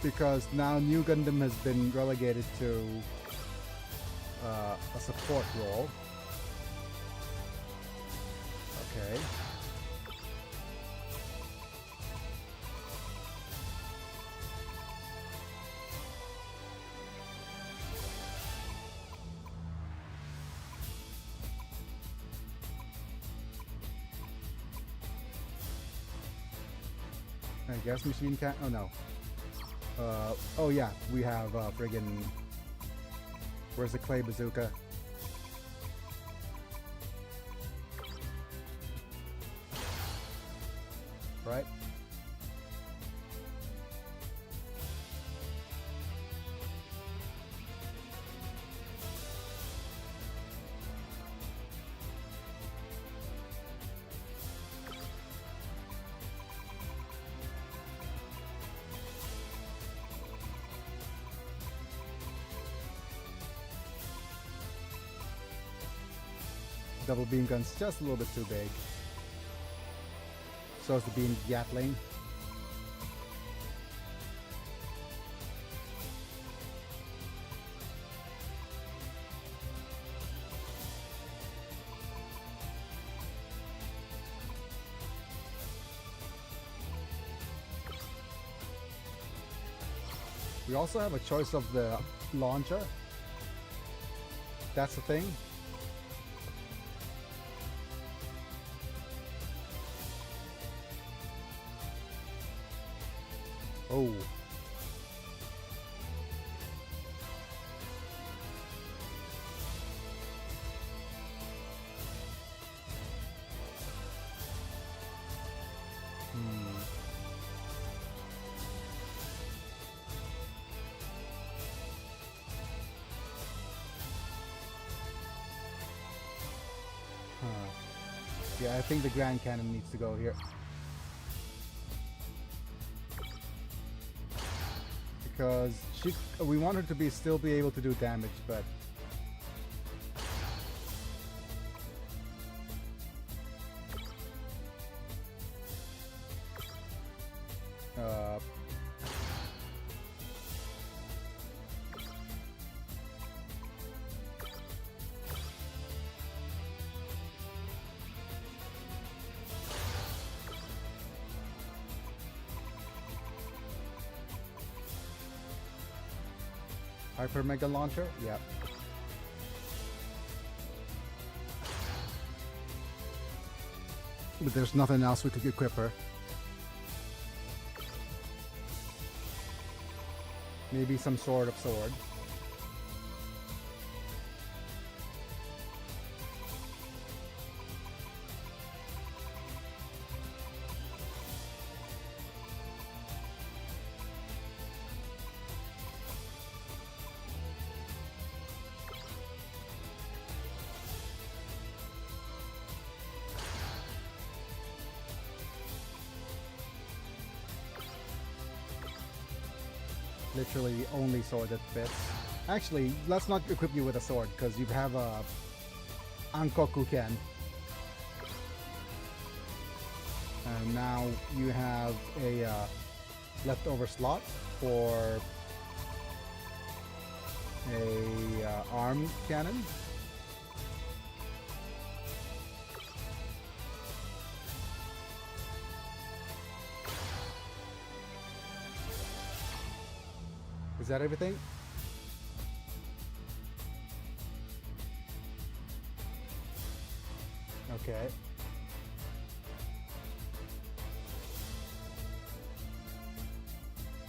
Speaker 1: Because now New Gundam has been relegated to a support role. Okay. I guess machine can't. Oh no. Oh yeah, we have friggin'. Where's the clay bazooka? Right? Double beam gun's just a little bit too big. So is the beam gatling. We also have a choice of the launcher. That's the thing. Oh. Yeah, I think the Grand Cannon needs to go here. Because we want her to still be able to do damage, but Hyper Mega Launcher? Yep. But there's nothing else we could equip her. Maybe some sort of sword. Literally only sword that fits. Actually, let's not equip you with a sword because you have a Ankoku Ken. And now you have a leftover slot for a arm cannon. Is that everything? Okay.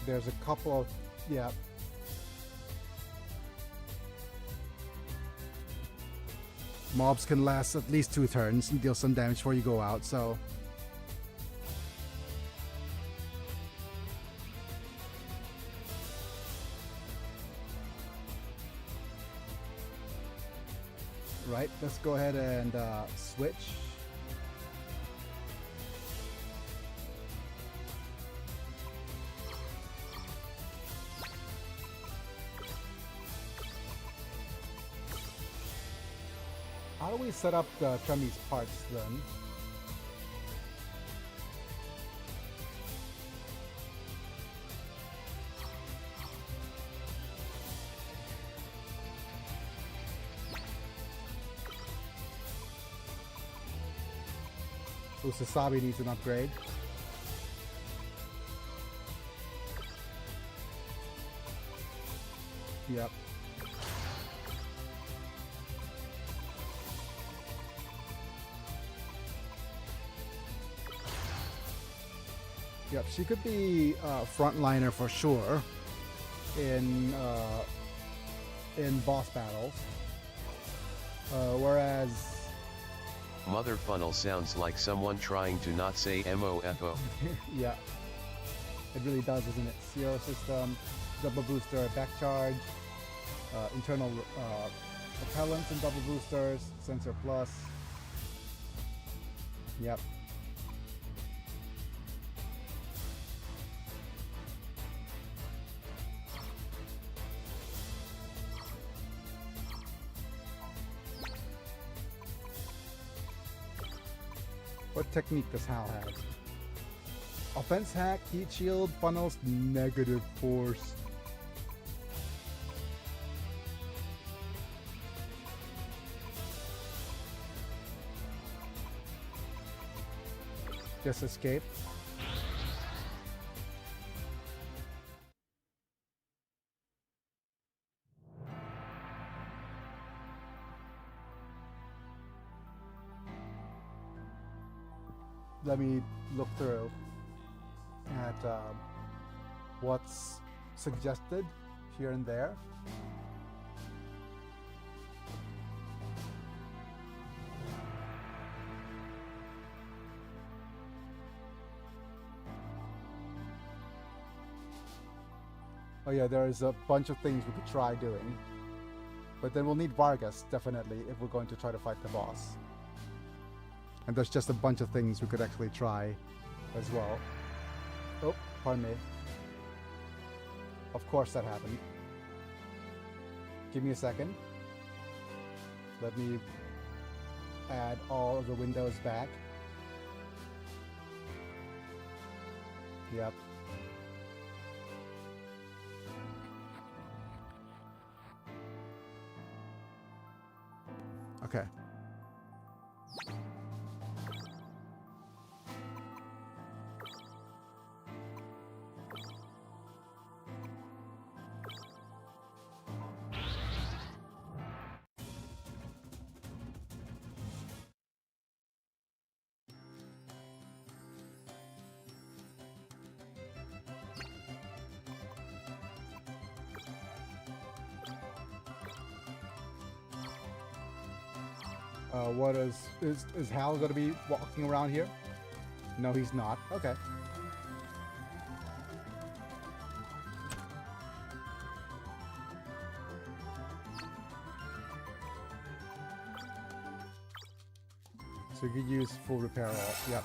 Speaker 1: There's a couple of... yeah. Mobs can last at least 2 turns and deal some damage before you go out, so... Right, let's go ahead and switch. How do we set up the Tremi's parts then? Sasabi needs an upgrade. Yep. Yep, she could be a frontliner for sure in boss battles. Whereas
Speaker 2: Mother Funnel sounds like someone trying to not say MOFO.
Speaker 1: yeah, it really does, isn't it? Zero system, double booster, back charge, internal propellants and double boosters, sensor plus. Yep. What technique does Hal have? Offense hack, heat shield, funnels, negative force. Just escape. Let me look through at what's suggested here and there. Oh yeah, there's a bunch of things we could try doing. But then we'll need Vargas, definitely, if we're going to try to fight the boss. And there's just a bunch of things we could actually try as well. Oh, pardon me. Of course that happened. Give me a second. Let me add all of the windows back. Yep. Okay. What is Hal going to be walking around here? No, he's not. Okay. So you could use full repair all. Yep.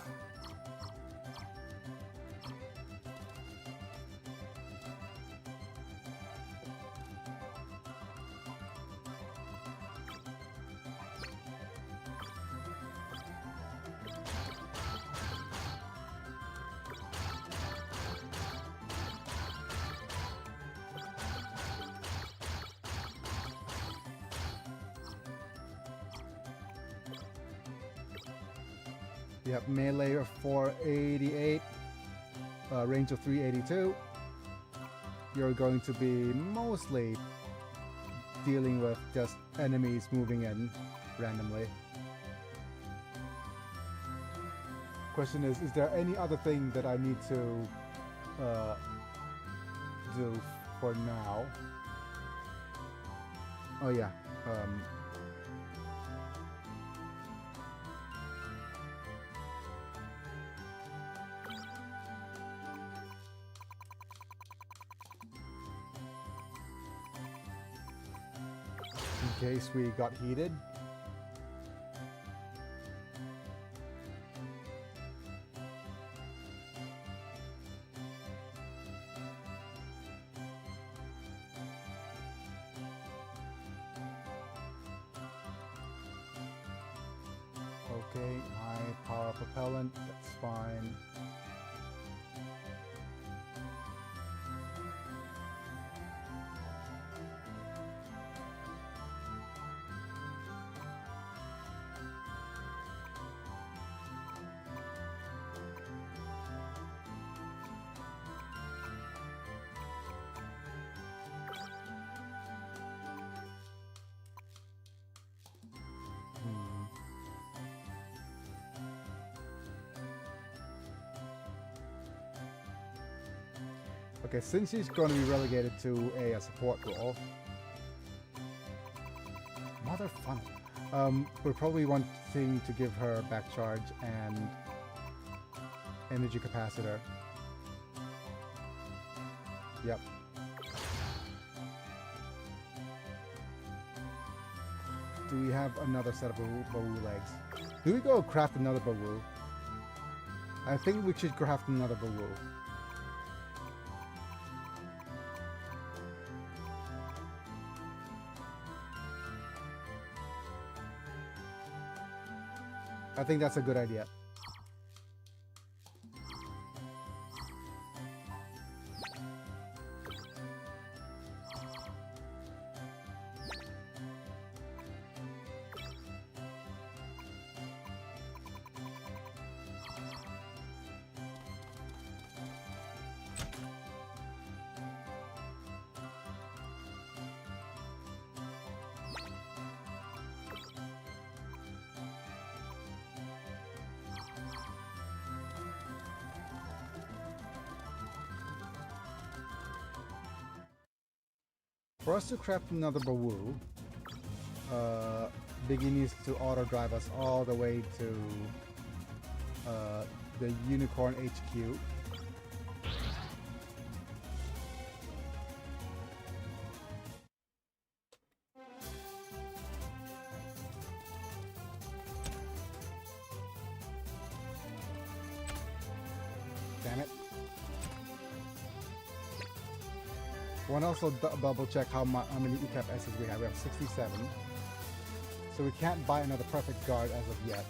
Speaker 1: Yep, melee of 488, range of 382. You're going to be mostly dealing with just enemies moving in randomly. Question is there any other thing that I need to do for now? Oh yeah. In case we got heated. Okay, high power propellant, that's fine. Okay, since she's going to be relegated to a support role, mother funnel. We're probably wanting to give her back charge and energy capacitor. Yep. Do we have another set of Bawu legs? Do we go craft another Bawu? I think we should craft another Bawu. I think that's a good idea. For us to craft another Bawu, Biggie needs to auto drive us all the way to the Unicorn HQ. Damn it. Want to also double check how many ECAP S's we have. We have 67. So we can't buy another perfect guard as of yet.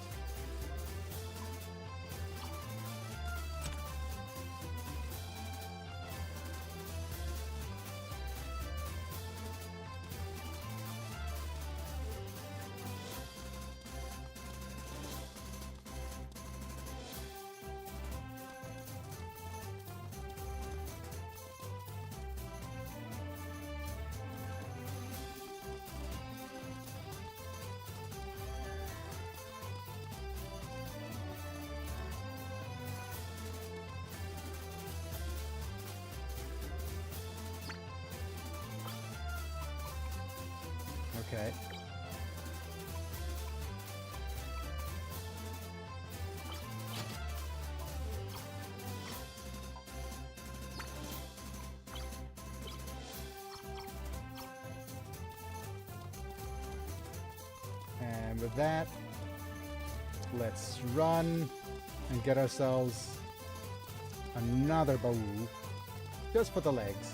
Speaker 1: Okay. with that. Let's run and get ourselves another bow. Just for the legs.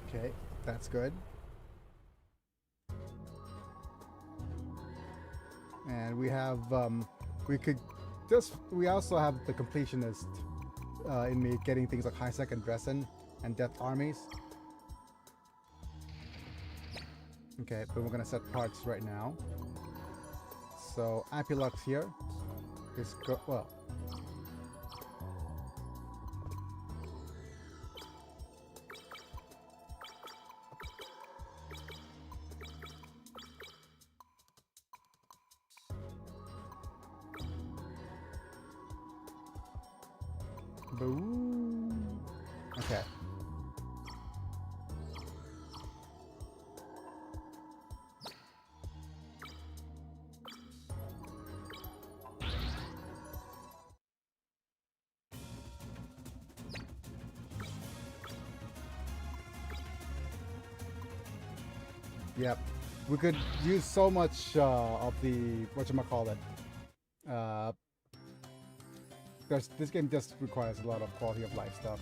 Speaker 1: Okay, that's good. And we have, we also have the completionist in me getting things like High Second Dressin and Death Armies. Okay, but we're gonna set parts right now. So Apilux here is well. Boo. Okay. Yep. We could use so much of the whatchamacallit. This game just requires a lot of quality of life stuff.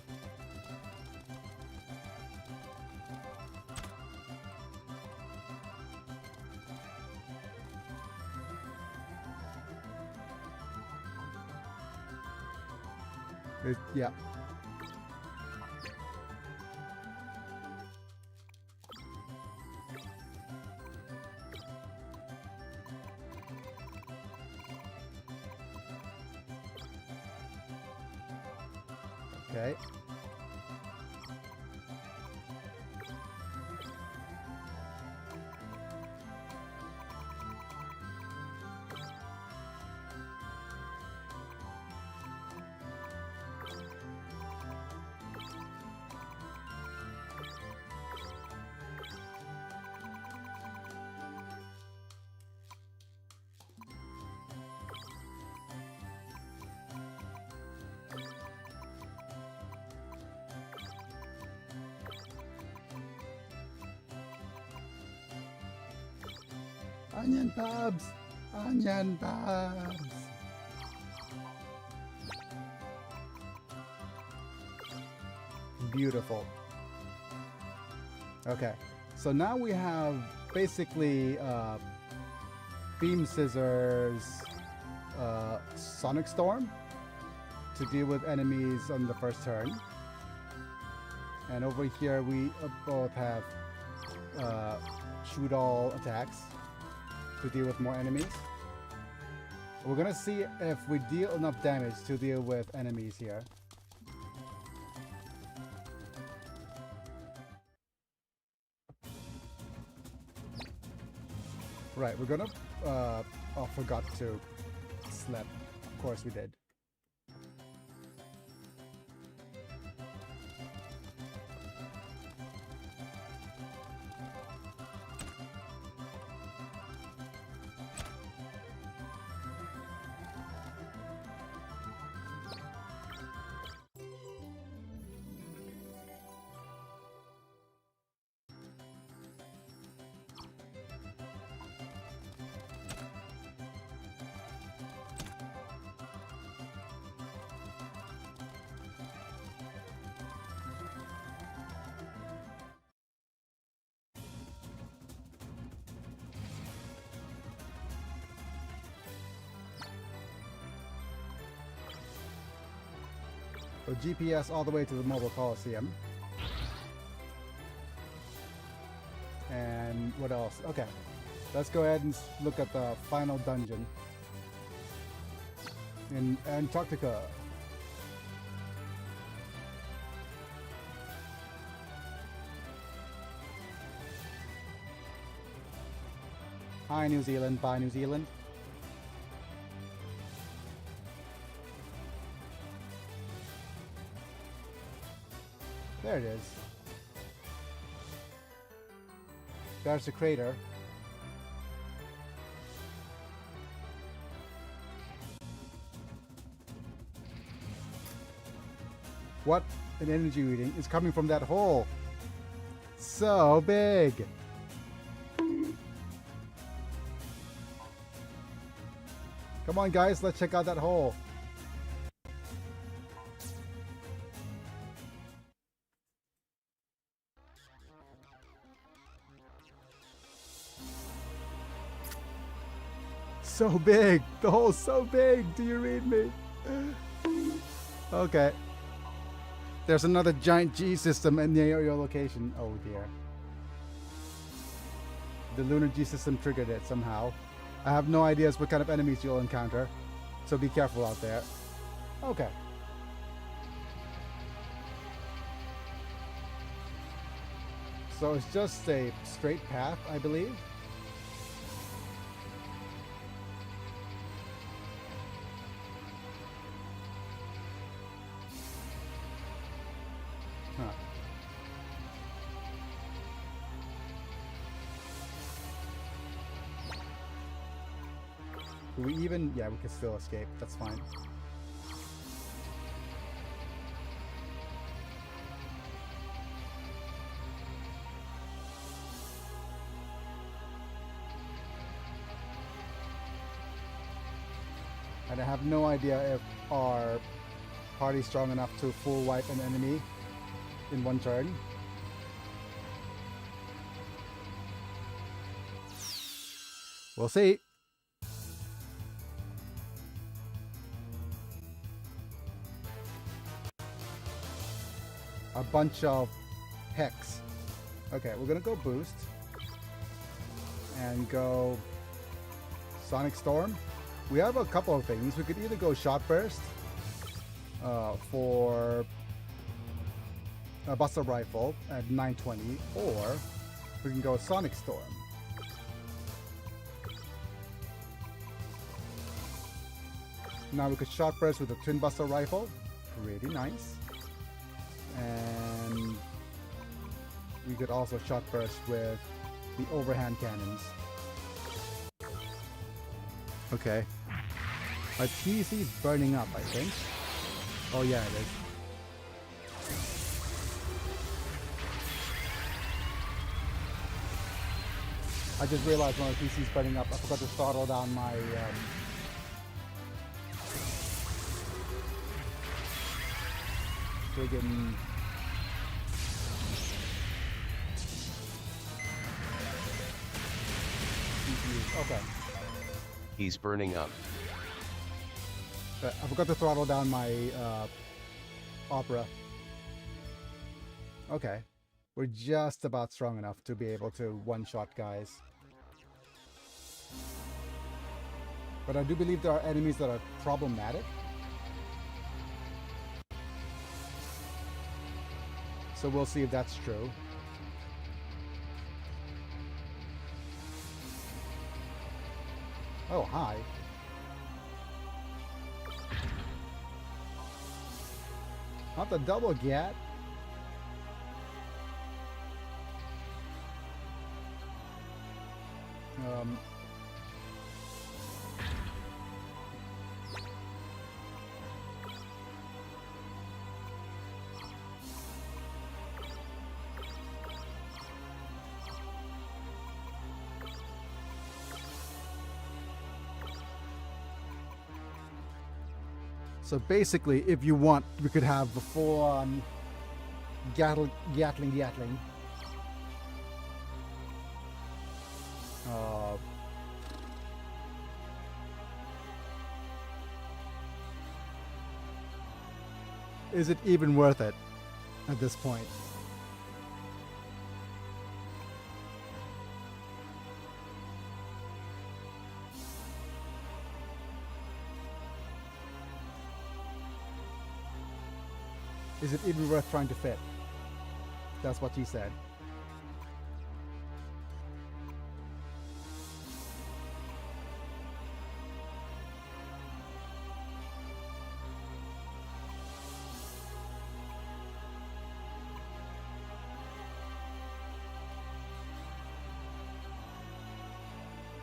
Speaker 1: Yeah. Okay. Onion pubs! Onion pubs! Beautiful. Okay, so now we have basically Beam Scissors, Sonic Storm to deal with enemies on the first turn. And over here we both have Shoot All attacks to deal with more enemies. We're gonna see if we deal enough damage to deal with enemies here. Right, we're gonna oh, forgot to slap. Of course we did. So GPS all the way to the Mobile Coliseum. And what else? Okay. Let's go ahead and look at the final dungeon in Antarctica. Hi, New Zealand. Bye, New Zealand. There it is. There's the crater. What an energy reading is coming from that hole. So big. Come on, guys, let's check out that hole. So big. The hole's so big. Do you read me? Okay. There's another giant G system in near your location. Oh dear. The lunar G system triggered it somehow. I have no ideas what kind of enemies you'll encounter, so be careful out there. Okay. So it's just a straight path, I believe. Huh. Do we even? Yeah, we can still escape. That's fine. And I have no idea if our party's strong enough to full wipe an enemy in one turn. We'll see. A bunch of hex. Okay, we're gonna go boost and go Sonic Storm. We have a couple of things. We could either go Shot Burst for a Buster Rifle at 920, or we can go Sonic Storm. Now we could Shot Burst with a Twin Buster Rifle. Pretty nice. And we could also Shot Burst with the overhand cannons. Okay. Our TC's burning up, I think. Oh yeah, it is. I just realized when our TC's burning up, I forgot to throttle down my friggin' CPUs. Okay.
Speaker 2: He's burning up.
Speaker 1: I forgot to throttle down my Opera. Okay. We're just about strong enough to be able to one-shot guys. But I do believe there are enemies that are problematic. So we'll see if that's true. Oh, hi. Not the double get. So basically, if you want, we could have the full-on Gatling. Is it even worth it at this point? Is it even worth trying to fit? That's what she said.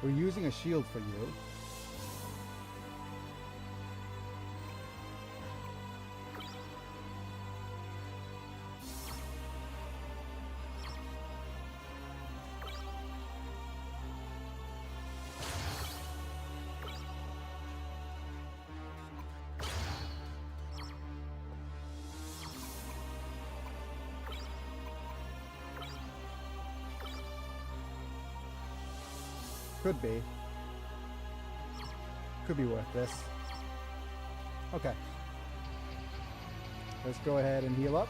Speaker 1: We're using a shield for you. Could be. Could be worth this. Okay. Let's go ahead and heal up.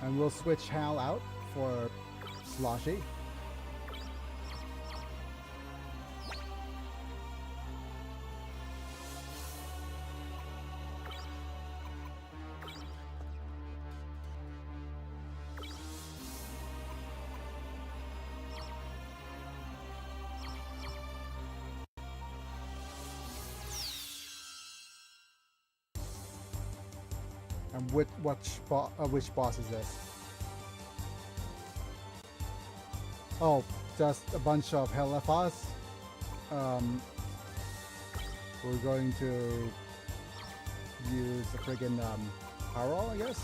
Speaker 1: And we'll switch Hal out for Sloshy. And which boss is this? Oh, just a bunch of Hellefas. We're going to use a friggin' Powerall, I guess.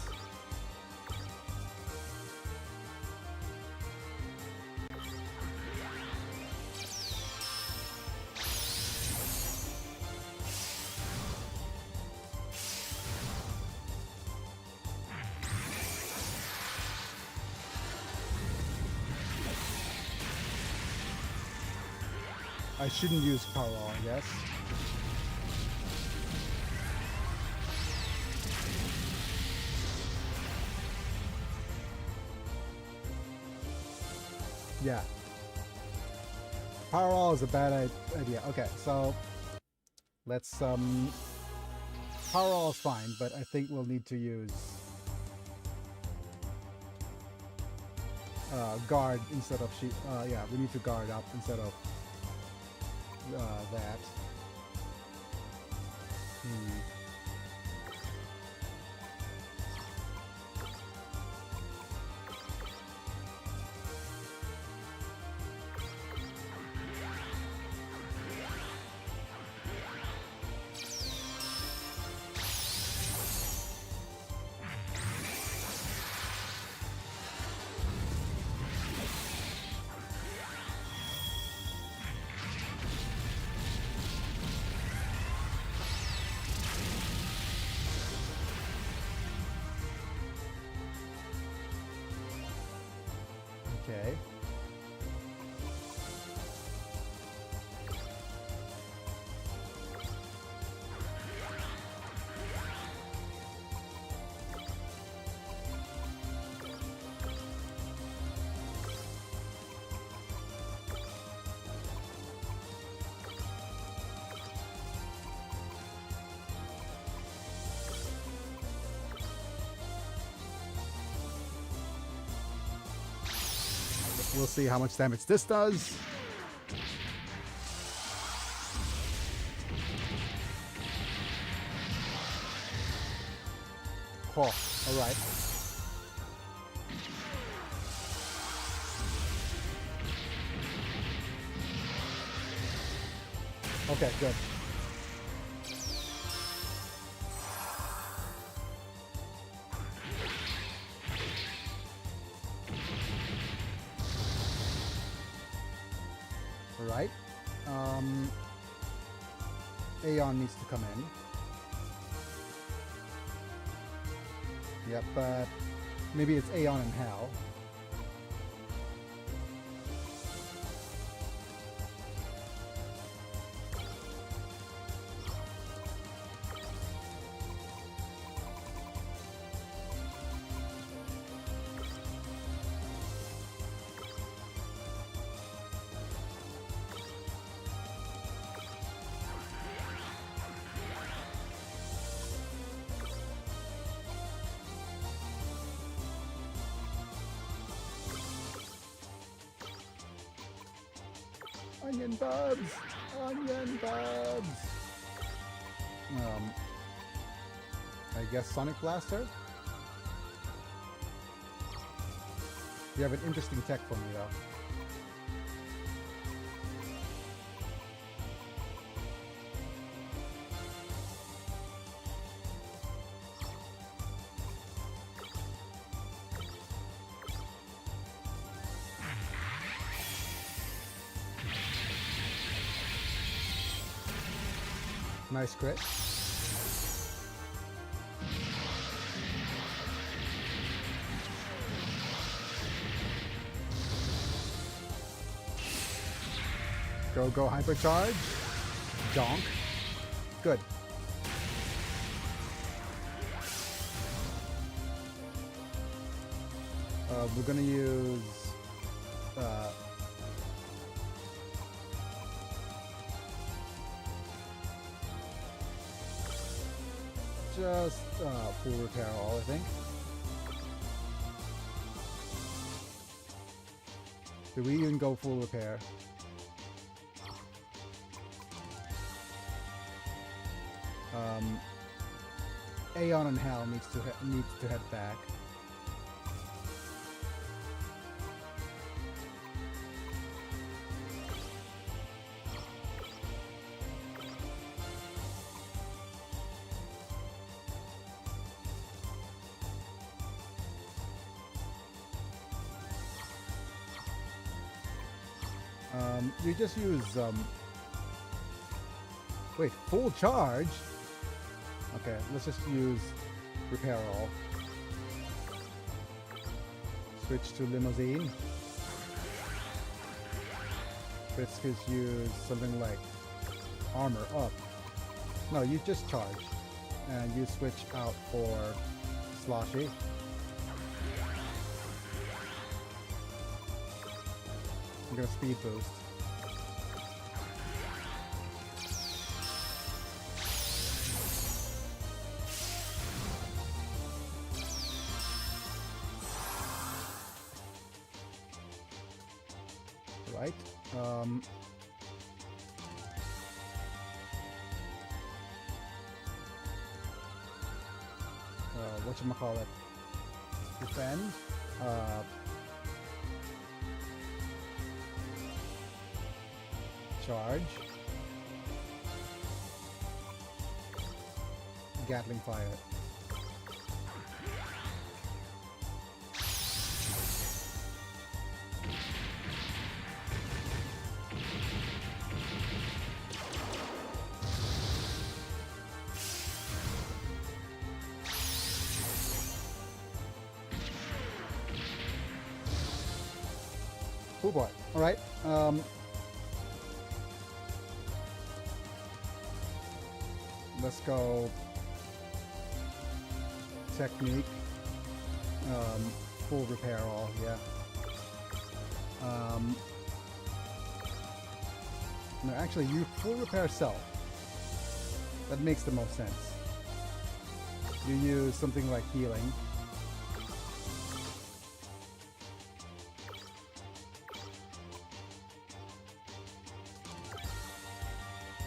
Speaker 1: I shouldn't use Powerall, I guess. Yeah. Powerall is a bad idea. Okay, so let's Powerall is fine, but I think we'll need to use guard instead of yeah, we need to guard up instead of that. Okay. We'll see how much damage this does. Oh, all right. Okay, good. Right. Aeon needs to come in. Yep, but maybe it's Aeon and Hal. Onion bubs! Onion bubs! I guess Sonic Blaster? You have an interesting tech for me, though. Nice crit. Go hypercharge. Donk. Good. We're gonna use just full repair all, I think. Do we even go full repair? Aeon and Hell needs to head back. You just use wait, full charge? Okay, let's just use repair all. Switch to limousine. Let's just use something like armor up. No, you just charge. And you switch out for sloshy. I'm gonna speed boost. Right. Whatchamacallit? Defend. Charge. Gatling fire. Oh boy. All right. Let's go technique. Full repair all, yeah. No, actually, you full repair self. That makes the most sense. You use something like healing.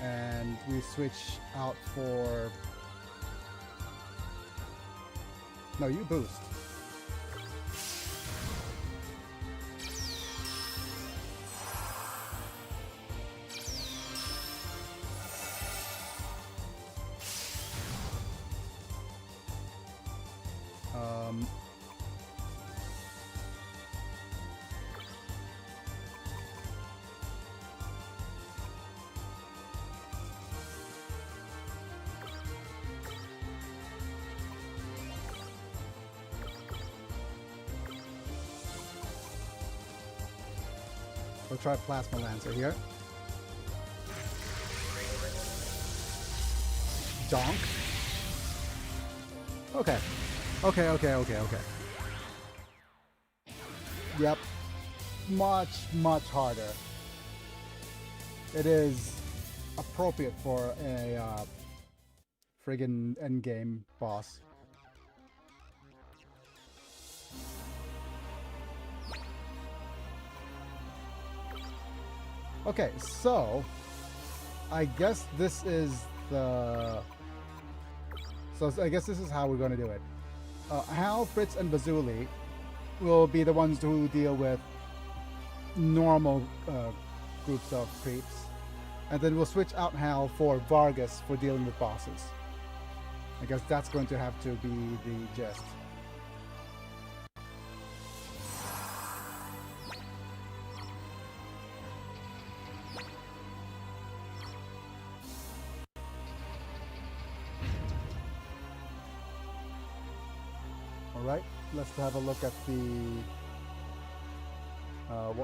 Speaker 1: And we switch out for... No, you boost. We'll try Plasma Lancer here. Donk. Okay. Okay. Yep. Much harder. It is appropriate for a friggin' endgame boss. Okay, so I guess this is the. So I guess this is how we're going to do it. Hal, Fritz, and Bazuli will be the ones who deal with normal groups of creeps, and then we'll switch out Hal for Vargas for dealing with bosses. I guess that's going to have to be the gist. Alright, let's have a look at the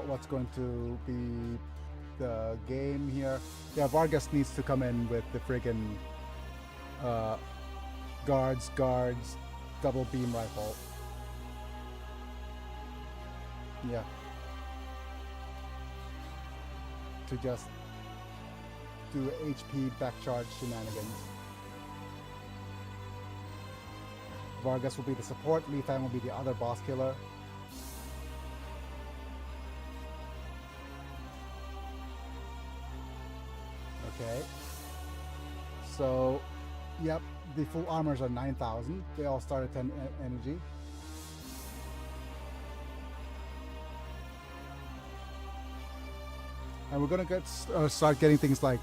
Speaker 1: what's going to be the game here. Yeah, Vargas needs to come in with the friggin' guards, double beam rifle. Yeah. To just do HP backcharge shenanigans. Vargas will be the support, Li Fang will be the other boss killer. Okay. So, yep, the full armors are 9,000. They all start at 10 energy. And we're gonna start getting things like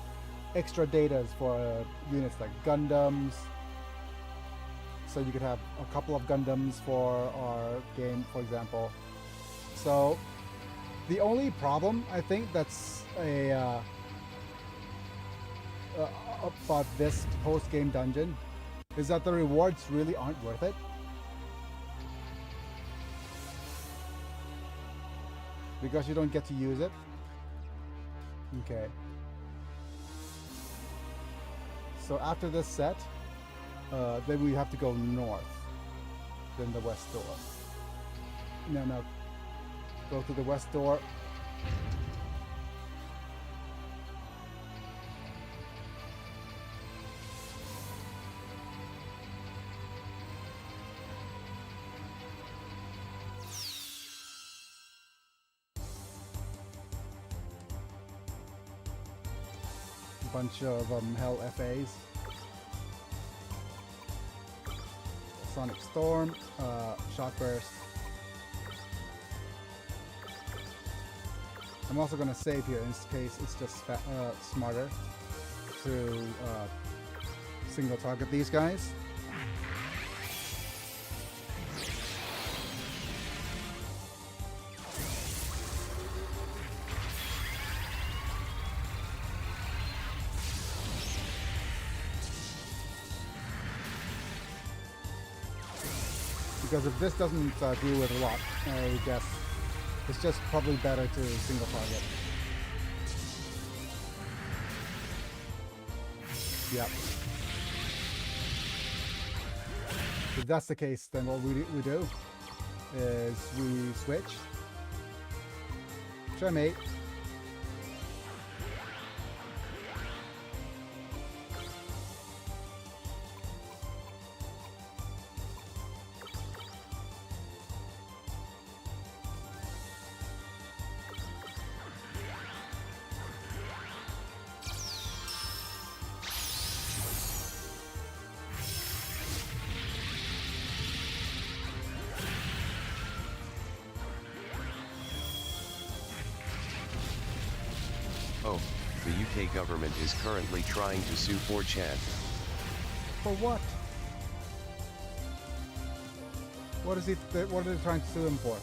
Speaker 1: extra datas for units like Gundams. So you could have a couple of Gundams for our game, for example. So the only problem I think that's about this post-game dungeon is that the rewards really aren't worth it. Because you don't get to use it. Okay. So after this set, then we have to go north, then the west door. No. Go to the west door. Bunch of Hell FAs. Sonic Storm, Shot Burst. I'm also going to save here in this case it's just smarter to single target these guys. Because if this doesn't deal with a lot, I guess it's just probably better to single target. Yep. If that's the case, then what we do is we switch. Try mate.
Speaker 2: Oh, the UK government is currently trying to sue 4chan.
Speaker 1: For what? What are they trying to sue him for?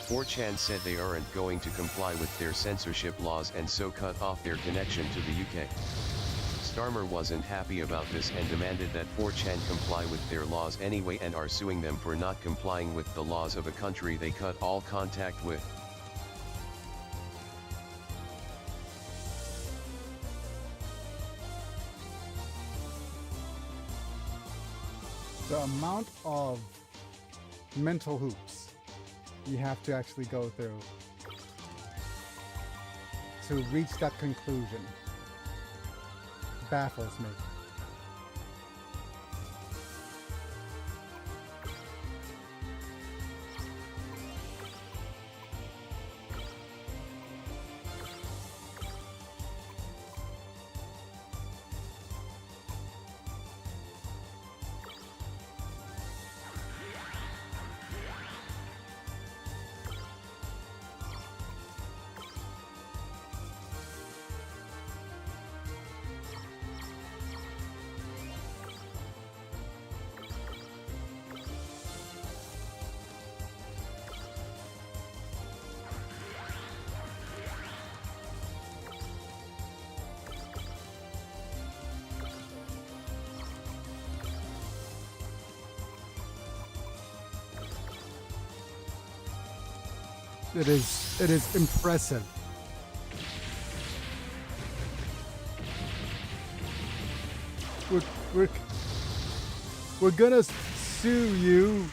Speaker 2: 4chan said they aren't going to comply with their censorship laws and so cut off their connection to the UK. Starmer wasn't happy about this and demanded that 4chan comply with their laws anyway and are suing them for not complying with the laws of a country they cut all contact with.
Speaker 7: The amount of mental hoops you have to actually go through to reach that conclusion baffles me. It is impressive. We're gonna sue you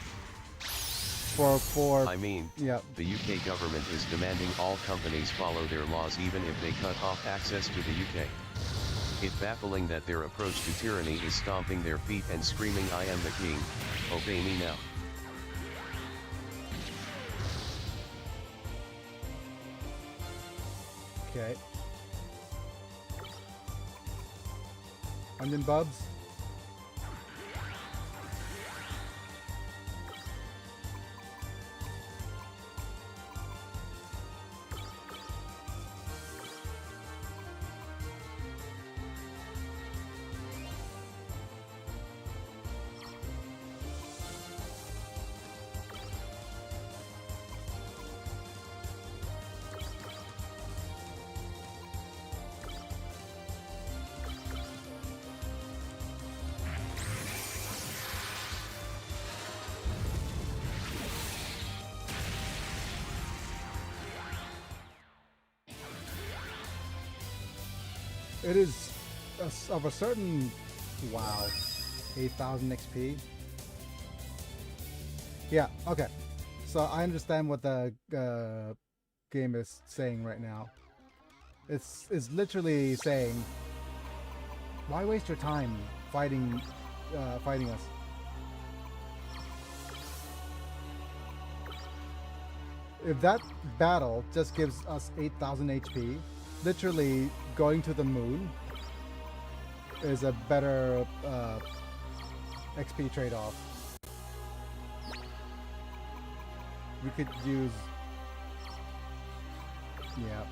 Speaker 7: for
Speaker 2: I mean,
Speaker 7: yeah.
Speaker 2: the UK government is demanding all companies follow their laws even if they cut off access to the UK. It's baffling that their approach to tyranny is stomping their feet and screaming I am the king, obey me now.
Speaker 7: Okay. Onion Bubs. It is of a certain, wow, 8,000 XP. Yeah, okay. So I understand what the game is saying right now. It's literally saying, why waste your time fighting us? If that battle just gives us 8,000 HP, literally going to the moon is a better XP trade-off. We could use... yeah.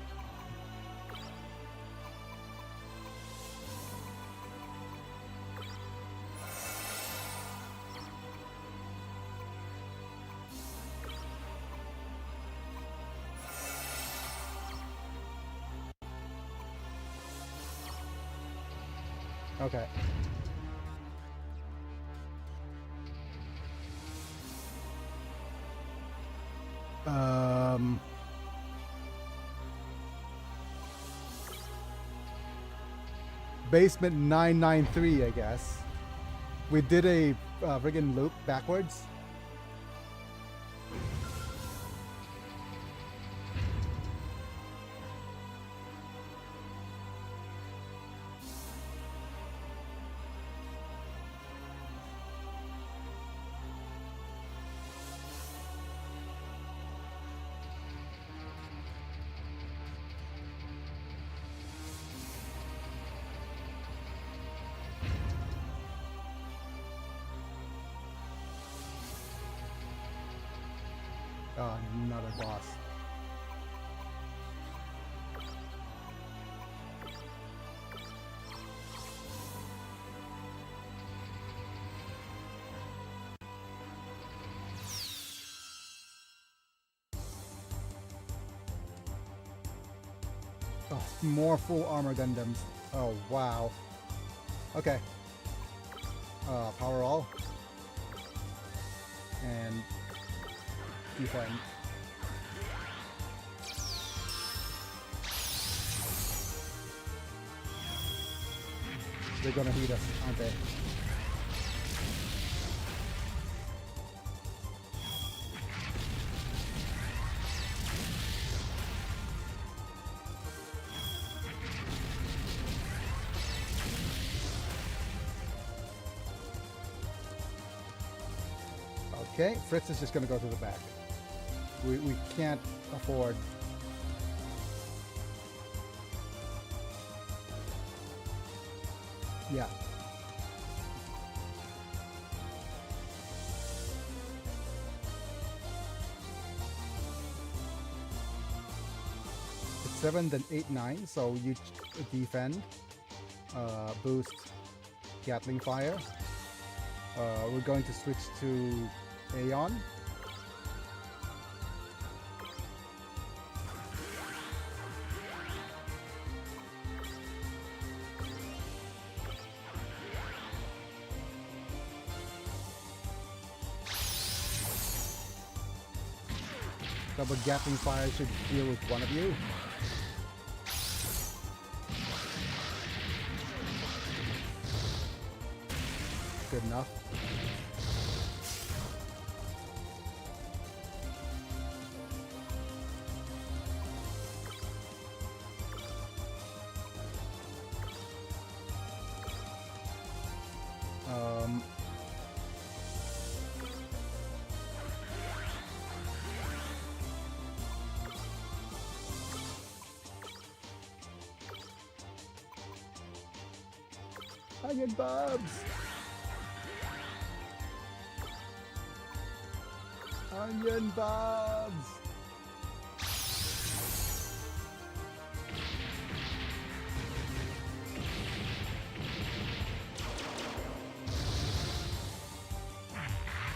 Speaker 7: Okay. Basement 993, I guess. We did a friggin' loop backwards. Oh, another boss. more full armor Gundams. Oh, wow. Okay. Power all. And defend. They're gonna heat us, aren't they? Okay, Fritz is just gonna go to the back. We can't afford. Yeah. It's 7, then 8, 9. So you defend, boost Gatling fire. We're going to switch to Aeon. Double Gatling fire should deal with one of you. Good enough. Onion Bobs! Onion Bobs!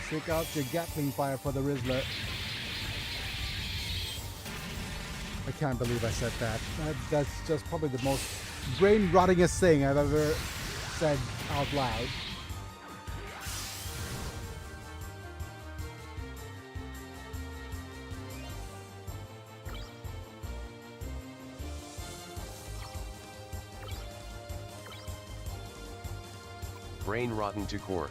Speaker 7: Stick out your Gatling fire for the Rizzler. I can't believe I said that. That's just probably the most brain-rottingest thing I've ever said out loud.
Speaker 2: Brain rotten to core.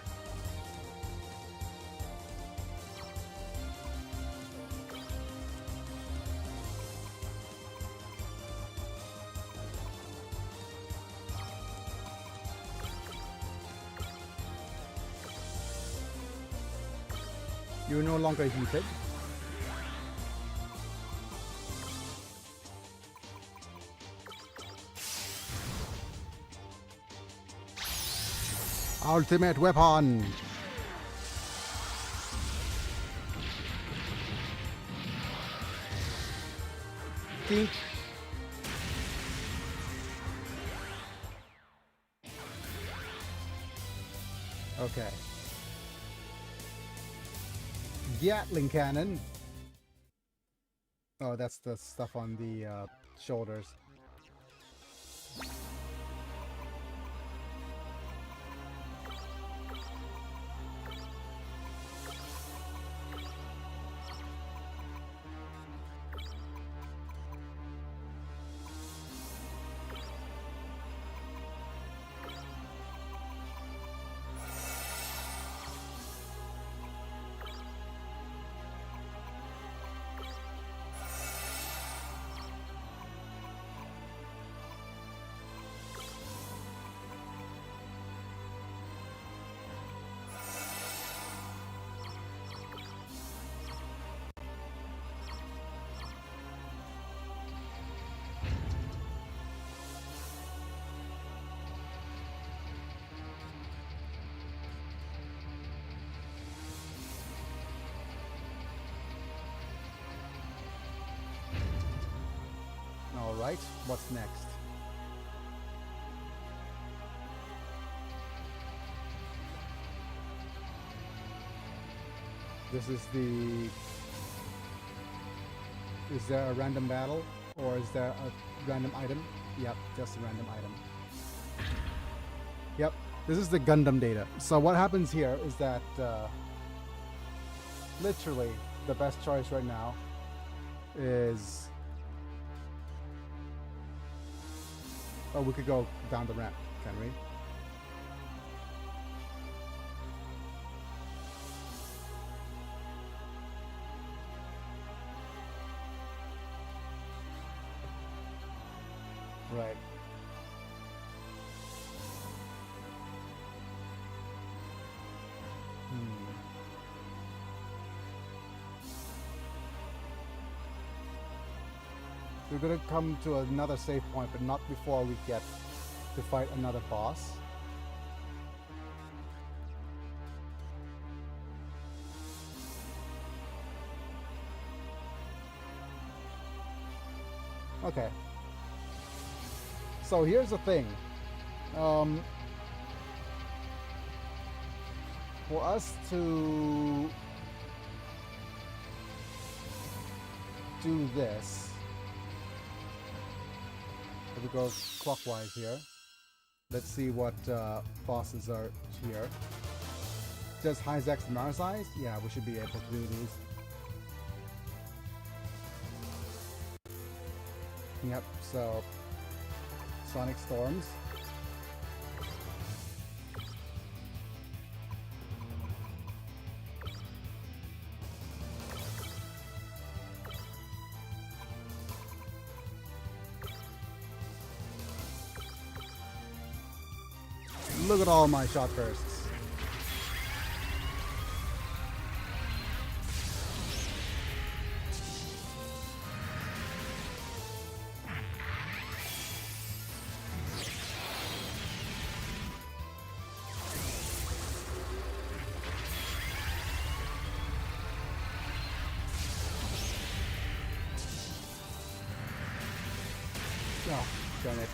Speaker 7: You're no longer heated. Ultimate weapon! Dink. Okay. Gatling cannon. Oh, that's the stuff on the shoulders. Alright, what's next? This is the... Is there a random battle? Or is there a random item? Yep, just a random item. Yep, this is the Gundam data. So what happens here is that literally the best choice right now is... Oh, we could go down the ramp, can we? Right. We're gonna come to another save point, but not before we get to fight another boss. Okay. So here's the thing. For us to do this, if we go clockwise here, let's see what bosses are here. Just Hyzex and Marsize? Yeah, we should be able to do these. Yep, so Sonic Storms. Look at all my shot bursts. Oh, darn it.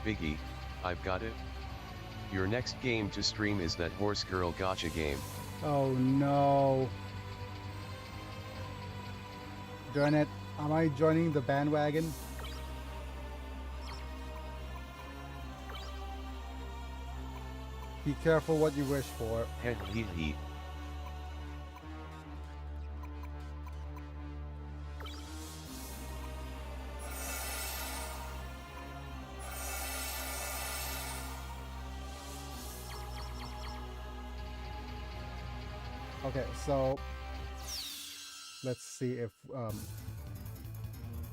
Speaker 2: Biggie, I've got it. Your next game to stream is that Horse Girl Gotcha game.
Speaker 7: Oh no. Darn it. Am I joining the bandwagon? Be careful what you wish for.
Speaker 2: Head he.
Speaker 7: Okay, so let's see if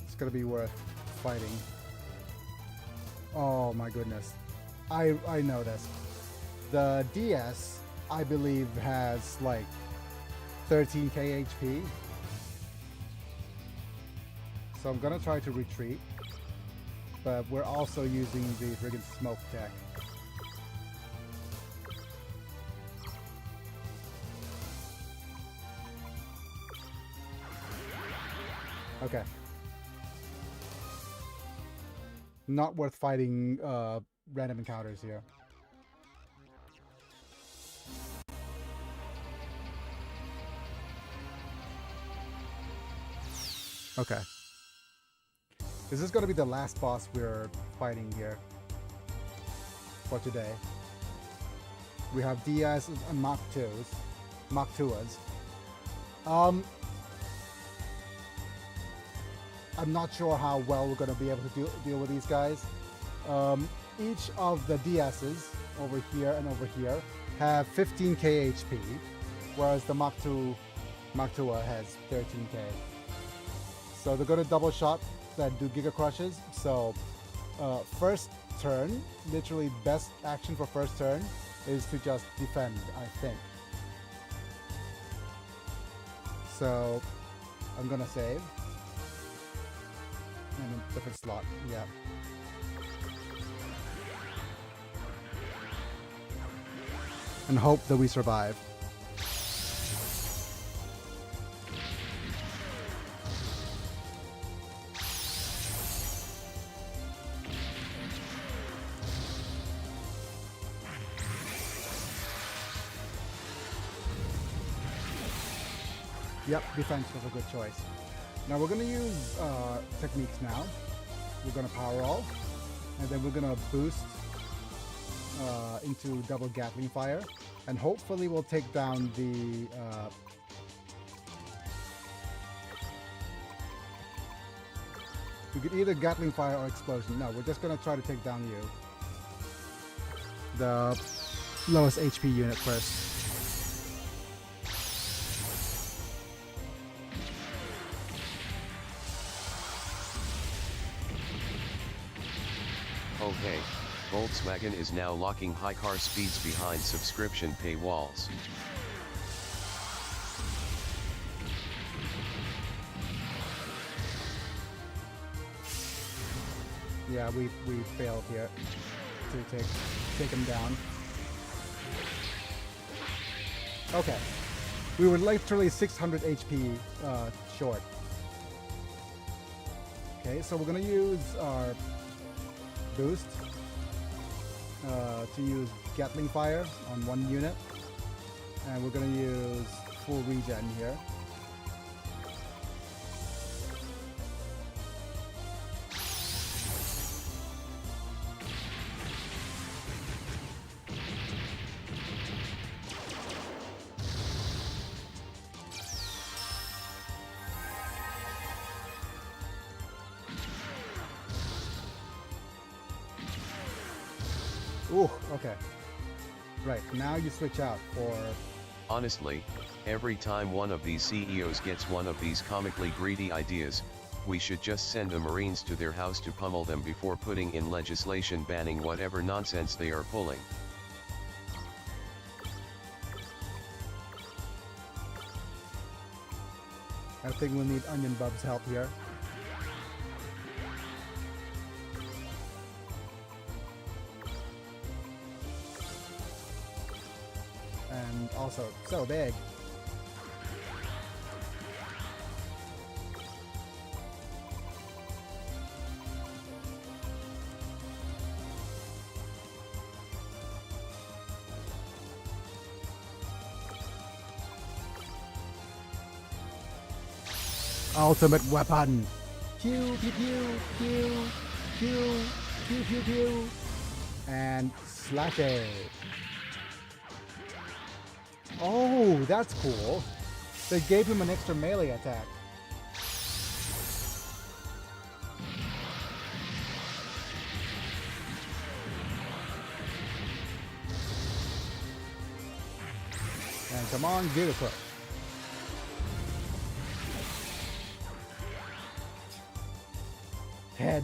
Speaker 7: it's gonna be worth fighting. Oh my goodness, I know this. The DS, I believe, has like 13k HP, so I'm gonna try to retreat. but we're also using the friggin' smoke tech. Okay. Not worth fighting random encounters here. Okay. This is going to be the last boss we're fighting here for today. We have DS and Mach 2s. I'm not sure how well we're going to be able to deal with these guys. Each of the DSs over here and over here have 15k HP, whereas the Mach 2 has 13k. So they're going to double shot that do Giga Crushes. So first turn, literally best action for first turn is to just defend, I think. So I'm going to save. In a different slot, yeah. And hope that we survive. Yep, defense was a good choice. Now we're going to use techniques now. We're going to power roll, and then we're going to boost into double Gatling fire, and hopefully we'll take down the we could either Gatling fire or explosion. No, we're just going to try to take down you. The lowest HP unit first.
Speaker 2: Oh hey, Volkswagen is now locking high car speeds behind subscription paywalls.
Speaker 7: Yeah, we failed here to take him down. Okay, we were literally 600 HP short. Okay, so we're gonna use our boost to use Gatling fire on one unit, and we're gonna use full regen here. Ooh, okay. Right, now you switch out for...
Speaker 2: Honestly, every time one of these CEOs gets one of these comically greedy ideas, we should just send the Marines to their house to pummel them before putting in legislation banning whatever nonsense they are pulling.
Speaker 7: I think we'll need Onion Bub's help here. And also, so big. Ultimate weapon. Pew pew pew pew pew pew pew pew. And slash it. Oh, that's cool. They gave him an extra melee attack. And come on, beautiful. Head,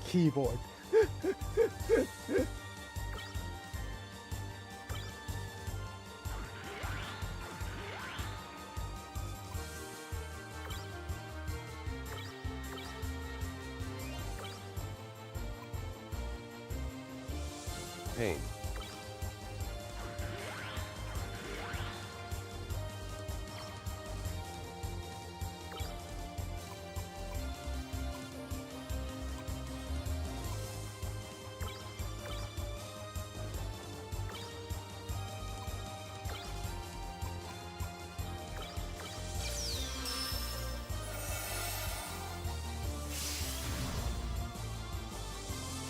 Speaker 7: keyboard.
Speaker 2: pain.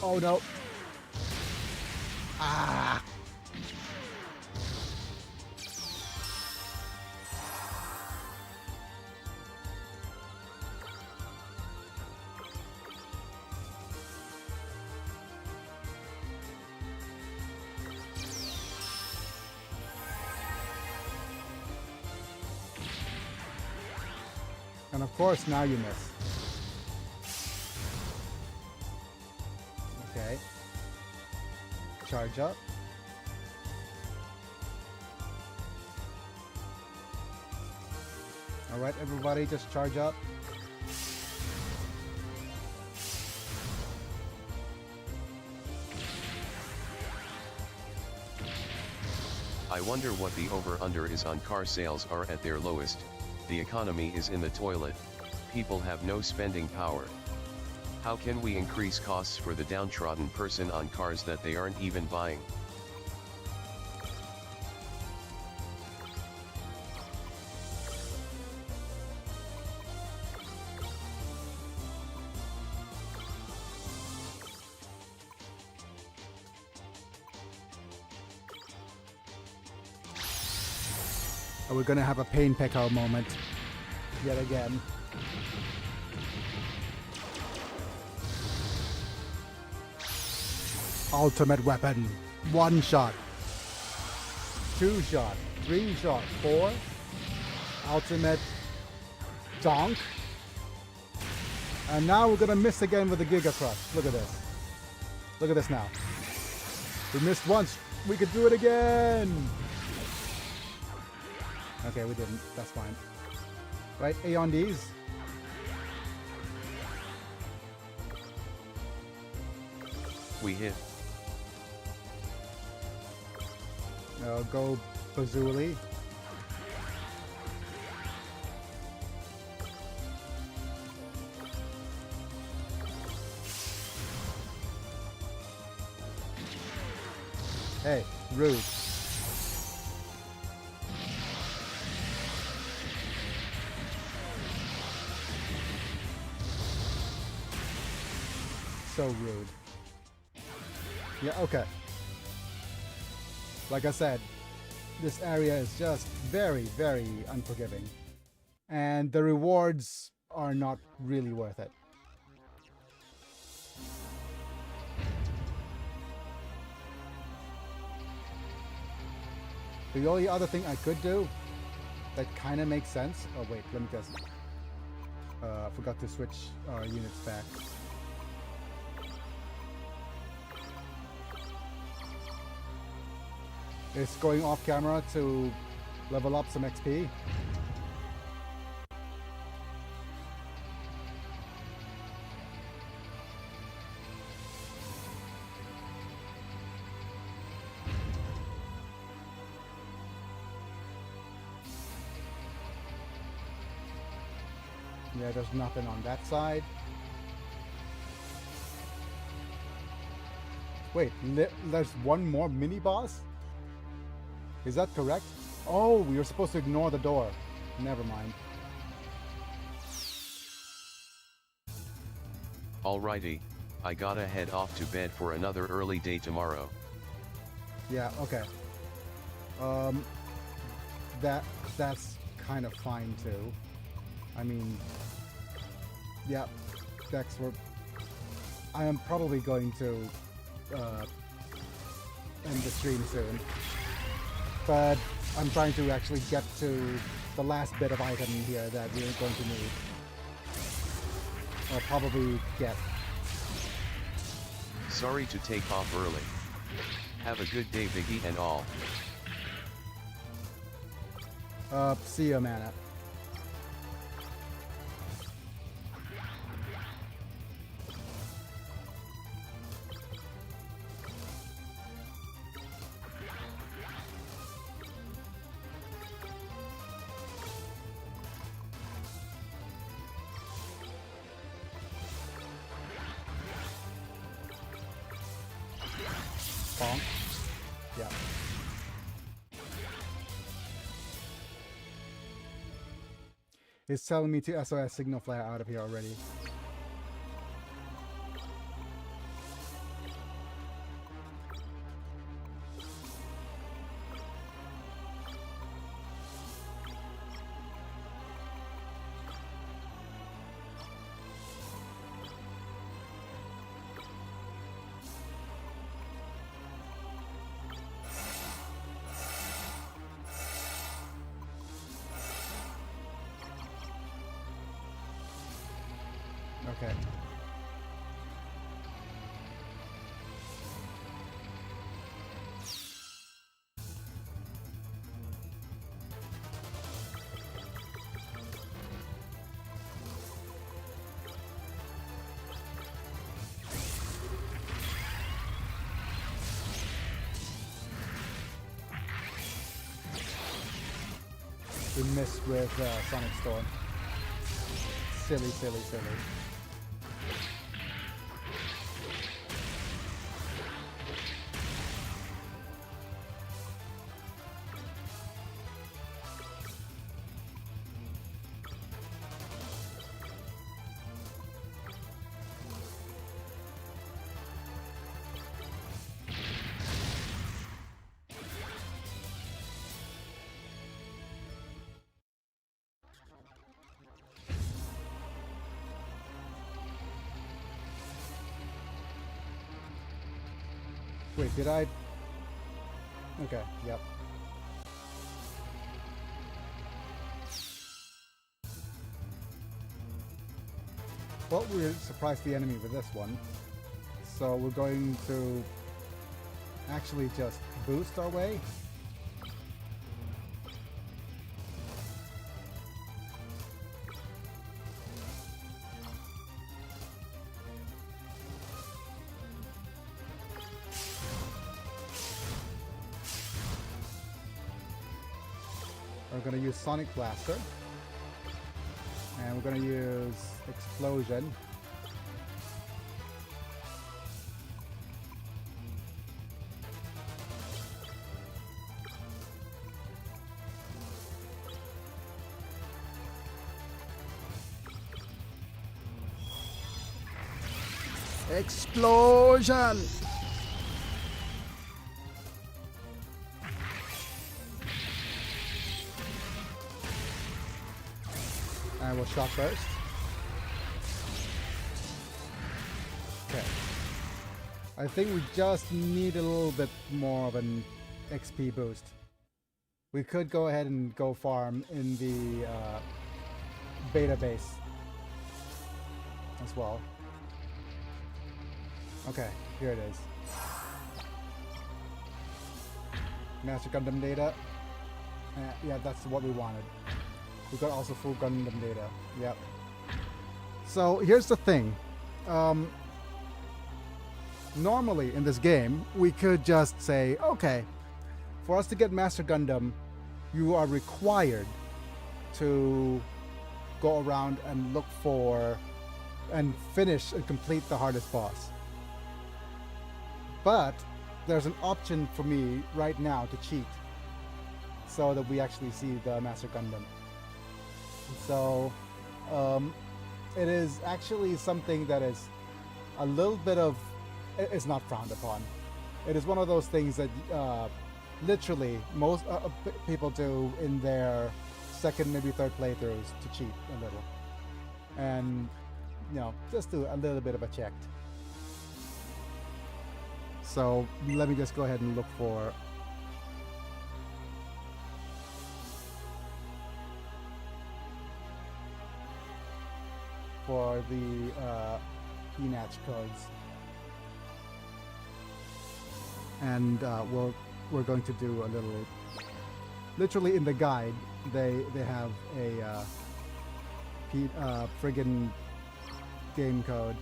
Speaker 7: Oh no. Ah. And of course, now you miss. Okay. Charge up. Alright, everybody, just charge up.
Speaker 2: I wonder what the over-under is on car sales are at their lowest. The economy is in the toilet. People have no spending power. How can we increase costs for the downtrodden person on cars that they aren't even buying?
Speaker 7: Are we gonna have a pain Pekka moment yet again? Ultimate weapon. 1 shot. 2 shot. 3 shot. 4. Ultimate donk. And now we're gonna miss again with the Giga Crush. Look at this. Look at this now. We missed once. We could do it again. Okay, we didn't. That's fine. Right, A on D's.
Speaker 2: We hit.
Speaker 7: Go Bazooly. Hey, rude. So rude. Yeah, okay. Like I said, this area is just very, very unforgiving. And the rewards are not really worth it. The only other thing I could do that kind of makes sense. Oh wait, let me guess. Forgot to switch our units back. Is going off camera to level up some XP. Yeah, there's nothing on that side. Wait, there's one more mini boss? Is that correct? Oh, we were supposed to ignore the door. Never mind.
Speaker 2: Alrighty, I gotta head off to bed for another early day tomorrow.
Speaker 7: Yeah, okay. That's kind of fine too. I mean, yeah, Dex, I am probably going to end the stream soon. But I'm trying to actually get to the last bit of item here that we're going to need. Or probably get.
Speaker 2: Sorry to take off early. Have a good day, Biggie and all.
Speaker 7: See ya, Mana. bonk. Yeah. It's telling me to SOS signal flare out of here already. Okay. We missed with Sonic Storm. Silly, silly, silly. Wait, did I? Okay, yep. Well, we surprised the enemy with this one. So we're going to actually just boost our way. We're going to use Sonic Blaster. And we're going to use Explosion. Explosion! And we'll shock burst. Okay. I think we just need a little bit more of an XP boost. We could go ahead and go farm in the beta base as well. Okay, here it is. Master Gundam data. Yeah, that's what we wanted. We got also full Gundam data. Yep. So here's the thing. Normally in this game, we could just say, okay, for us to get Master Gundam, you are required to go around and look for and finish and complete the hardest boss. But there's an option for me right now to cheat so that we actually see the Master Gundam. So it is actually something that is a little bit of, it's not frowned upon. It is one of those things that literally most people do in their second, maybe third playthroughs to cheat a little. And, you know, just do a little bit of a check. So let me just go ahead and look for the PNATCH codes, and we're going to do a little. Literally in the guide, they have a friggin' game code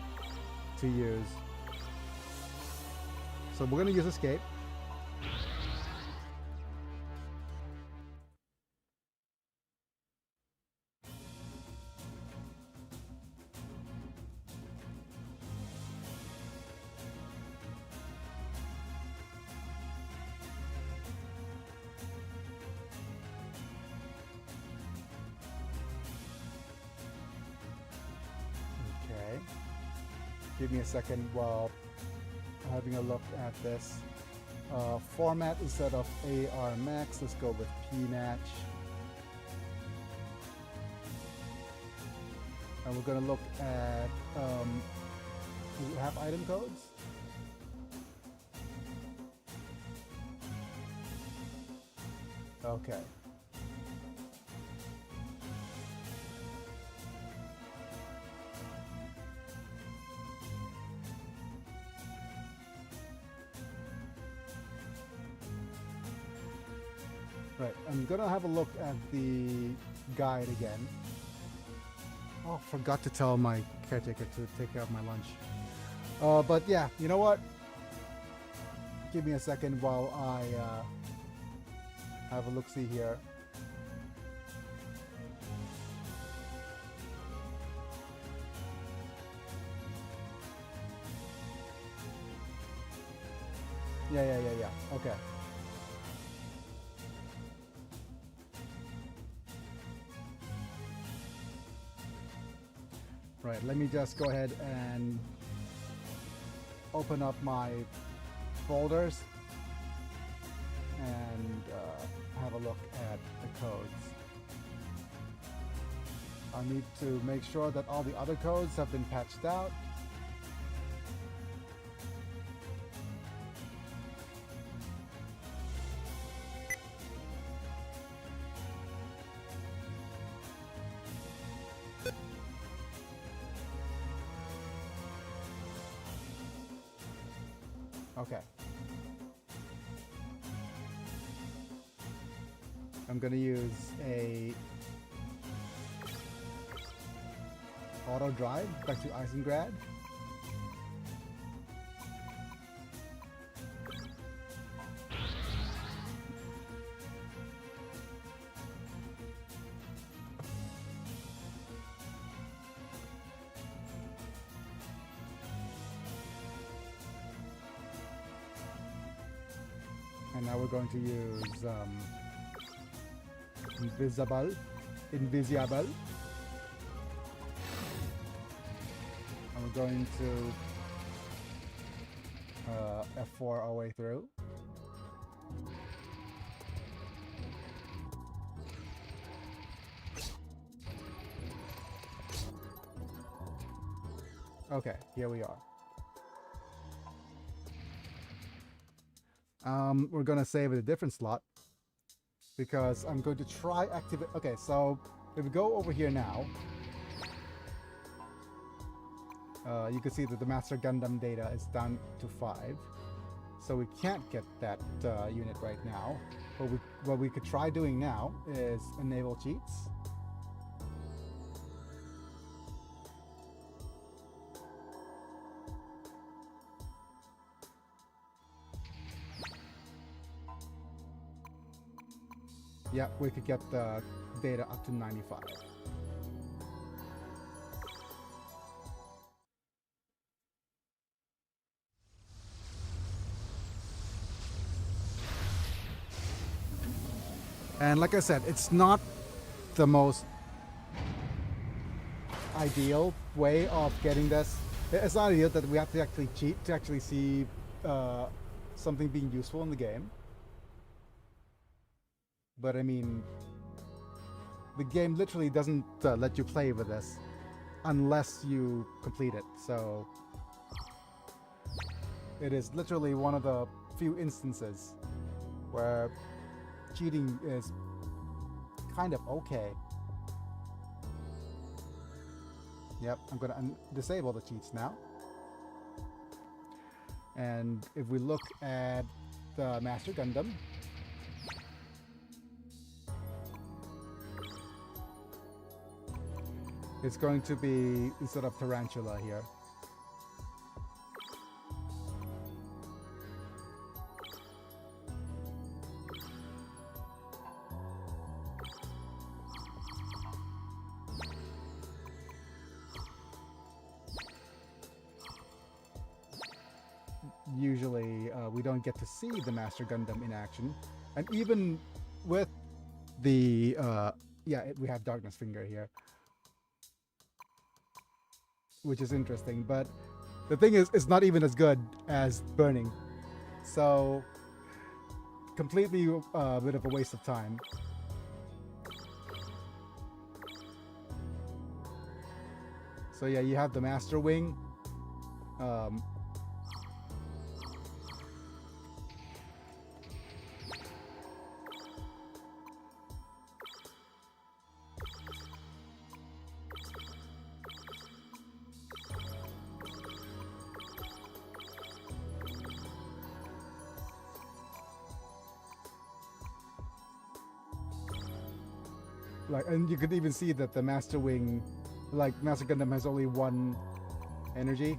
Speaker 7: to use. So we're gonna use escape. Give me a second while having a look at this. Format instead of AR Max, let's go with PMatch. And we're gonna look at, do we have item codes? Okay. Right, I'm gonna have a look at the guide again. Oh, forgot to tell my caretaker to take care of my lunch. But yeah, you know what? Give me a second while I have a look-see here. Yeah. Okay. Right, let me just go ahead and open up my folders and have a look at the codes. I need to make sure that all the other codes have been patched out. Okay. I'm gonna use a auto drive back to Eisengrad. And now we're going to use invisible. And we're going to F4 our way through. Okay, here we are. We're gonna save it a different slot because I'm going to try activate. Okay, so if we go over here now, you can see that the Master Gundam data is down to 5, so we can't get that unit right now. But what we could try doing now is enable cheats. Yeah, we could get the data up to 95. And like I said, it's not the most ideal way of getting this. It's not ideal that we have to actually cheat to actually see something being useful in the game. But I mean, the game literally doesn't let you play with this unless you complete it. So it is literally one of the few instances where cheating is kind of okay. Yep, I'm gonna disable the cheats now. And if we look at the Master Gundam, it's going to be instead of Tarantula here. Usually we don't get to see the Master Gundam in action, and even with the we have Darkness Finger here, which is interesting. But The thing is, it's not even as good as burning. So, completely a bit of a waste of time. So yeah, you have the Master Wing. Like, and you could even see that the Master Wing, like Master Gundam, has only one energy.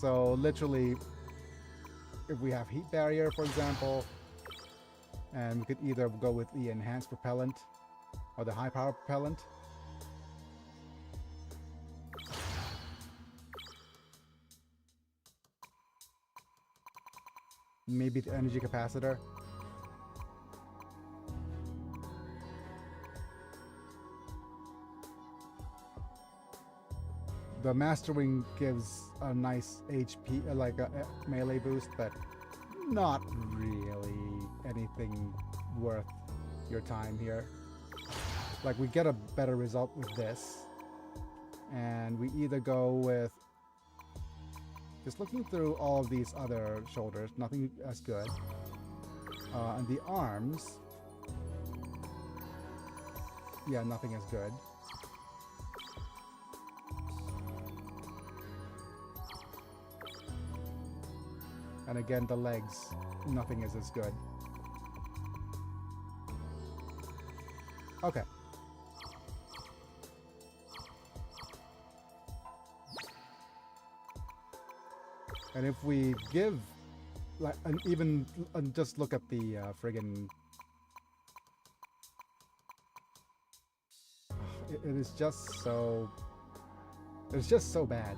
Speaker 7: So literally, if we have heat barrier, for example, and we could either go with the enhanced propellant or the high power propellant. Maybe the energy capacitor. The Master Wing gives a nice HP, like a melee boost, but not really anything worth your time here. Like, we get a better result with this, and we either go with just looking through all of these other shoulders, nothing as good, and the arms, yeah, nothing as good. And again, the legs, nothing is as good. Okay. And if we give, like, and even just look at the friggin', it is just so, it's just so bad.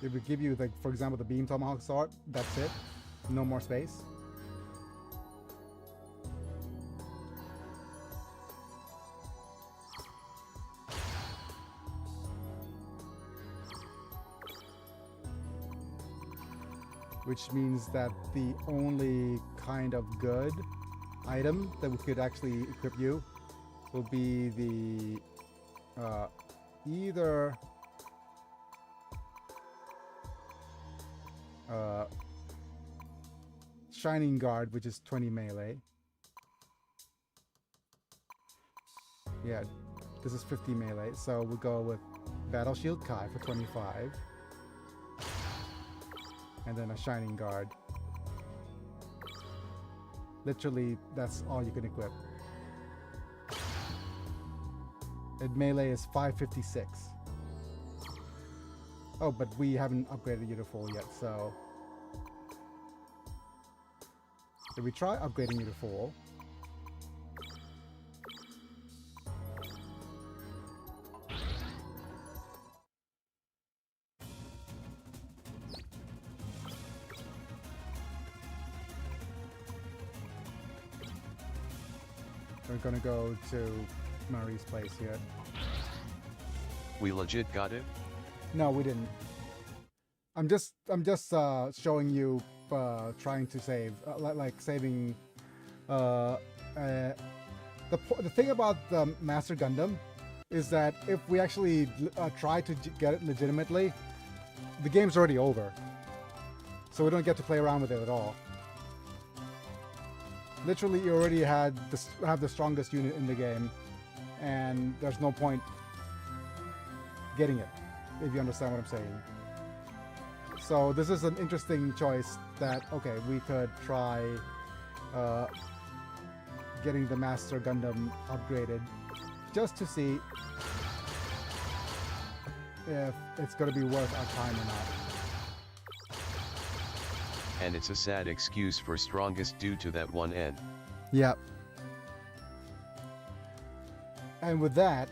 Speaker 7: If we give you, like, for example, the Beam Tomahawk sword, that's it. No more space. Which means that the only kind of good item that we could actually equip you will be the either Shining Guard, which is 20 melee. Yeah, this is 50 melee, so we'll go with Battle Shield Kai for 25. And then a Shining Guard. Literally, that's all you can equip. And melee is 556. Oh, but we haven't upgraded you to full yet, so... If we try upgrading you to full... We're gonna go to Marie's place here.
Speaker 2: We legit got it?
Speaker 7: No, we didn't. I'm just showing you trying to save, like saving. The thing about the Master Gundam is that if we actually try to get it legitimately, the game's already over, so we don't get to play around with it at all. Literally, you already have the strongest unit in the game, and there's no point getting it, if you understand what I'm saying. So this is an interesting choice that, okay, we could try getting the Master Gundam upgraded just to see if it's going to be worth our time or not.
Speaker 2: And it's a sad excuse for strongest due to that one N.
Speaker 7: Yep. And with that,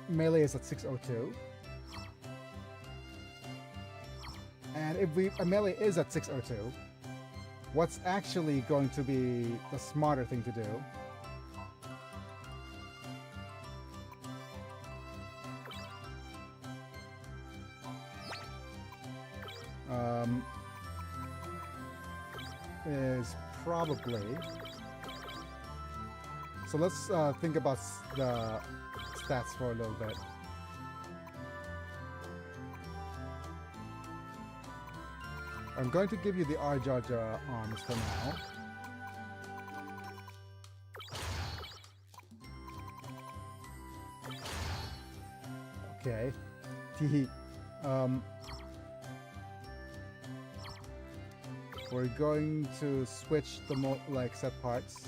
Speaker 7: melee is at 602. And if a melee is at 602, what's actually going to be the smarter thing to do is probably... So let's think about the stats for a little bit. I'm going to give you the Arjaja arms for now. Okay. We're going to switch the set parts.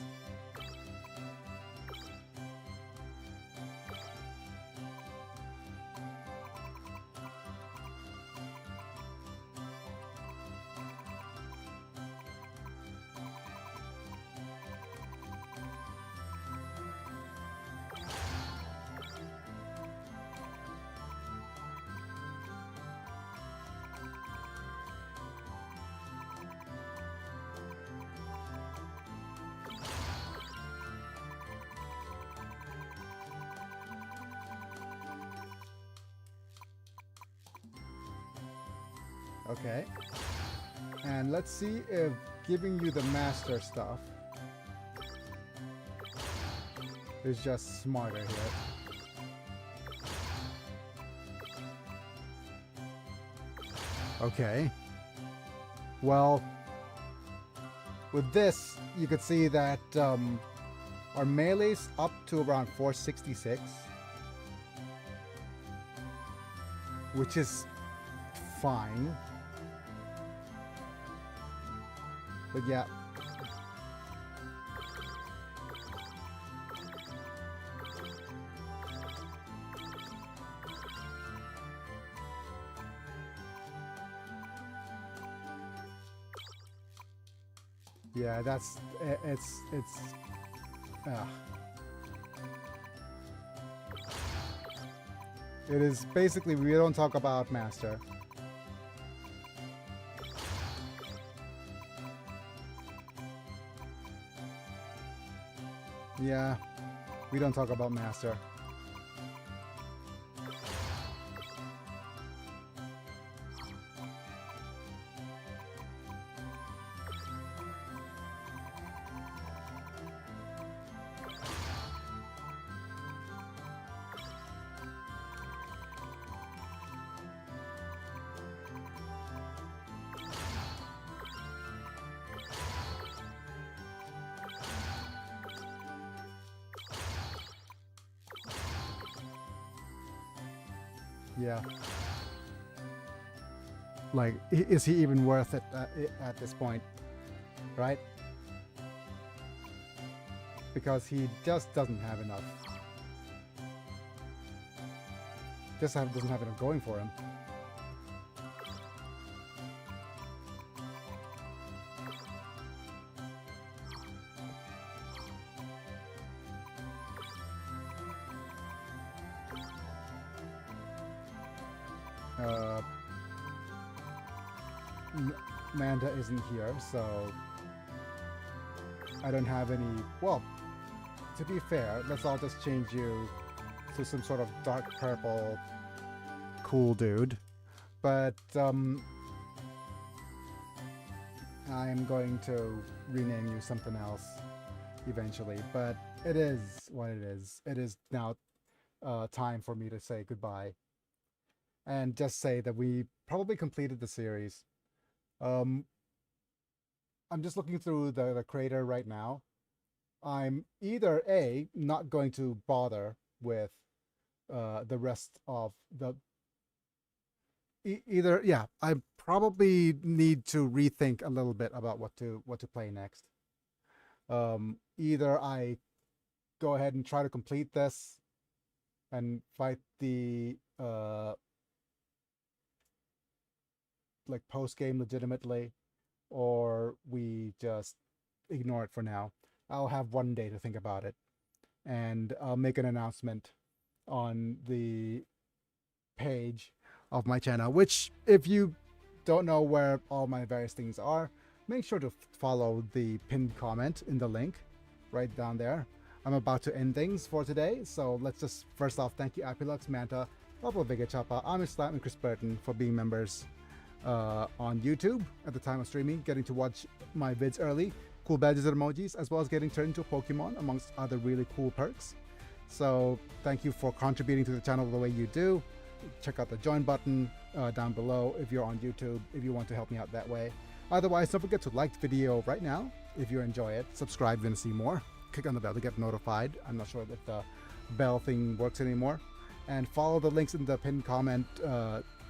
Speaker 7: Okay. And let's see if giving you the master stuff is just smarter here. Okay. Well, with this, you could see that our melee's up to around 466, which is fine. But yeah. Yeah, that's it's it is basically, we don't talk about master. Yeah, we don't talk about master. Yeah. Like, is he even worth it at this point? Right? Because he just doesn't have enough. Doesn't have enough going for him. Manda isn't here, so I don't have any... Well, to be fair, let's all just change you to some sort of dark purple cool dude. But I'm going to rename you something else eventually. But it is what it is. It is now time for me to say goodbye. And just say that we probably completed the series. I'm just looking through the crater right now. I'm either A, not going to bother with the rest of the... Either, yeah, I probably need to rethink a little bit about what to play next. Either I go ahead and try to complete this and fight the like post-game legitimately, or we just ignore it for now. I'll have one day to think about it, and I'll make an announcement on the page of my channel, which if you don't know where all my various things are, make sure to follow the pinned comment in the link right down there. I'm about to end things for today, so let's just first off thank you Apilux, Manta, Papa Vega Chapa, Amish Slam, and Chris Burton for being members on YouTube at the time of streaming, getting to watch my vids early, cool badges and emojis, as well as getting turned into a Pokemon, amongst other really cool perks. So thank you for contributing to the channel the way you do. Check out the join button down below if you're on YouTube, if you want to help me out that way. Otherwise, don't forget to like the video right now if you enjoy it. Subscribe if you want to see more. Click on the bell to get notified. I'm not sure if the bell thing works anymore. And follow the links in the pinned comment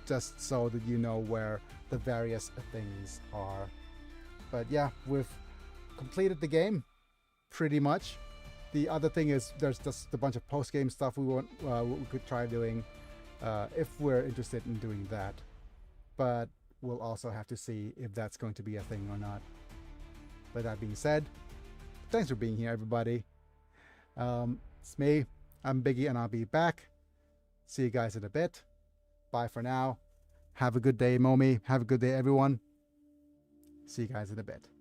Speaker 7: just so that you know where the various things are. But yeah, we've completed the game pretty much. The other thing is there's just a bunch of post-game stuff we could try doing if we're interested in doing that. But we'll also have to see if that's going to be a thing or not. But that being said, thanks for being here, everybody. It's me. I'm Biggie, and I'll be back. See you guys in a bit. Bye for now. Have a good day, Momi. Have a good day, everyone. See you guys in a bit.